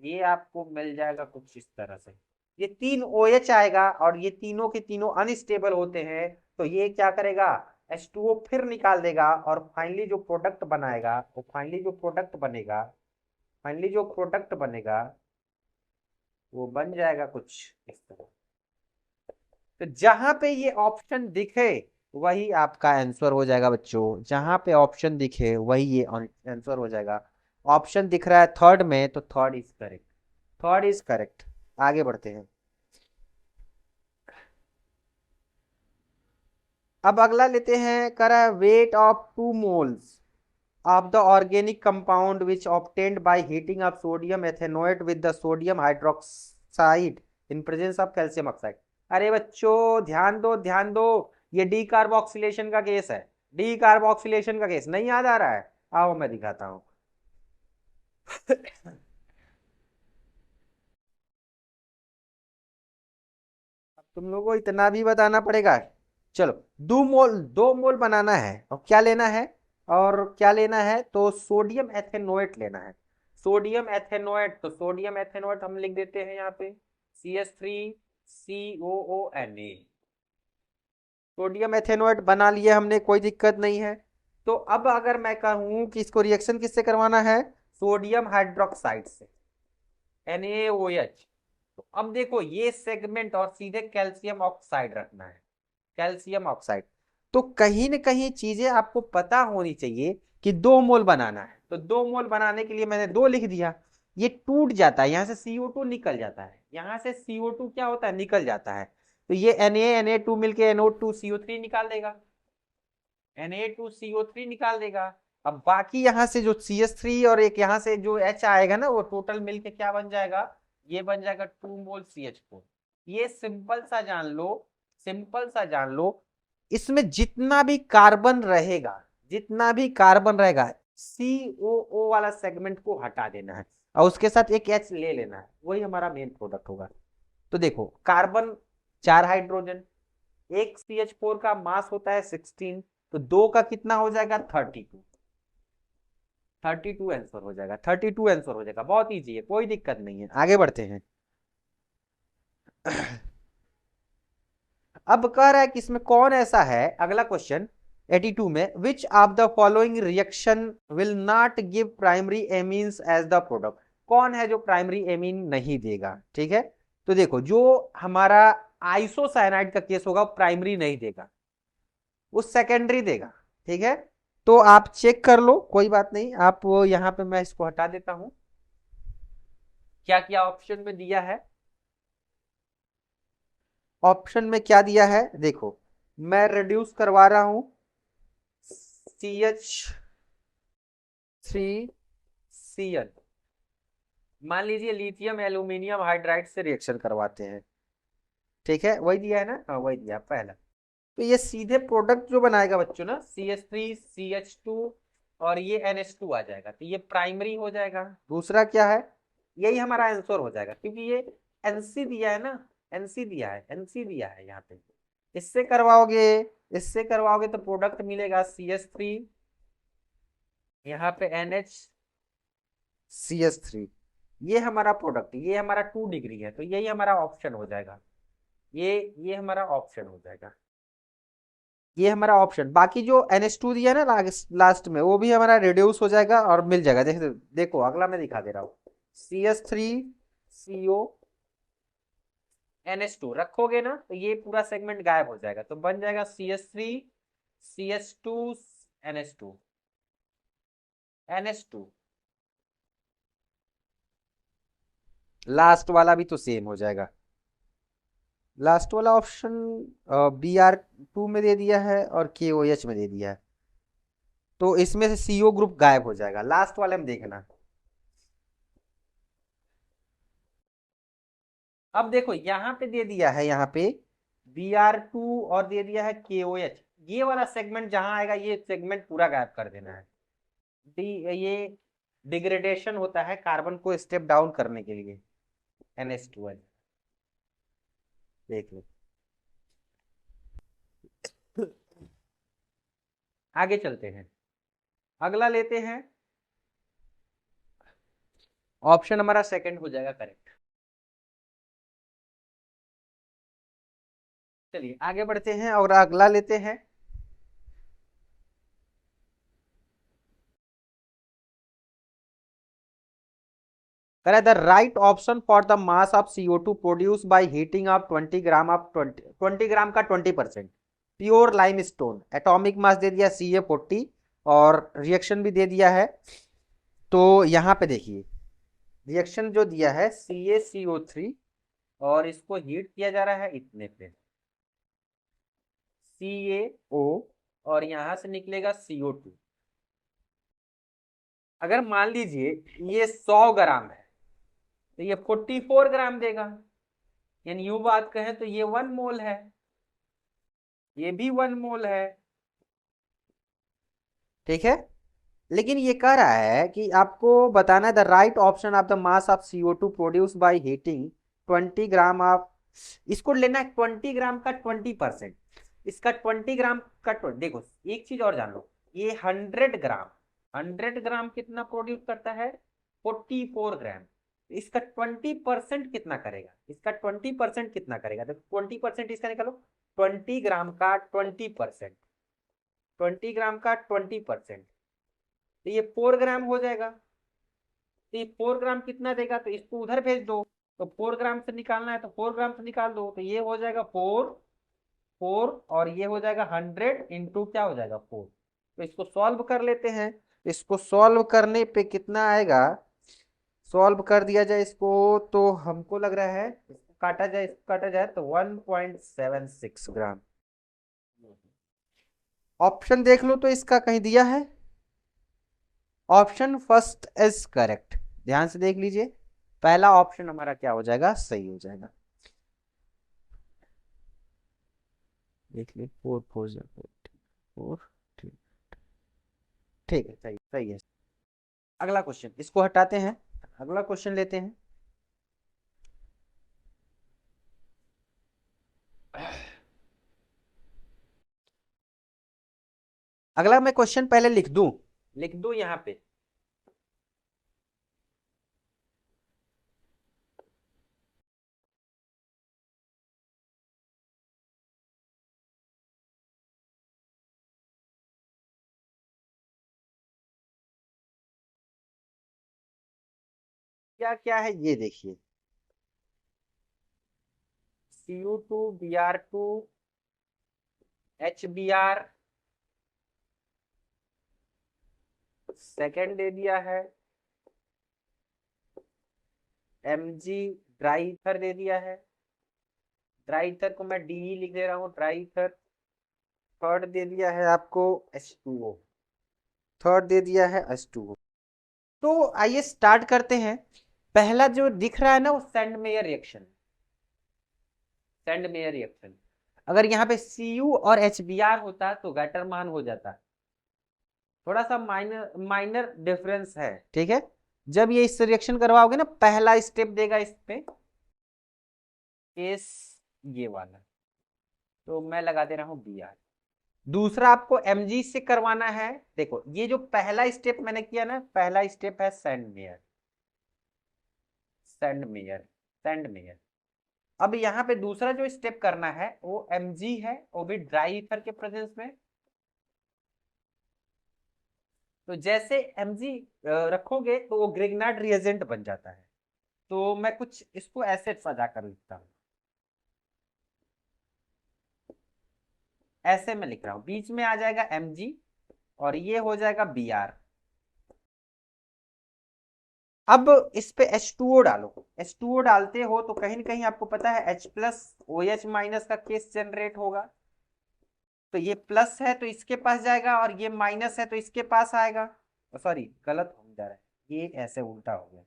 ये आपको मिल जाएगा कुछ इस तरह से। ये 3 OH आएगा, और ये तीनों के तीनों अनस्टेबल होते हैं, तो ये क्या करेगा, H2O फिर निकाल देगा, और फाइनली जो प्रोडक्ट बनाएगा, वो फाइनली जो प्रोडक्ट बनेगा, फाइनली जो प्रोडक्ट बनेगा वो बन जाएगा कुछ इस तरह। तो जहां पे ये ऑप्शन दिखे वही आपका आंसर हो जाएगा बच्चों, जहां पे ऑप्शन दिखे वही ये आंसर हो जाएगा। ऑप्शन दिख रहा है थर्ड में, तो third is correct, third is correct. आगे बढ़ते हैं। अब अगला लेते हैं, करा weight of 2 moles of the organic compound which obtained by heating of sodium ethanoate with the sodium hydroxide in presence of calcium oxide। अरे बच्चों ध्यान दो, ध्यान दो, ये डी कार्बोक्सिलेशन का केस है, डी कार्बोक्सिलेशन का केस नहीं याद आ रहा है, आओ मैं दिखाता हूं। अब तुम लोगों को इतना भी बताना पड़ेगा। चलो, 2 मोल बनाना है, और क्या लेना है, और क्या लेना है, तो सोडियम एथेनोएट लेना है। सोडियम एथेनोएट, तो सोडियम एथेनोएट हम लिख देते हैं यहाँ पे CH3COONA। सोडियम एथेनोएट बना लिए हमने, कोई दिक्कत नहीं है। तो अब अगर मैं कहूं कि इसको रिएक्शन किससे करवाना है, सोडियम हाइड्रोक्साइड से, NaOH। तो अब देखो ये सेगमेंट, और सीधे कैल्शियम ऑक्साइड रखना है, कैल्शियम ऑक्साइड। तो कहीं ना कहीं चीजें आपको पता होनी चाहिए कि 2 मोल बनाना है, तो 2 मोल बनाने के लिए मैंने 2 लिख दिया। ये टूट जाता है, यहाँ से CO2 निकल जाता है, यहाँ से CO2 क्या होता है, निकल जाता है, तो ये Na Na2 मिलके NO2CO3 निकाल देगा, Na2CO3 निकाल देगा। अब बाकी यहाँ से जो CH3 और एक यहाँ से जो H आएगा ना, वो टोटल मिलके क्या बन जाएगा, ये बन जाएगा 2 मोल CH4। ये सिंपल सा जान लो, सिंपल सा जान लो, इसमें जितना भी कार्बन रहेगा, जितना भी कार्बन रहेगा, COO वाला सेगमेंट को हटा देना है और उसके साथ एक H ले लेना है, वही हमारा मेन प्रोडक्ट होगा। तो देखो कार्बन 4 हाइड्रोजन, एक CH4 का मास होता है 16, तो दो का कितना हो जाएगा 32। 32 आंसर हो जाएगा, 32 आंसर हो जाएगा, बहुत इजी है, कोई दिक्कत नहीं है। आगे बढ़ते हैं। अब कह रहा है कि इसमें कौन ऐसा है, अगला क्वेश्चन 82 में, which of the following reaction will not give primary amines as the product. कौन है जो प्राइमरी एमीन नहीं देगा, ठीक है। तो देखो जो हमारा आइसोसाइनाइड का केस होगा प्राइमरी नहीं देगा, वो सेकेंडरी देगा, ठीक है। तो आप चेक कर लो, कोई बात नहीं, आप यहां पे मैं इसको हटा देता हूं। क्या क्या ऑप्शन में दिया है, ऑप्शन में क्या दिया है देखो, मैं रिड्यूस करवा रहा हूं CH3Cl। मान लीजिए लिथियम एल्यूमिनियम हाइड्राइड से रिएक्शन करवाते हैं, ठीक है, वही दिया है ना, हाँ वही दिया पहला। तो ये सीधे प्रोडक्ट जो बनाएगा बच्चों ना, CH3CH2 और ये NH2 आ जाएगा, तो ये प्राइमरी हो जाएगा। दूसरा क्या है, यही हमारा आंसर हो जाएगा, क्योंकि ये NC दिया है ना, NC दिया है, NC दिया है यहाँ पे। इससे करवाओगे, इससे करवाओगे तो प्रोडक्ट मिलेगा CH3, यहाँ पे NHCH3, ये हमारा प्रोडक्ट, ये हमारा 2 डिग्री है, तो यही हमारा ऑप्शन हो जाएगा। ये हमारा ऑप्शन हो जाएगा, ये हमारा ऑप्शन। बाकी जो NH2 दिया है ना लास्ट में, वो भी हमारा रिड्यूस हो जाएगा और मिल जाएगा। देखो अगला मैं दिखा दे रहा हूँ, CH3CO NH2 रखोगे ना, तो ये पूरा सेगमेंट गायब हो जाएगा, तो बन जाएगा CH3CH2 NH2 NH2। लास्ट वाला भी तो सेम हो जाएगा, लास्ट वाला ऑप्शन BR2 में दे दिया है और KOH में दे दिया है, तो इसमें से CO ग्रुप गायब हो जाएगा, लास्ट वाले में देखना। अब देखो यहाँ पे दे दिया है, यहाँ पे BR2 और दे दिया है KOH, ये वाला सेगमेंट जहां आएगा ये सेगमेंट पूरा गायब कर देना है। ये डिग्रेडेशन होता है कार्बन को स्टेप डाउन करने के लिए, NH2 है, देख लो। आगे चलते हैं, अगला लेते हैं, ऑप्शन हमारा सेकंड हो जाएगा करेक्ट। चलिए आगे बढ़ते हैं और अगला लेते हैं। The right option for the mass of CO2 produce by heating of 20 gram of 20 gram का 20% pure limestone, atomic mass दे दिया CA40 और रिएक्शन भी दे दिया है। तो यहाँ पे देखिए रिएक्शन जो दिया है CaCO3 और इसको हीट किया जा रहा है इतने पे CaO और यहां से निकलेगा CO2। अगर मान लीजिए ये 100 ग्राम है तो ये 44 ग्राम देगा, यानी यूं बात कहें तो ये 1 मोल है, ये भी 1 मोल है, ठीक है। लेकिन ये कह रहा है कि आपको बताना है the right option of the mass of CO2 produce by heating 20 gram of, इसको लेना है 20 ग्राम का 20%, इसका 20 ग्राम का 20। देखो एक चीज और जान लो, ये 100 ग्राम, 100 ग्राम कितना प्रोड्यूस करता है 44 ग्राम, इसका 20% कितना करेगा, इसका 20% कितना करेगा, तो 20% इसका निकालो, 20 ग्राम का 20%, 20 ग्राम का 20%, तो ये 4 ग्राम हो जाएगा। तो ये 4 ग्राम कितना देगा, तो इसको उधर भेज दो, तो 4 ग्राम से निकालना है तो 4 ग्राम से निकाल दो, तो ये हो जाएगा 4 और ये हो जाएगा 100 इंटू क्या हो जाएगा 4। तो इसको सॉल्व कर लेते हैं, इसको सॉल्व करने पे कितना आएगा, सॉल्व कर दिया जाए इसको, तो हमको लग रहा है इसको काटा जाए, इसको काटा जाए तो 1.76 ग्राम। ऑप्शन देख लो तो इसका कहीं दिया है, ऑप्शन फर्स्ट इज करेक्ट, ध्यान से देख लीजिए, पहला ऑप्शन हमारा क्या हो जाएगा, सही हो जाएगा। देख ली 4 4 4 4। ठीक है, सही सही है। अगला क्वेश्चन, इसको हटाते हैं, अगला क्वेश्चन लेते हैं। अगला मैं क्वेश्चन पहले लिख दूं यहाँ पे। क्या क्या है ये देखिए, Cu2 Br2 HBr सेकेंड दे दिया है, Mg ड्राई ईथर दे दिया है, ड्राई ईथर को मैं डी लिख दे रहा हूँ, ड्राई ईथर। थर्ड दे दिया है आपको H2O, थर्ड दे दिया है H2O। तो आइए स्टार्ट करते हैं। पहला जो दिख रहा है ना वो send mayor reaction, send mayor reaction. अगर यहाँ पे Cu और HBr होता तो गैटरमान हो जाता, थोड़ा सा माइनर माइनर डिफरेंस है, ठीक है। जब ये इस रिएक्शन करवाओगे ना, पहला स्टेप देगा इसमें केस ये वाला, तो मैं लगा दे रहा हूं Br। दूसरा आपको Mg से करवाना है। देखो ये जो पहला स्टेप मैंने किया ना, पहला स्टेप है send mayor, send mayor, send mayor. अब यहाँ पे दूसरा जो स्टेप करना है वो Mg है, वो भी ड्राई ईथर के प्रेजेंस में। तो जैसे Mg रखोगे तो वो ग्रिग्नार्ड रिएजेंट बन जाता है। तो मैं कुछ इसको ऐसे सजा कर लिखता हूं, ऐसे मैं लिख रहा हूं, बीच में आ जाएगा Mg और ये हो जाएगा Br। अब इस पे H2O डालो, H2O डालते हो तो कहीं ना कहीं आपको पता है H प्लस OH माइनस का केस जनरेट होगा। तो ये प्लस है तो इसके पास जाएगा और ये माइनस है तो इसके पास आएगा। सॉरी गलत हो जा रहा है, ये ऐसे उल्टा हो गया।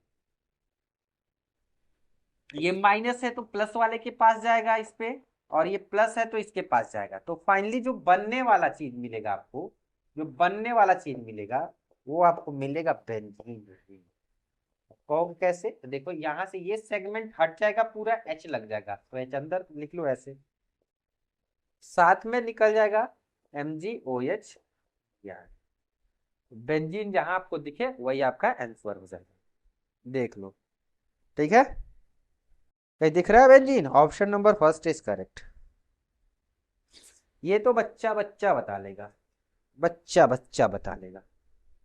ये माइनस है तो प्लस वाले के पास जाएगा इस पे, और ये प्लस है तो इसके पास जाएगा। तो फाइनली जो बनने वाला चीज मिलेगा आपको, जो बनने वाला चीज मिलेगा वो आपको मिलेगा बेंजीन। कौन कैसे, तो देखो यहां से ये सेगमेंट हट जाएगा, पूरा H लग जाएगा, तो H अंदर लिख लो ऐसे, साथ में निकल जाएगा MgOH यार। बेंजीन जहां आपको दिखे वही आपका आंसर हो जाएगा, देख लो, ठीक है। कहीं दिख रहा है benzene? Option number first is correct. ये तो बच्चा बच्चा बता लेगा, बच्चा बच्चा बता लेगा,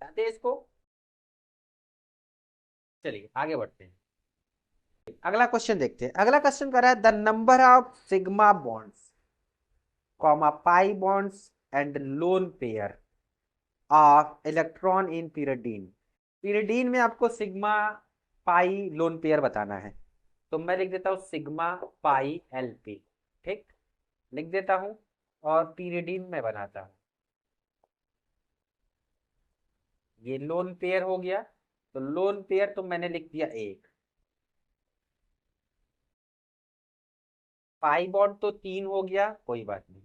जानते हैं इसको। चलिए आगे बढ़ते हैं, अगला क्वेश्चन देखते हैं। अगला क्वेश्चन कर रहा है the number of sigma bonds comma pi bonds and lone pair of electron in pyridine। pyridine में आपको सिग्मा पाई लोन पेयर बताना है, तो मैं लिख देता हूं सिग्मा पाई LP, ठीक, लिख देता हूं। और pyridine में बनाता हूं, ये लोन पेयर हो गया, तो लोन पेयर तो मैंने लिख दिया एक। पाई बॉन्ड तो 3 हो गया, कोई बात नहीं।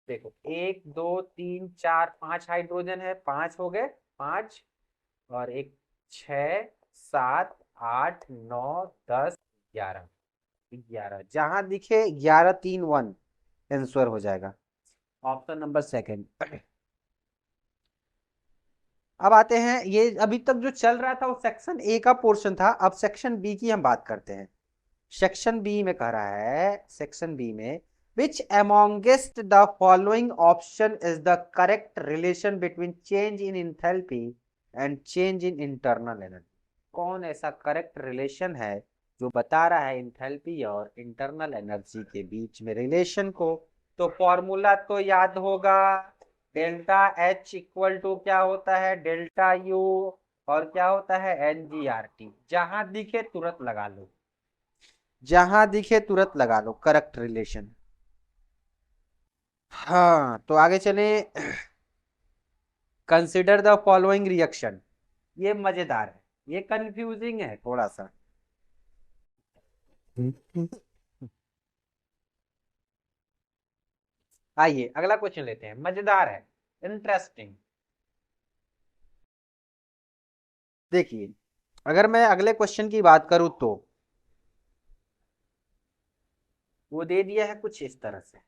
देखो 1 2 3 4 5 हाइड्रोजन है, 5 हो गए, 5 और एक 6 7 8 9 10 11, 11 जहां दिखे 11 3 1 आंसर हो जाएगा, ऑप्शन नंबर सेकंड। अब आते हैं, ये अभी तक जो चल रहा था वो सेक्शन ए का पोर्शन था, अब सेक्शन बी की हम बात करते हैं। सेक्शन बी में कह रहा है, सेक्शन बी में which amongst the following option is the correct relation between change in enthalpy and change in internal energy। कौन ऐसा करेक्ट रिलेशन है जो बता रहा है इंथैल्पी और इंटरनल एनर्जी के बीच में रिलेशन को। तो फॉर्मूला तो याद होगा, डेल्टा H इक्वल टू क्या होता है, डेल्टा U, और क्या होता है NGRT। जहां दिखे तुरंत लगा लो, जहां दिखे तुरंत लगा लो करेक्ट रिलेशन। हाँ तो आगे चले, कंसिडर द फॉलोइंग रिएक्शन। ये मजेदार है, ये कंफ्यूजिंग है थोड़ा सा। आइए अगला क्वेश्चन लेते हैं, मजेदार है, इंटरेस्टिंग। देखिए अगर मैं अगले क्वेश्चन की बात करूं तो वो दे दिया है कुछ इस तरह से।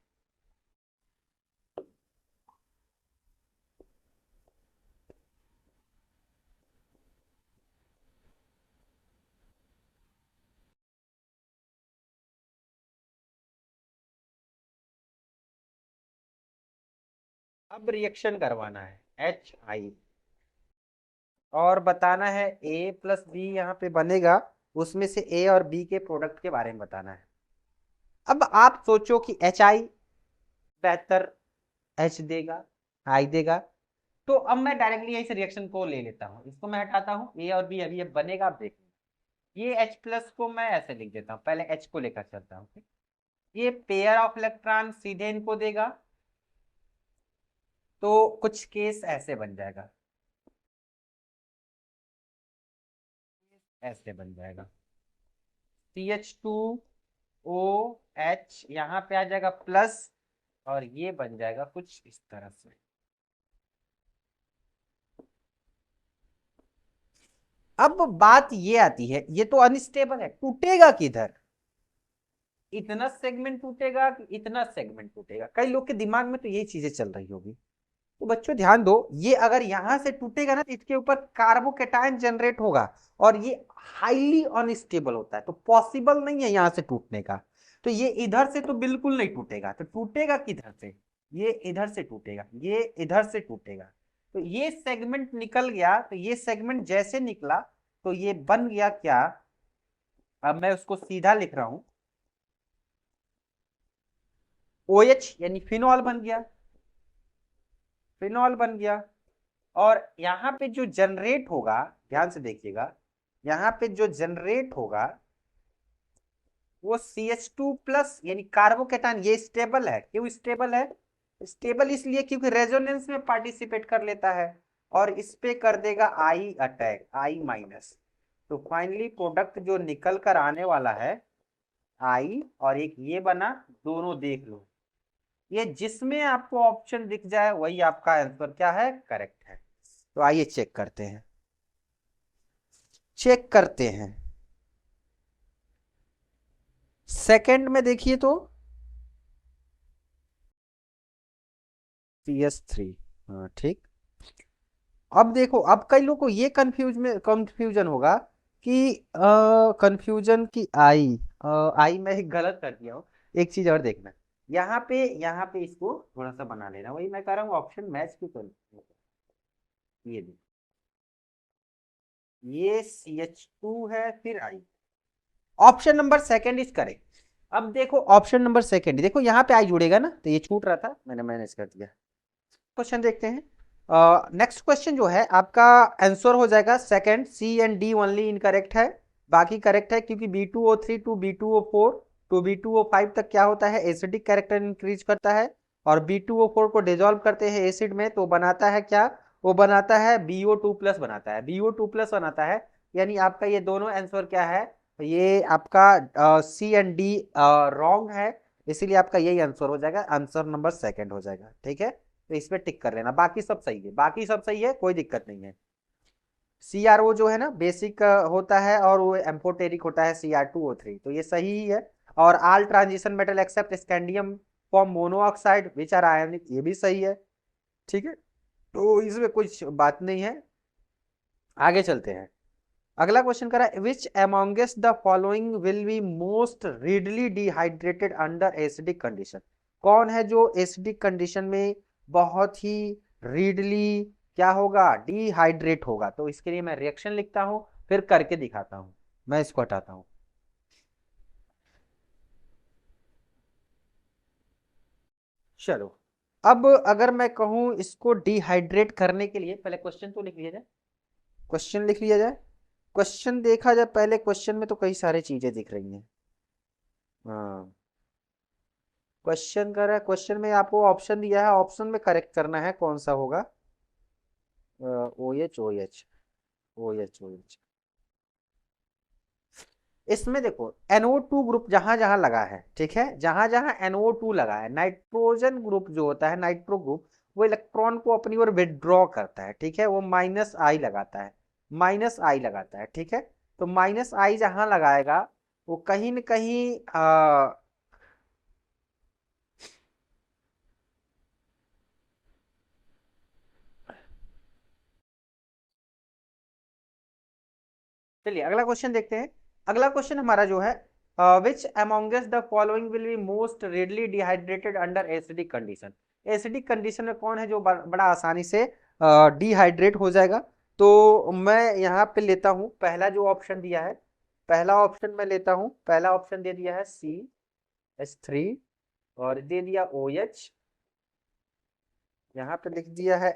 अब रिएक्शन करवाना है HI और बताना है A प्लस बी यहाँ पे बनेगा, उसमें से A और B के प्रोडक्ट के बारे में बताना है। अब आप सोचो कि HI बेहतर H देगा, I देगा, तो अब मैं डायरेक्टली यही से रिएक्शन को ले लेता हूँ, इसको मैं हटाता हूँ, A और B अभी अब बनेगा, आप देखिए। ये H प्लस को मैं ऐसे लिख देता हूँ, पहले H को लेकर चलता हूँ। ये पेयर ऑफ इलेक्ट्रॉन सीधे इनको देगा, तो कुछ केस ऐसे बन जाएगा, ऐसे बन जाएगा CH2OH यहाँ पे आ जाएगा प्लस, और ये बन जाएगा कुछ इस तरह से। अब बात ये आती है, ये तो अनस्टेबल है, टूटेगा किधर? इतना सेगमेंट टूटेगा कि इतना सेगमेंट टूटेगा? कई लोग के दिमाग में तो यही चीजें चल रही होगी। तो बच्चों ध्यान दो, ये अगर यहां से टूटेगा ना तो इसके ऊपर कार्बोकेटायन जनरेट होगा, और ये हाईली अनस्टेबल होता है, तो पॉसिबल नहीं है यहां से टूटने का। तो ये इधर से तो बिल्कुल नहीं टूटेगा, तो टूटेगा किधर से? ये इधर से टूटेगा, ये इधर से टूटेगा। तो ये सेगमेंट निकल गया, तो ये सेगमेंट जैसे निकला तो ये बन गया क्या? अब मैं उसको सीधा लिख रहा हूं, OH यानी फिनॉल बन गया, फिनॉल बन गया। और यहाँ पे जो जनरेट होगा, ध्यान से देखिएगा, यहाँ पे जो जनरेट होगा वो CH2 प्लस यानी कार्बोकेटायन। ये स्टेबल है, क्यों स्टेबल है? स्टेबल इसलिए क्योंकि रेजोनेंस में पार्टिसिपेट कर लेता है, और इस पे कर देगा आई अटैक, आई माइनस। तो फाइनली प्रोडक्ट जो निकल कर आने वाला है आई, और एक ये बना, दोनों देख लो, ये जिसमें आपको ऑप्शन दिख जाए वही आपका आंसर क्या है, करेक्ट है। तो आइए चेक करते हैं, चेक करते हैं। सेकंड में देखिए तो CS3, हाँ ठीक। अब देखो, अब कई लोग को ये कंफ्यूजन होगा कि कंफ्यूजन की आई मैं ही गलत कर दिया हूँ। एक चीज और देखना, यहाँ पे इसको थोड़ा सा बना लेना, वही मैं कह रहा हूँ, ऑप्शन मैच क्यों कर। ये देखो, ये CH2 है, फिर आई। Option number second is correct. अब देखो ऑप्शन नंबर सेकंड, देखो यहाँ पे आई जुड़ेगा ना, तो ये छूट रहा था, मैंने मैनेज कर दिया। क्वेश्चन देखते हैं। नेक्स्ट क्वेश्चन जो है आपका आंसर हो जाएगा second, C and D only incorrect है, बाकी करेक्ट है, क्योंकि B2O3 to B2O4 to B2O5 तक क्या होता है, एसिडिक कैरेक्टर इंक्रीज करता है, और B2O4 को डिजोल्व करते हैं एसिड में, तो बनाता है क्या? वो बनाता है BO2 प्लस बनाता है, BO2 प्लस बनाता है। यानी आपका ये दोनों आंसर क्या है, ये आपका C एंड D रॉन्ग है, इसीलिए आपका यही आंसर हो जाएगा, आंसर नंबर सेकंड हो जाएगा, ठीक है। तो इस पे टिक कर लेना, बाकी सब सही है, बाकी सब सही है, कोई दिक्कत नहीं है। CRO जो है ना बेसिक होता है, और वो एम्फोटेरिक होता है Cr2O3, तो ये सही ही है। और all transition metal except scandium form monoxide which are ionic, ये भी सही है, ठीक है। तो इसमें कुछ बात नहीं है, आगे चलते हैं। अगला क्वेश्चन करा, which amongst the following will be most readily dehydrated under acidic condition? कौन है जो एसिडिक कंडीशन में बहुत ही रीडली क्या होगा, डिहाइड्रेट होगा? तो इसके लिए मैं रिएक्शन लिखता हूं, फिर करके दिखाता हूं। मैं इसको हटाता हूं, चलो। अब अगर मैं कहूं इसको डिहाइड्रेट करने के लिए, पहले क्वेश्चन तो लिख लिया जाए, क्वेश्चन लिख लिया जाए। क्वेश्चन देखा जाए पहले, क्वेश्चन में तो कई सारी चीजें दिख रही हैं। हाँ, क्वेश्चन कर रहा है, क्वेश्चन में आपको ऑप्शन दिया है, ऑप्शन में करेक्ट करना है कौन सा होगा। OH OH OH OH, इसमें देखो NO2 ग्रुप जहां जहां लगा है, ठीक है, जहां जहां NO2 लगा है, नाइट्रोजन ग्रुप जो होता है, नाइट्रो ग्रुप, वो इलेक्ट्रॉन को अपनी ओर विदड्रॉ करता है, ठीक है, वो माइनस आई लगाता है, माइनस आई लगाता है, ठीक है। तो माइनस आई जहां लगाएगा वो कहीं न कहीं चलिए अगला क्वेश्चन देखते हैं। अगला क्वेश्चन हमारा जो है, which amongst the following will be most readily dehydrated under acidic condition. Acidic condition में कौन है जो बड़ा आसानी से डिहाइड्रेट हो जाएगा। तो मैं यहाँ पे लेता हूँ पहला जो ऑप्शन दिया है, पहला ऑप्शन मैं लेता हूँ, पहला ऑप्शन दे दिया है CH3, और दे दिया OH, यहाँ पे लिख दिया है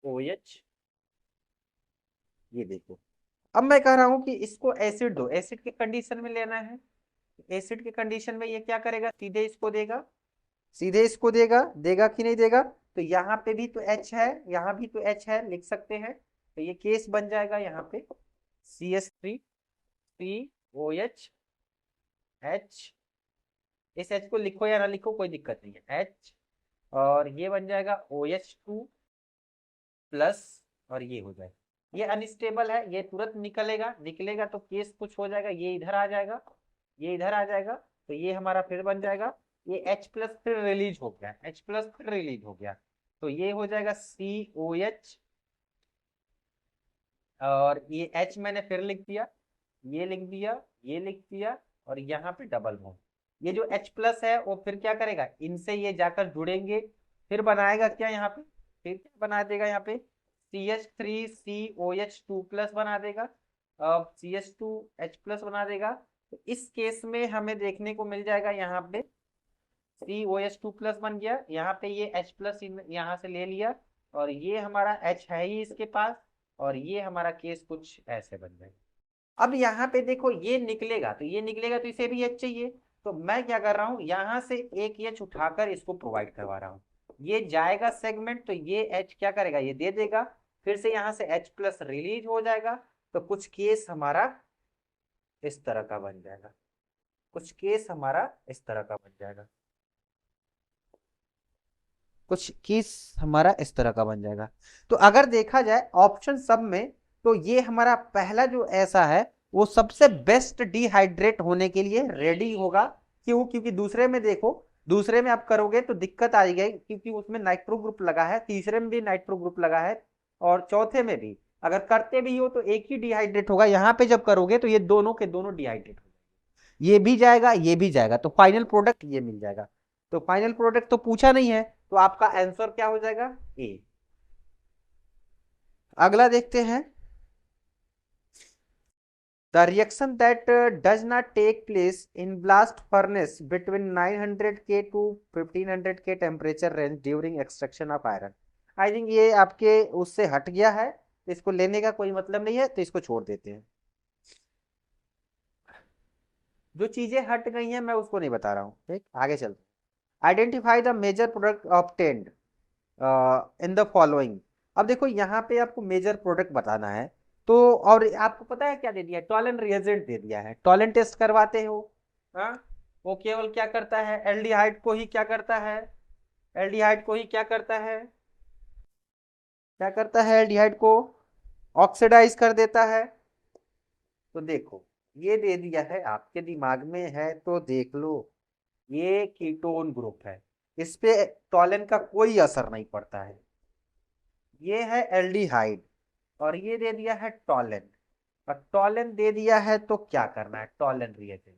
HOH। ये देखो, अब मैं कह रहा हूं कि इसको एसिड दो, एसिड के कंडीशन में लेना है। एसिड के कंडीशन में ये क्या करेगा, सीधे इसको देगा, सीधे इसको देगा, देगा कि नहीं देगा। तो यहाँ पे भी तो H है, यहाँ भी तो H है, लिख सकते हैं। तो ये केस बन जाएगा यहाँ पे CH3 COH H। इस H को लिखो या ना लिखो कोई दिक्कत नहीं है, H, और ये बन जाएगा OH2 प्लस, और ये हो जाएगा, ये अनस्टेबल है, ये तुरंत निकलेगा, निकलेगा तो केस कुछ हो जाएगा, ये इधर आ जाएगा, ये इधर आ जाएगा, तो ये हमारा फिर बन जाएगा, ये H प्लस फिर रिलीज हो गया, H प्लस फिर रिलीज हो गया, तो ये हो जाएगा COH, और ये H मैंने फिर लिख दिया, ये लिख दिया, ये लिख दिया, और यहाँ पे डबल बॉन्ड। ये जो H प्लस है वो फिर क्या करेगा, इनसे ये जाकर जुड़ेंगे, फिर बनाएगा क्या यहाँ पे, फिर क्या बना देगा यहाँ पे CH3COH2 प्लस बना देगा, अब CH2H प्लस बना देगा। तो इस केस में हमें देखने को मिल जाएगा यहाँ पे COH2 प्लस बन गया, यहाँ पे ये H प्लस यहाँ से ले लिया, और ये हमारा H है ही इसके पास, और ये हमारा केस कुछ ऐसे बन जाएगा। अब यहाँ पे देखो ये निकलेगा, तो ये निकलेगा तो इसे भी H चाहिए, तो मैं क्या कर रहा हूँ, यहाँ से एक H उठाकर इसको प्रोवाइड करवा रहा हूँ, ये जाएगा सेगमेंट, तो ये H क्या करेगा, ये दे देगा, फिर से यहाँ से H प्लस रिलीज हो जाएगा, तो कुछ केस हमारा इस तरह का बन जाएगा, कुछ केस हमारा इस तरह का बन जाएगा, कुछ केस हमारा इस तरह का बन जाएगा। तो अगर देखा जाए ऑप्शन सब में, तो ये हमारा पहला जो ऐसा है वो सबसे बेस्ट डिहाइड्रेट होने के लिए रेडी होगा। क्यों, क्योंकि दूसरे में देखो, दूसरे में आप करोगे तो दिक्कत आ गई, क्योंकि उसमें नाइट्रो ग्रुप लगा है, तीसरे में भी नाइट्रो ग्रुप लगा है, और चौथे में भी अगर करते भी हो तो एक ही डिहाइड्रेट होगा, यहाँ पे जब करोगे तो ये दोनों के दोनों डिहाइड्रेट हो, ये भी जाएगा ये भी जाएगा, तो फाइनल प्रोडक्ट ये मिल जाएगा। तो फाइनल प्रोडक्ट तो पूछा नहीं है, तो आपका आंसर क्या हो जाएगा, ए। अगला देखते हैं, the reaction that does not take place in blast furnace between 900K to 1500K temperature range during extraction of iron. I think ये आपके उससे हट गया है, तो इसको लेने का कोई मतलब नहीं है, तो इसको छोड़ देते हैं। जो चीजें हट गई हैं मैं उसको नहीं बता रहा हूँ, ठीक, आगे चलते। Identify the major product obtained in the following. अब देखो यहाँ पे आपको मेजर प्रोडक्ट बताना है, तो और आपको पता है क्या दे दिया है, टॉलन रिएजेंट दे दिया है, टॉलन टेस्ट करवाते हो, हाँ, वो केवल क्या करता है, एल्डिहाइड को ही क्या करता है, एल्डिहाइड को ही क्या करता है, क्या करता है, एल्डिहाइड को ऑक्सीडाइज कर देता है। तो देखो ये दे दिया है, आपके दिमाग में है तो देख लो, ये कीटोन ग्रुप है, इस पे टॉलन का कोई असर नहीं पड़ता है, ये है एल्डिहाइड, और ये दे दिया है टॉलन, और टॉलन दे दिया है तो क्या करना है, टॉलन रिएजेंट,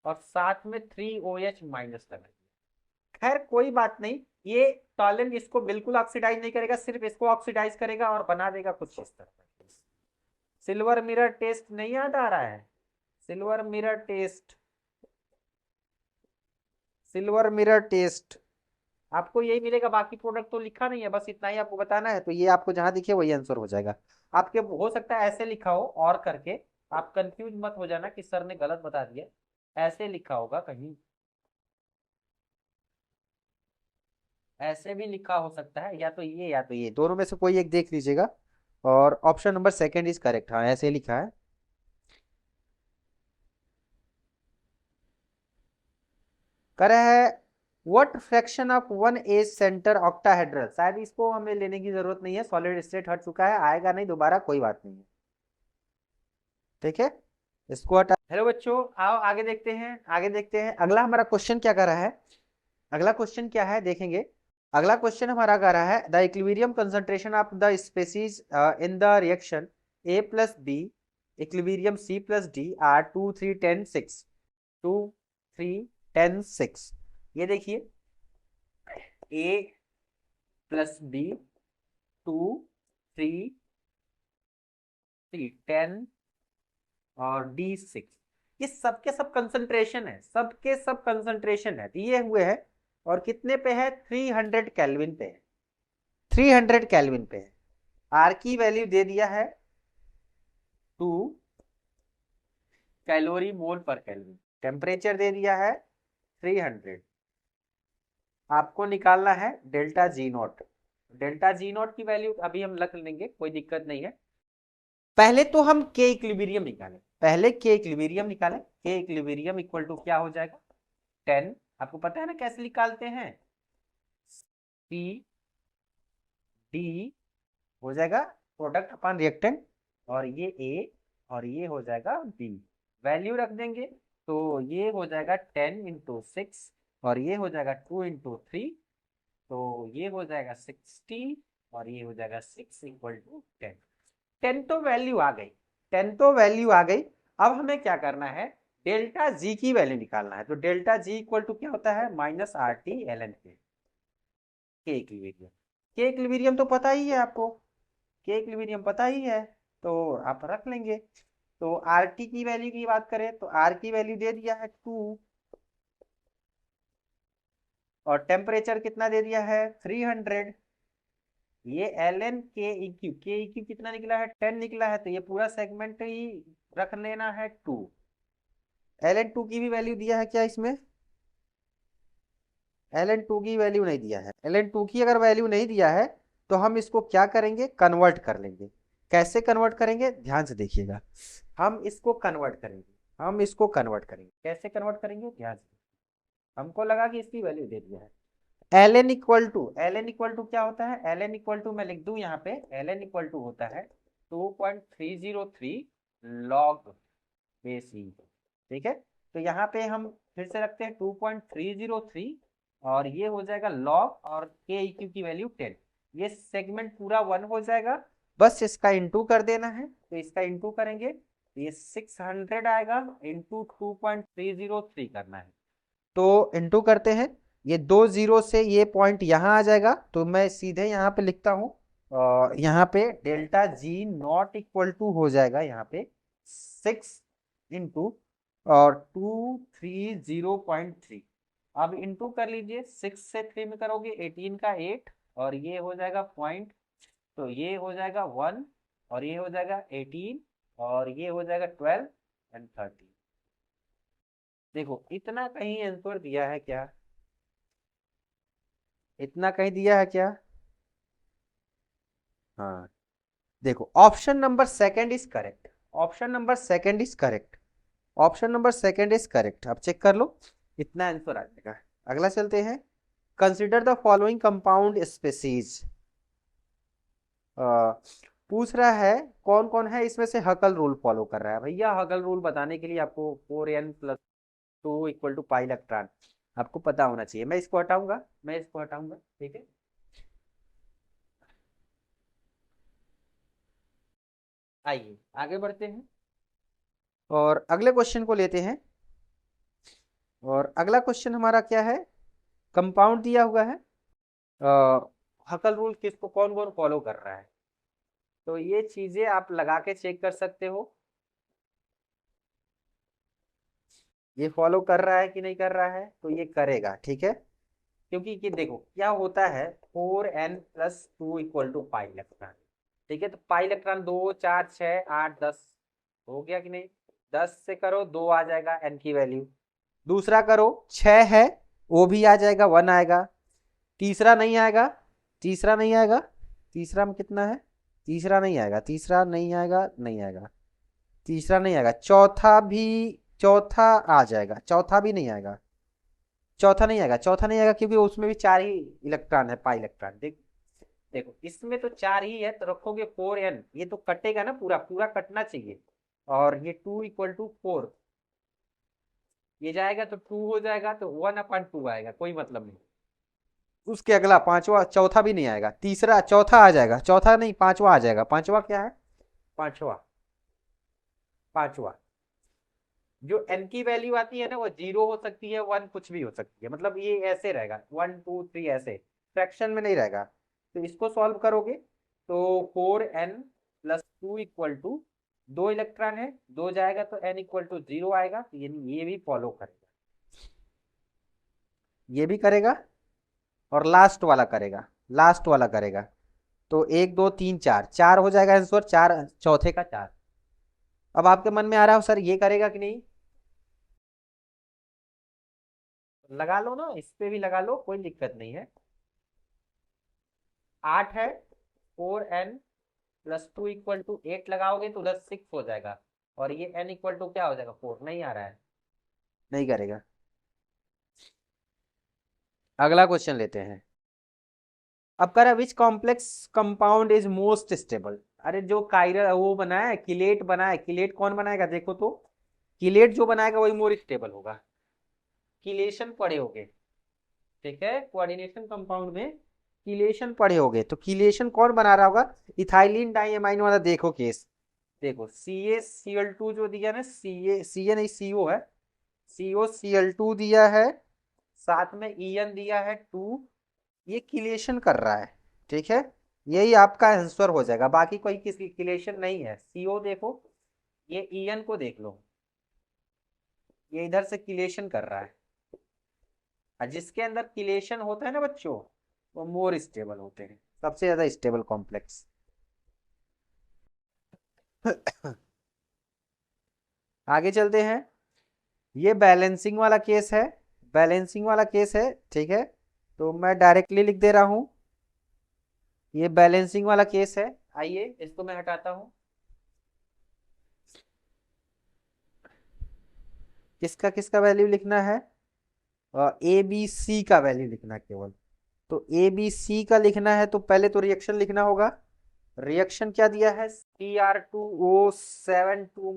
और साथ में 3OH माइनस लगा दिया। खैर कोई बात नहीं, ये टॉलन इसको बिल्कुल ऑक्सीडाइज नहीं करेगा, सिर्फ इसको ऑक्सीडाइज करेगा और बना देगा कुछ इस तरह का। सिल्वर मिरर टेस्ट नहीं याद आ रहा है, silver mirror test, silver mirror test आपको यही मिलेगा, बाकी प्रोडक्ट तो लिखा नहीं है, बस इतना ही आपको बताना है, तो ये आपको जहां दिखे वही आंसर हो जाएगा। आपके हो सकता है ऐसे लिखा हो और करके, आप कंफ्यूज मत हो जाना कि सर ने गलत बता दिया, ऐसे लिखा होगा कहीं। ऐसे भी लिखा हो सकता है, या तो ये या तो ये, दोनों में से कोई एक देख लीजिएगा। और option number second is correct, हाँ ऐसे लिखा है। करे है what fraction of one edge centre octahedral, शायद इसको हमें लेने की जरूरत नहीं है, सॉलिड स्टेट हट चुका है, आएगा नहीं दोबारा, कोई बात नहीं है, ठीक है, इसको हटा। हेलो बच्चों, आओ आगे देखते हैं, आगे देखते हैं अगला हमारा क्वेश्चन क्या कर रहा है। अगला क्वेश्चन क्या है देखेंगे। अगला क्वेश्चन हमारा कर रहा है the equilibrium concentration of the species in the reaction A plus B equilibrium C plus D are 2 3 10 6, 2 3 10 6। ये देखिए ए प्लस बी 2 3 3 10 और डी 6, ये सबके सब कंसंट्रेशन है, सबके सब कंसंट्रेशन है, दिए हुए हैं। और कितने पे है, 300 केल्विन पे है, 300 केल्विन पे है। आर की वैल्यू दे दिया है 2 कैलोरी मोल पर केल्विन, टेम्परेचर दे दिया है 300। आपको निकालना है delta G not. Delta G not की वैल्यू अभी हम रख लेंगे, कोई दिक्कत नहीं है। पहले तो हम के इक्विलिब्रियम निकालें, पहले के इक्विलिब्रियम निकालें। के इक्विलिब्रियम इक्वल टू क्या हो जाएगा, 10। आपको पता है ना कैसे निकालते हैं, सी डी हो जाएगा प्रोडक्ट अपॉन रिएक्टेंट, और ये ए और ये हो जाएगा बी, वैल्यू रख देंगे। तो ये हो जाएगा 10 इंटू 6 और ये हो जाएगा 2 इंटू 3, तो ये हो जाएगा 60 और ये हो जाएगा 6 इक्वल टू 10। 10 तो वैल्यू आ गई, 10 तो वैल्यू आ गई। अब हमें क्या करना है, डेल्टा जी की वैल्यू निकालना है। तो डेल्टा जी इक्वल टू क्या होता है, minus R T l n K equilibrium. K equilibrium तो पता ही है आपको, के इक्विलिब्रियम पता ही है, तो आप रख लेंगे। तो आर टी की वैल्यू की बात करें तो आर की वैल्यू दे दिया है 2, और टेम्परेचर कितना दे दिया है 300। ये एल एन के इक्यू कितना निकला है 10 निकला है, तो ये पूरा सेगमेंट ही रख लेना है 2। एल एन टू की भी वैल्यू दिया है क्या इसमें, एल एन टू की वैल्यू नहीं दिया है। एल एन टू की अगर वैल्यू नहीं दिया है तो हम इसको क्या करेंगे, कन्वर्ट कर लेंगे। कैसे कन्वर्ट करेंगे, ध्यान से देखिएगा। हम इसको कन्वर्ट करेंगे, हम इसको कन्वर्ट करेंगे, कैसे कन्वर्ट करेंगे ध्यान से। हमको लगा कि इसकी वैल्यू दे दिया है। एल एन इक्वल टू क्या होता है, एल एन इक्वल टू मैं लिख दूं यहाँ पे, एल एन इक्वल टू होता है 2.303 लॉग बेस ई, ठीक है। तो यहाँ पे हम फिर से रखते हैं 2.303, और ये हो जाएगा लॉग, और के इक्यू की वैल्यू 10। ये सेगमेंट पूरा 1 हो जाएगा, बस इसका इंटू कर देना है। तो इसका इंटू करेंगे तो ये 600 आएगा, इंटू 2.303 करना है। तो इंटू करते हैं, ये 2 जीरो से ये पॉइंट यहाँ आ जाएगा, तो मैं सीधे यहाँ पे लिखता हूँ, यहाँ पे delta G naught equal to हो जाएगा यहाँ पे 6 इंटू और 230.3। अब इंटू कर लीजिए, 6 से 3 में करोगे 18 का 8, और ये हो जाएगा पॉइंट, तो ये हो जाएगा 1, और ये हो जाएगा 18, और ये हो जाएगा 12 एंड 13। देखो इतना कहीं आंसर दिया है क्या, इतना कहीं दिया है क्या, हाँ देखो option number second is correct, option number second is correct, option number second is correct. आप चेक कर लो, इतना आंसर आ जाएगा। अगला चलते हैं, consider the following compound species. पूछ रहा है कौन कौन है इसमें से हकल रूल फॉलो कर रहा है। भैया हकल रूल बताने के लिए आपको 4n+2 equal to pi electron आपको पता होना चाहिए। मैं इसको हटाऊंगा, मैं इसको हटाऊंगा, ठीक है। आइए आगे बढ़ते हैं और अगले क्वेश्चन को लेते हैं। और अगला क्वेश्चन हमारा क्या है, कंपाउंड दिया हुआ है, हकल रूल किसको कौन कौन फॉलो कर रहा है। तो ये चीजें आप लगा के चेक कर सकते हो, ये फॉलो कर रहा है कि नहीं कर रहा है, तो ये करेगा, ठीक है। क्योंकि कि देखो क्या होता है, 4n+2 equal to pi electron, ठीक है। तो पाई इलेक्ट्रॉन 2 4 6 8 10 हो गया कि नहीं, 10 से करो 2 आ जाएगा n की वैल्यू, दूसरा करो 6 है वो भी आ जाएगा 1 आएगा, तीसरा नहीं आएगा, तीसरा नहीं आएगा, तीसरा में कितना है, तीसरा नहीं आएगा, तीसरा नहीं आएगा, नहीं आएगा, तीसरा नहीं आएगा, चौथा भी, चौथा आ जाएगा, चौथा भी नहीं आएगा, चौथा नहीं आएगा, चौथा नहीं आएगा क्योंकि उसमें भी 4 ही इलेक्ट्रॉन है, पाई इलेक्ट्रॉन। देखो इसमें तो 4 ही है, तो रखोगे 4n, ये तो कटेगा ना, पूरा पूरा कटना चाहिए। और ये 2 = 4, ये जाएगा तो 2 हो जाएगा, तो 1/2 आएगा, कोई मतलब नहीं। उसके अगला पांचवा, चौथा भी नहीं आएगा, तीसरा, चौथा आ जाएगा, चौथा नहीं पांचवा आ जाएगा। पांचवा क्या है, पांचवा, पांचवा जो n की वैल्यू आती है ना, वो 0 हो सकती है, 1 कुछ भी हो सकती है, मतलब ये ऐसे रहेगा 1 2 3 ऐसे, फ्रैक्शन में नहीं रहेगा। तो इसको सॉल्व करोगे तो 4n+2 = 2 इलेक्ट्रॉन है, 2 जाएगा तो n = 0 आएगा, यानी ये भी फॉलो करेगा, ये भी करेगा और लास्ट वाला करेगा, लास्ट वाला करेगा। तो 1 2 3 4, 4 हो जाएगा आंसर, 4 चौथे का 4। अब आपके मन में आ रहा है सर ये करेगा कि नहीं, लगा लो ना, इस पे भी लगा लो, कोई दिक्कत नहीं है। 8 है, 4n+2 = 8 लगाओगे तो उधर 6 हो जाएगा, और ये n = क्या हो जाएगा, 4, नहीं आ रहा है, नहीं करेगा। अगला क्वेश्चन लेते हैं। अब कह रहा है which complex compound is most stable. अरे जो कायरल वो बनाया है, किलेट बनाया है, किलेट कौन बनाएगा, देखो तो किलेट जो बनाएगा वही मोर स्टेबल होगा। किलेशन पढ़े होगे, ठीक है, कोऑर्डिनेशन कंपाउंड में किलेशन पढ़े होगे, तो किलेशन कौन बना रहा होगा, इथाइलिन डाइएमाइन वाला। देखो केस, देखो CaCl2 जो दिया ना, Ca नहीं CO है, COCl2 दिया है, साथ में En दिया है 2, ये किलेशन कर रहा है, ठीक है, यही आपका आंसर हो जाएगा, बाकी कोई किसी किलेशन नहीं है। CO देखो, ये En को देख लो, ये इधर से किलेशन कर रहा है, और जिसके अंदर किलेशन होता है ना बच्चों, वो मोर स्टेबल होते हैं, सबसे ज्यादा स्टेबल कॉम्प्लेक्स। आगे चलते हैं, ये बैलेंसिंग वाला केस है, बैलेंसिंग वाला केस है, ठीक है, तो मैं डायरेक्टली लिख दे रहा हूं, ये बैलेंसिंग वाला केस है। आइए इसको मैं हटाता हूं, किसका किसका वैल्यू लिखना है, ABC का वैल्यू लिखना है केवल। तो ABC का लिखना है तो पहले तो रिएक्शन लिखना होगा, रिएक्शन क्या दिया है, Cr2O7 2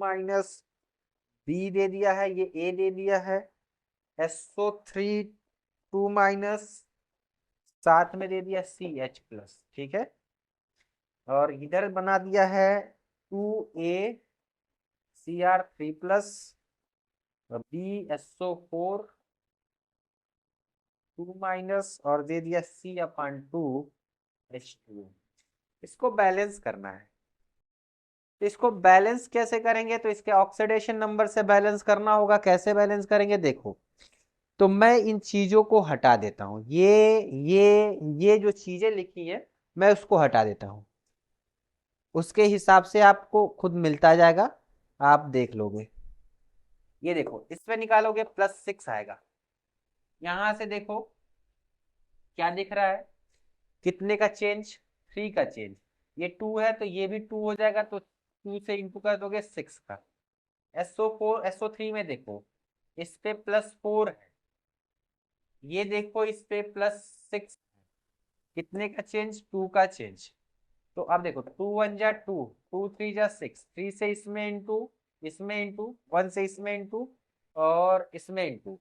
B दे दिया है, ये A दे दिया है, SO3 2 साथ में दे दिया CH+, ठीक है, और इधर बना दिया है 2A Cr3+, BSO4 2 और दे दिया C/2H2। इसको बैलेंस करना है, तो इसको बैलेंस कैसे करेंगे, तो इसके ऑक्सीडेशन नंबर से बैलेंस करना होगा। कैसे बैलेंस करेंगे देखो, तो मैं इन चीजों को हटा देता हूं, ये जो चीजें लिखी है मैं उसको हटा देता हूं, उसके हिसाब से आपको खुद मिलता जाएगा, आप देख लोगे। ये देखो इसमें निकालोगे +6 आएगा, यहां से देखो क्या दिख रहा है, कितने का चेंज, 3 का चेंज, ये 2 है तो ये भी 2 हो जाएगा, तो 2 से इंटू कर दोगे 6 का। SO4 SO3 में देखो, इस पे +4 है, ये देखो इस पे +6, कितने का चेंज, 2 का चेंज। तो अब देखो 2 1 जा 2, 2 3 जा 6, 3 से इसमें इंटू, इसमें इंटू, 1 से इसमें इंटू, और इसमें इंटू,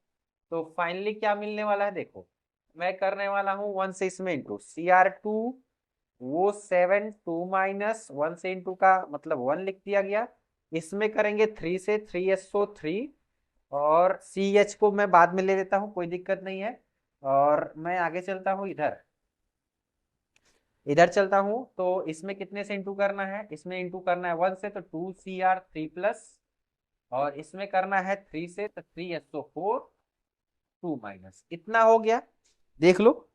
तो फाइनली क्या मिलने वाला है देखो, मैं करने वाला हूँ 1 से इसमें इंटू, Cr2 वो 7 2 1 से इंटू का मतलब 1 लिख दिया गया, इसमें करेंगे 3 से 3SO3, और CH को मैं बाद में ले लेता हूँ, कोई दिक्कत नहीं है। और मैं आगे चलता हूँ, इधर इधर चलता हूँ, तो इसमें कितने से इंटू करना है, इसमें इंटू करना है 1 से, तो 2Cr3+, और इसमें करना है 3 से, तो 3SO4 2 इतना हो गया, देख लो,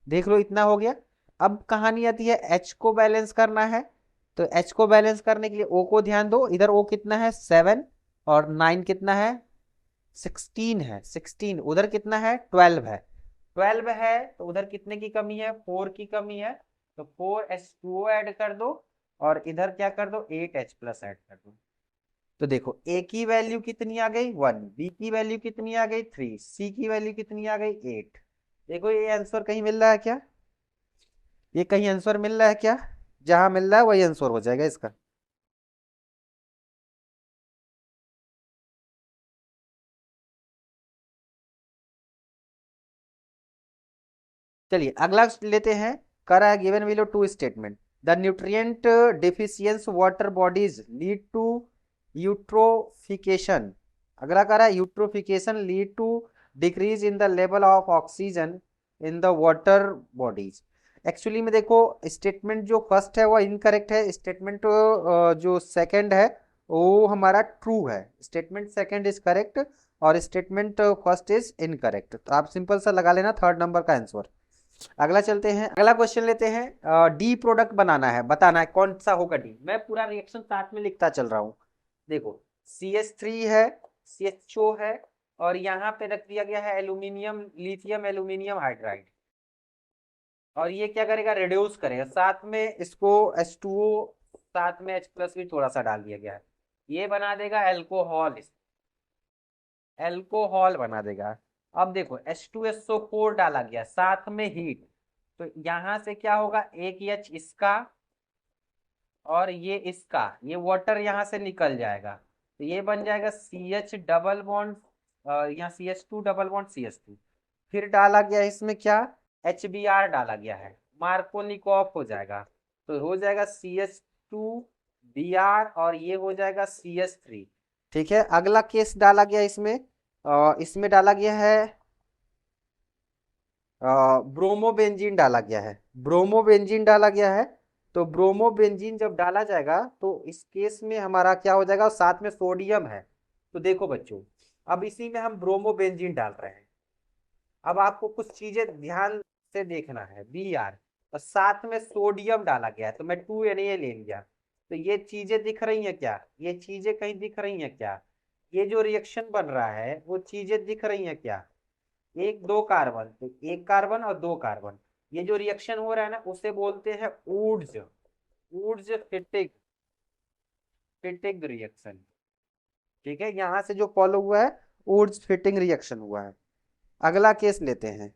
देख लो इतना हो गया। अब कहानी आती है H को बैलेंस करना है, तो H को बैलेंस करने के लिए O को ध्यान दो, इधर O कितना है 7, और 9 कितना है 16 है, 16 उधर कितना है 12 है, 12 है तो उधर कितने की कमी है, 4 की कमी है, तो 4H2O ऐड कर दो और इधर क्या कर दो, 8H+ ऐड कर दो। तो देखो ए की वैल्यू कितनी आ गई 1, बी की वैल्यू कितनी आ गई 3, सी की वैल्यू कितनी आ गई 8। देखो ये आंसर कहीं मिल रहा है क्या, ये कहीं आंसर मिल रहा है क्या, जहां मिल रहा है वही आंसर हो जाएगा इसका। चलिए अगला लेते हैं। करा है given below two statement, the nutrient deficiency water bodies lead to eutrophication. अगला करा है eutrophication lead to decrease in the level of oxygen in the water bodies. Actually में देखो स्टेटमेंट जो फर्स्ट है वो इनकरेक्ट है, स्टेटमेंट जो सेकंड है वो हमारा ट्रू है। स्टेटमेंट सेकंड इज करेक्ट और स्टेटमेंट फर्स्ट इज इनकरेक्ट, तो आप सिंपल सा लगा लेना थर्ड नंबर का आंसर। अगला चलते हैं, अगला क्वेश्चन लेते हैं। डी प्रोडक्ट बनाना है, बताना है कौन सा होगा डी। मैं पूरा रिएक्शन साथ में लिखता चल रहा हूं। देखो CH3 है, CHO है, और यहाँ पे रख दिया गया है एल्यूमिनियम, लिथियम एल्यूमिनियम हाइड्राइड। और ये क्या करेगा, रिड्यूस करेगा, साथ में इसको H2O, साथ में H+ भी थोड़ा सा डाल दिया गया है, ये बना देगा एल्कोहल, एल्कोहल बना देगा। अब देखो H2SO4 डाला गया, साथ में हीट, तो यहां से क्या होगा, एक H इसका और ये इसका, ये वाटर यहाँ से निकल जाएगा, तो ये बन जाएगा CH डबल बॉन्ड, यहाँ CH2 डबल बॉन्ड CH2। फिर डाला गया इसमें क्या, HBr डाला गया है, मार्कोनिकॉफ हो जाएगा, तो हो जाएगा CH2Br और ये हो जाएगा CH3। ठीक है, अगला केस डाला गया इसमें, इसमें डाला गया है ब्रोमोबेंजीन डाला गया है, ब्रोमोबेंजीन डाला गया है। तो ब्रोमोबेंजीन जब डाला जाएगा तो इस केस में हमारा क्या हो जाएगा, साथ में सोडियम है। तो देखो बच्चों, अब इसी में हम ब्रोमोबेंजीन डाल रहे हैं। अब आपको कुछ चीजें ध्यान से देखना है, Br और साथ में सोडियम डाला गया है, तो मैं 2Na ले लिया। तो ये चीजें दिख रही हैं क्या, ये चीजें कहीं दिख रही हैं क्या, ये जो रिएक्शन बन रहा है वो चीजें दिख रही हैं क्या, एक दो कार्बन, तो एक कार्बन और दो कार्बन, ये जो रिएक्शन हो रहा है ना उसे बोलते हैं ऊर्ज, ऊर्ज फिटिक, फिटिक रिएक्शन। ठीक है, यहां से जो फॉलो हुआ है ऊर्ज फिटिंग रिएक्शन हुआ है। अगला केस लेते हैं,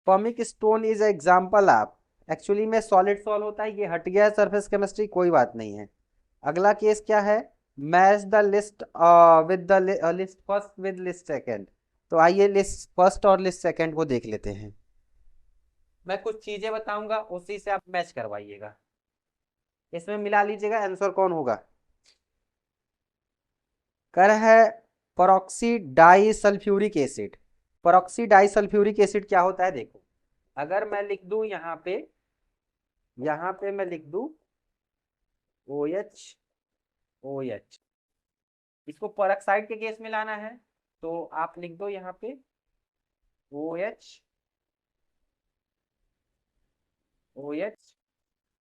pumice stone is example of, actually में सॉलिड सॉल्व होता है, ये हट गया है सरफेस केमिस्ट्री, कोई बात नहीं है। अगला केस क्या है, match the list with the list first with list second. तो आइए लिस्ट फर्स्ट और लिस्ट सेकंड को देख लेते हैं। मैं कुछ चीजें बताऊंगा उसी से आप मैच करवाइएगा, इसमें मिला लीजिएगा आंसर कौन होगा। कर है peroxydisulphuric acid. Peroxydisulphuric acid क्या होता है, देखो अगर मैं लिख दूं यहाँ पे मैं लिख दूं OH, इसको परऑक्साइड के केस में लाना है, तो आप लिख दो यहाँ पे OH, OH,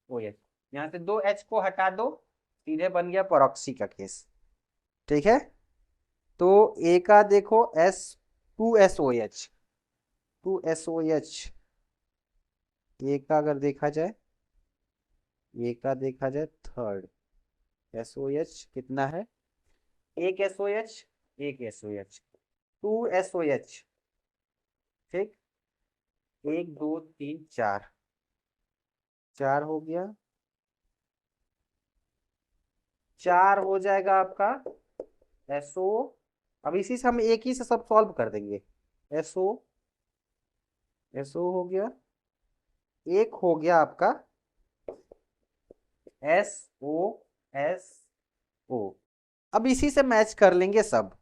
OH, यहाँ से दो H को हटा दो, सीधे बन गया परऑक्सी का केस। ठीक है, तो ए का देखो टू एस ओ एच, ए का अगर देखा जाए, ए का देखा जाए थर्ड, SOH कितना है, एक SOH, एक SOH, 2SOH। ठीक, एक दो तीन चार, चार हो गया, चार हो जाएगा आपका SO। अब इसी से हम एक ही से सब सॉल्व कर देंगे, SO, SO हो गया, एक हो गया आपका SOSO। अब इसी से मैच कर लेंगे सब,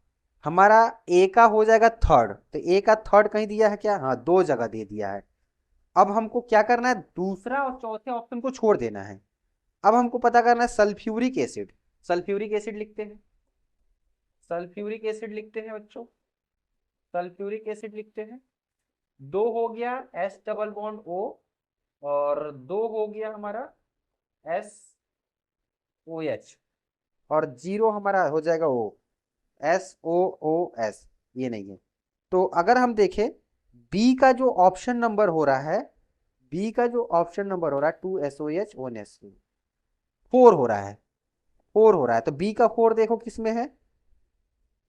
हमारा ए का हो जाएगा थर्ड, तो ए का थर्ड कहीं दिया है क्या, हाँ दो जगह दे दिया है। अब हमको क्या करना है, दूसरा और चौथे ऑप्शन को छोड़ देना है। अब हमको पता करना है सल्फ्यूरिक एसिड, सल्फ्यूरिक एसिड लिखते हैं, सल्फ्यूरिक एसिड लिखते हैं बच्चों, सल्फ्यूरिक एसिड लिखते हैं। दो हो गया S डबल बॉन्ड O, और दो हो गया हमारा SOH, और जीरो हमारा हो जाएगा O, SOOS, ये नहीं है। तो अगर हम देखें बी का जो ऑप्शन नंबर हो रहा है, बी का जो ऑप्शन नंबर हो रहा है 2SOH1SO, 4 हो रहा है, 4 हो रहा है। तो बी का 4 देखो किसमें है,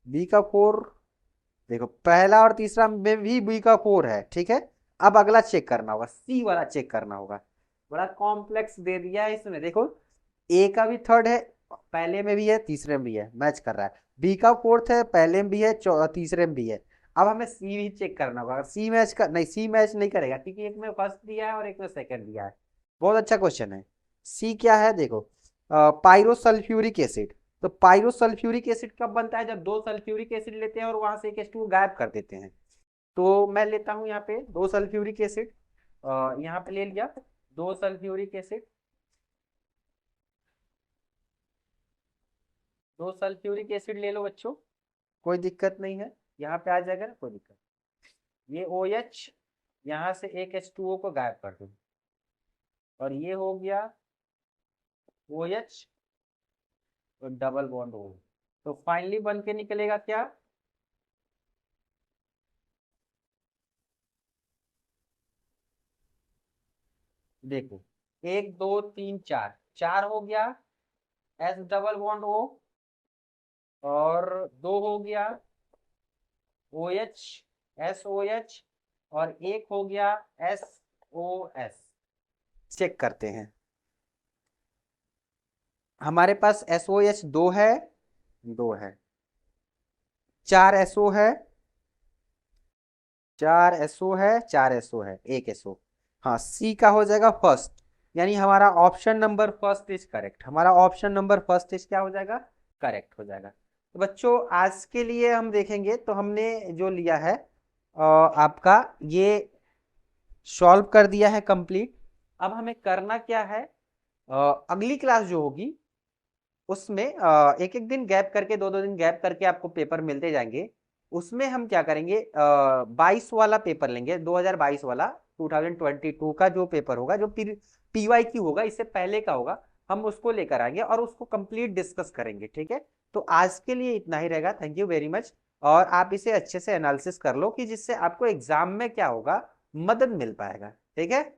बी का 4 देखो पहला और तीसरा में भी बी का 4 है, ठीक है। अब अगला चेक करना होगा, सी वाला चेक करना होगा। बड़ा कॉम्प्लेक्स दे दिया है इसमें, देखो ए का भी थर्ड है, पहले में भी है तीसरे में भी है, मैच कर रहा है। बी का फोर्थ है, पहले में भी है तीसरे में भी है। अब हमें सी भी चेक करना होगा, सी मैच कर नहीं, सी मैच नहीं करेगा क्योंकि एक में फर्स्ट दिया है और एक में सेकंड दिया है। बहुत अच्छा क्वेश्चन है। सी क्या है देखो, पायरोसल्फ्यूरिक एसिड। तो पायरोसल्फ्यूरिक एसिड कब बनता है, जब दो सल्फ्यूरिक एसिड लेते हैं और वहां से एक H2 गायब कर देते हैं। तो मैं लेता हूं यहाँ पे दो सल्फ्यूरिक एसिड, यहाँ पे ले लिया दो सल्फ्यूरिक एसिड, दो सल्फ्यूरिक एसिड ले लो बच्चों, कोई दिक्कत नहीं है, यहाँ पे आ जाएगा ना, कोई दिक्कत। ये OH, यहाँ से एक H2O को गायब कर दो, और ये हो गया OH और डबल बॉन्ड O। तो फाइनली बन के निकलेगा क्या, देखो 1 2 3 4, 4 हो गया S डबल बॉन्ड O, और 2 हो गया OH SOH, और एक हो गया SOS। चेक करते हैं, हमारे पास SOH 2 है, 2 है, 4 SO है, 4 SO है, 4 SO है, एक SO। हाँ, सी का हो जाएगा फर्स्ट, यानी हमारा option number first is correct, हमारा ऑप्शन नंबर फर्स्ट इज क्या हो जाएगा, करेक्ट हो जाएगा। तो बच्चों आज के लिए हम देखेंगे तो हमने जो लिया है आपका ये सॉल्व कर दिया है कंप्लीट। अब हमें करना क्या है, अगली क्लास जो होगी उसमें एक एक दिन गैप करके, दो दो दिन गैप करके आपको पेपर मिलते जाएंगे। उसमें हम क्या करेंगे, 22 वाला पेपर लेंगे, 2022 वाला, 2022 का जो पेपर होगा, जो PYQ होगा, इससे पहले का होगा, हम उसको लेकर आएंगे और उसको कंप्लीट डिस्कस करेंगे, ठीक है। तो आज के लिए इतना ही रहेगा, थैंक यू वेरी मच। और आप इसे अच्छे से एनालिसिस कर लो कि जिससे आपको एग्जाम में क्या होगा, मदद मिल पाएगा, ठीक है।